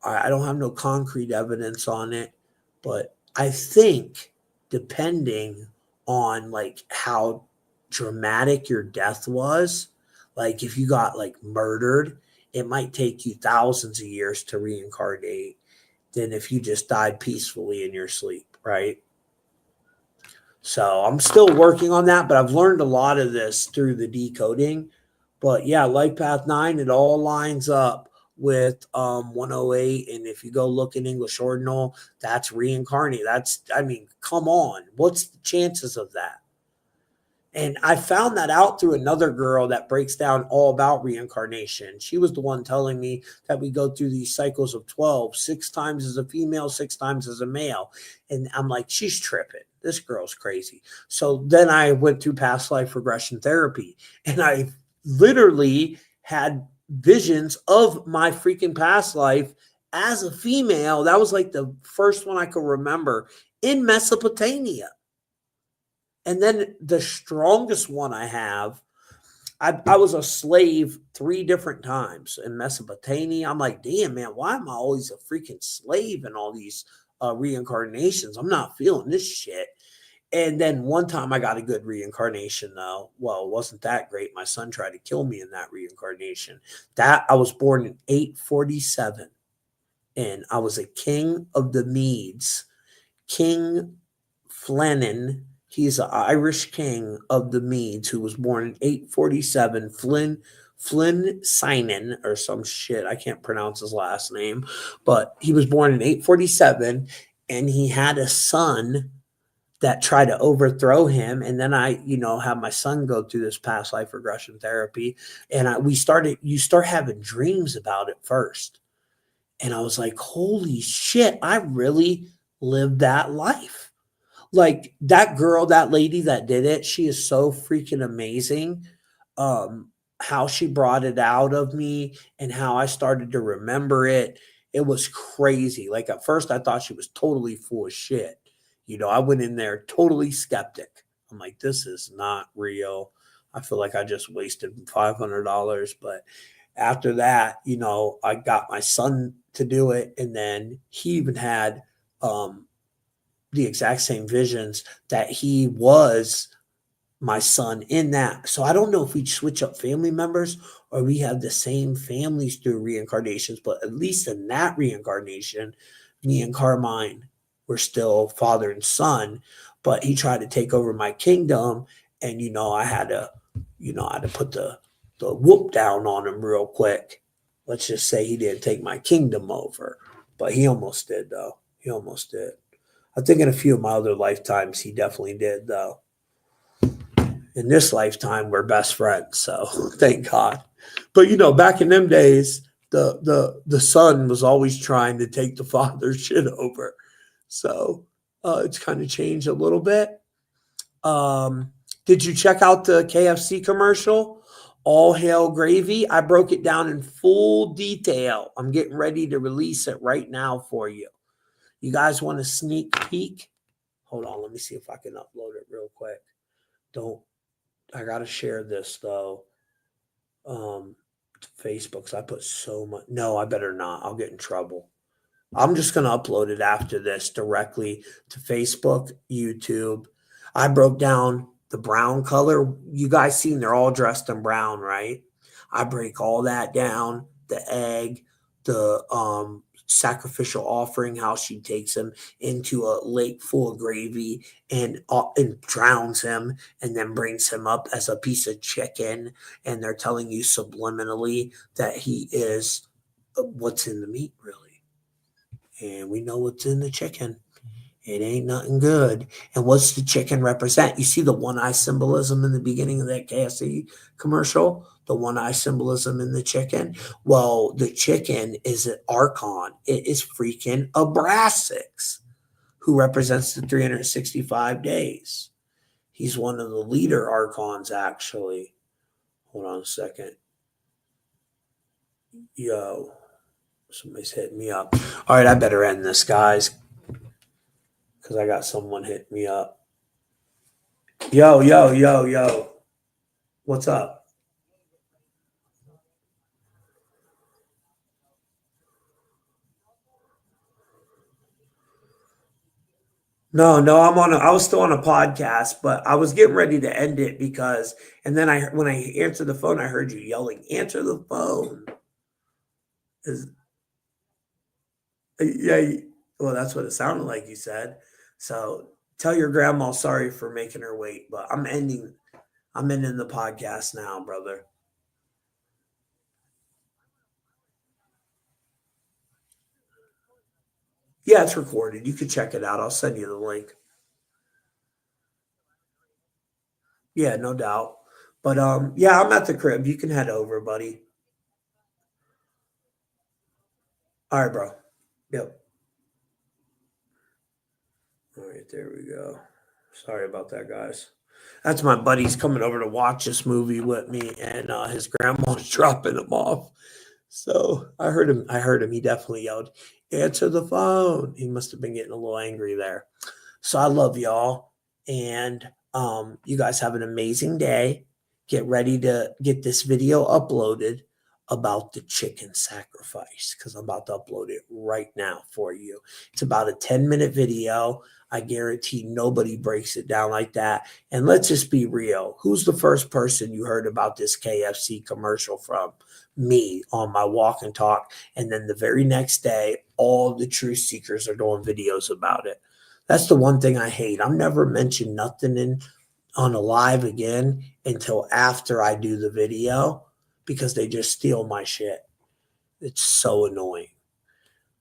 I don't have no concrete evidence on it, but I think depending on like how dramatic your death was, like if you got like murdered, it might take you thousands of years to reincarnate than if you just died peacefully in your sleep, right? So I'm still working on that, but I've learned a lot of this through the decoding. But yeah, life path 9, it all lines up with 108. And if you go look in English ordinal, that's reincarnate. Come on. What's the chances of that? And I found that out through another girl that breaks down all about reincarnation. She was the one telling me that we go through these cycles of 12, 6 times as a female, 6 times as a male. And I'm like, she's tripping. This girl's crazy. So then I went through past life regression therapy, and I literally had visions of my freaking past life as a female. That was like the first one I could remember, in Mesopotamia. And then the strongest one I have, I was a slave 3 different times in Mesopotamia. I'm like, damn, man, why am I always a freaking slave in all these reincarnations? I'm not feeling this shit. And then one time I got a good reincarnation, though. Well, it wasn't that great. My son tried to kill me in that reincarnation. That I was born in 847, and I was a king of the Medes, King Flannan. He's an Irish king of the Medes who was born in 847. Flynn Sinan or some shit. I can't pronounce his last name, but he was born in 847, and he had a son that try to overthrow him. And then I, have my son go through this past life regression therapy. And you start having dreams about it first. And I was like, holy shit, I really lived that life. Like that girl, that lady that did it, she is so freaking amazing. How she brought it out of me and how I started to remember it. It was crazy. Like at first I thought she was totally full of shit. I went in there totally skeptic. I'm like, this is not real. I feel like I just wasted $500. But after that, I got my son to do it. And then he even had the exact same visions that he was my son in that. So I don't know if we switch up family members or we have the same families through reincarnations, but at least in that reincarnation, me and Carmine were still father and son, but he tried to take over my kingdom. And, I had to put the whoop down on him real quick. Let's just say he didn't take my kingdom over, but he almost did though. He almost did. I think in a few of my other lifetimes, he definitely did though. In this lifetime, we're best friends, so thank God. But back in them days, the son was always trying to take the father's shit over. So it's kind of changed a little bit. Did you check out the KFC commercial? All hail gravy. I broke it down in full detail. I'm getting ready to release it right now for you. You guys want a sneak peek? Hold on, let me see if I can upload it real quick. I gotta share this though. Facebook, 'cause I put so much. No, I better not. I'll get in trouble. I'm just gonna upload it after this directly to Facebook, YouTube. I broke down the brown color. You guys seen they're all dressed in brown, right? I break all that down. The egg, the sacrificial offering, how she takes him into a lake full of gravy and drowns him and then brings him up as a piece of chicken. And they're telling you subliminally that he is what's in the meat, really. And we know what's in the chicken. It ain't nothing good. And what's the chicken represent? You see the one eye symbolism in the beginning of that KFC commercial? The one eye symbolism in the chicken? Well, the chicken is an archon. It is freaking a Brassix, who represents the 365 days. He's one of the leader archons, actually. Hold on a second. Yo, somebody's hitting me up. All right, I better end this, guys, because I got someone hitting me up. Yo. What's up? No, I was still on a podcast, but I was getting ready to end it because, and then when I answered the phone, I heard you yelling, answer the phone. Yeah, well, that's what it sounded like you said. So tell your grandma sorry for making her wait, but I'm ending the podcast now, brother. Yeah, it's recorded. You can check it out. I'll send you the link. Yeah, no doubt. But yeah, I'm at the crib. You can head over, buddy. All right, bro. Yep. All right, there we go. Sorry about that, guys. That's my buddy's coming over to watch this movie with me, and his grandma's dropping him off. So I heard him. He definitely yelled, "Answer the phone." He must have been getting a little angry there. So I love y'all, and you guys have an amazing day. Get ready to get this video uploaded about the chicken sacrifice, because I'm about to upload it right now for you. It's about a 10-minute video. I guarantee nobody breaks it down like that. And let's just be real. Who's the first person you heard about this KFC commercial from? Me, on my walk and talk. And then the very next day, all the truth seekers are doing videos about it. That's the one thing I hate. I'm never mentioned nothing on a live again until after I do the video, because they just steal my shit. It's so annoying.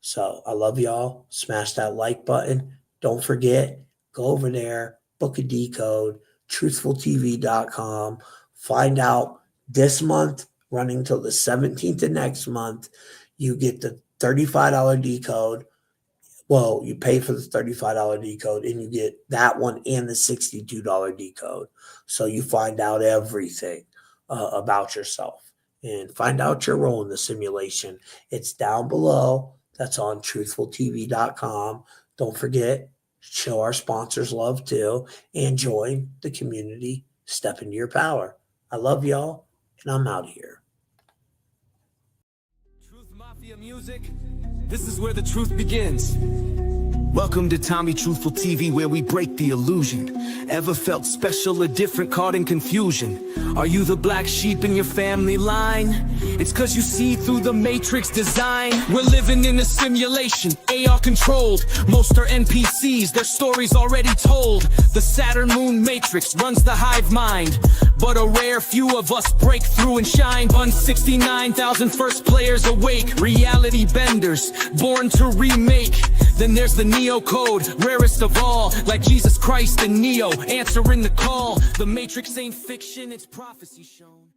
So I love y'all. Smash that like button. Don't forget, Go over there, book a decode, truthfultv.com. Find out this month, running till the 17th of next month, you get the $35 decode. Well, you pay for the $35 decode and you get that one and the $62 decode. So you find out everything about yourself and find out your role in the simulation. It's down below. That's on truthfultv.com. Don't forget, show our sponsors love too and join the community. Step into your power. I love y'all and I'm out here. Truth Mafia music. This is where the truth begins. Welcome to Tommy Truthful TV, where we break the illusion. Ever felt special or different, caught in confusion? Are you the black sheep in your family line? It's cause you see through the matrix design. We're living in a simulation, AR controlled. Most are NPCs, their stories already told. The Saturn-Moon Matrix runs the hive mind, but a rare few of us break through and shine. 169,000 first players awake, reality benders, born to remake. Then there's the Neo code, rarest of all, like Jesus Christ and Neo, answering the call. The Matrix ain't fiction, it's prophecy shown.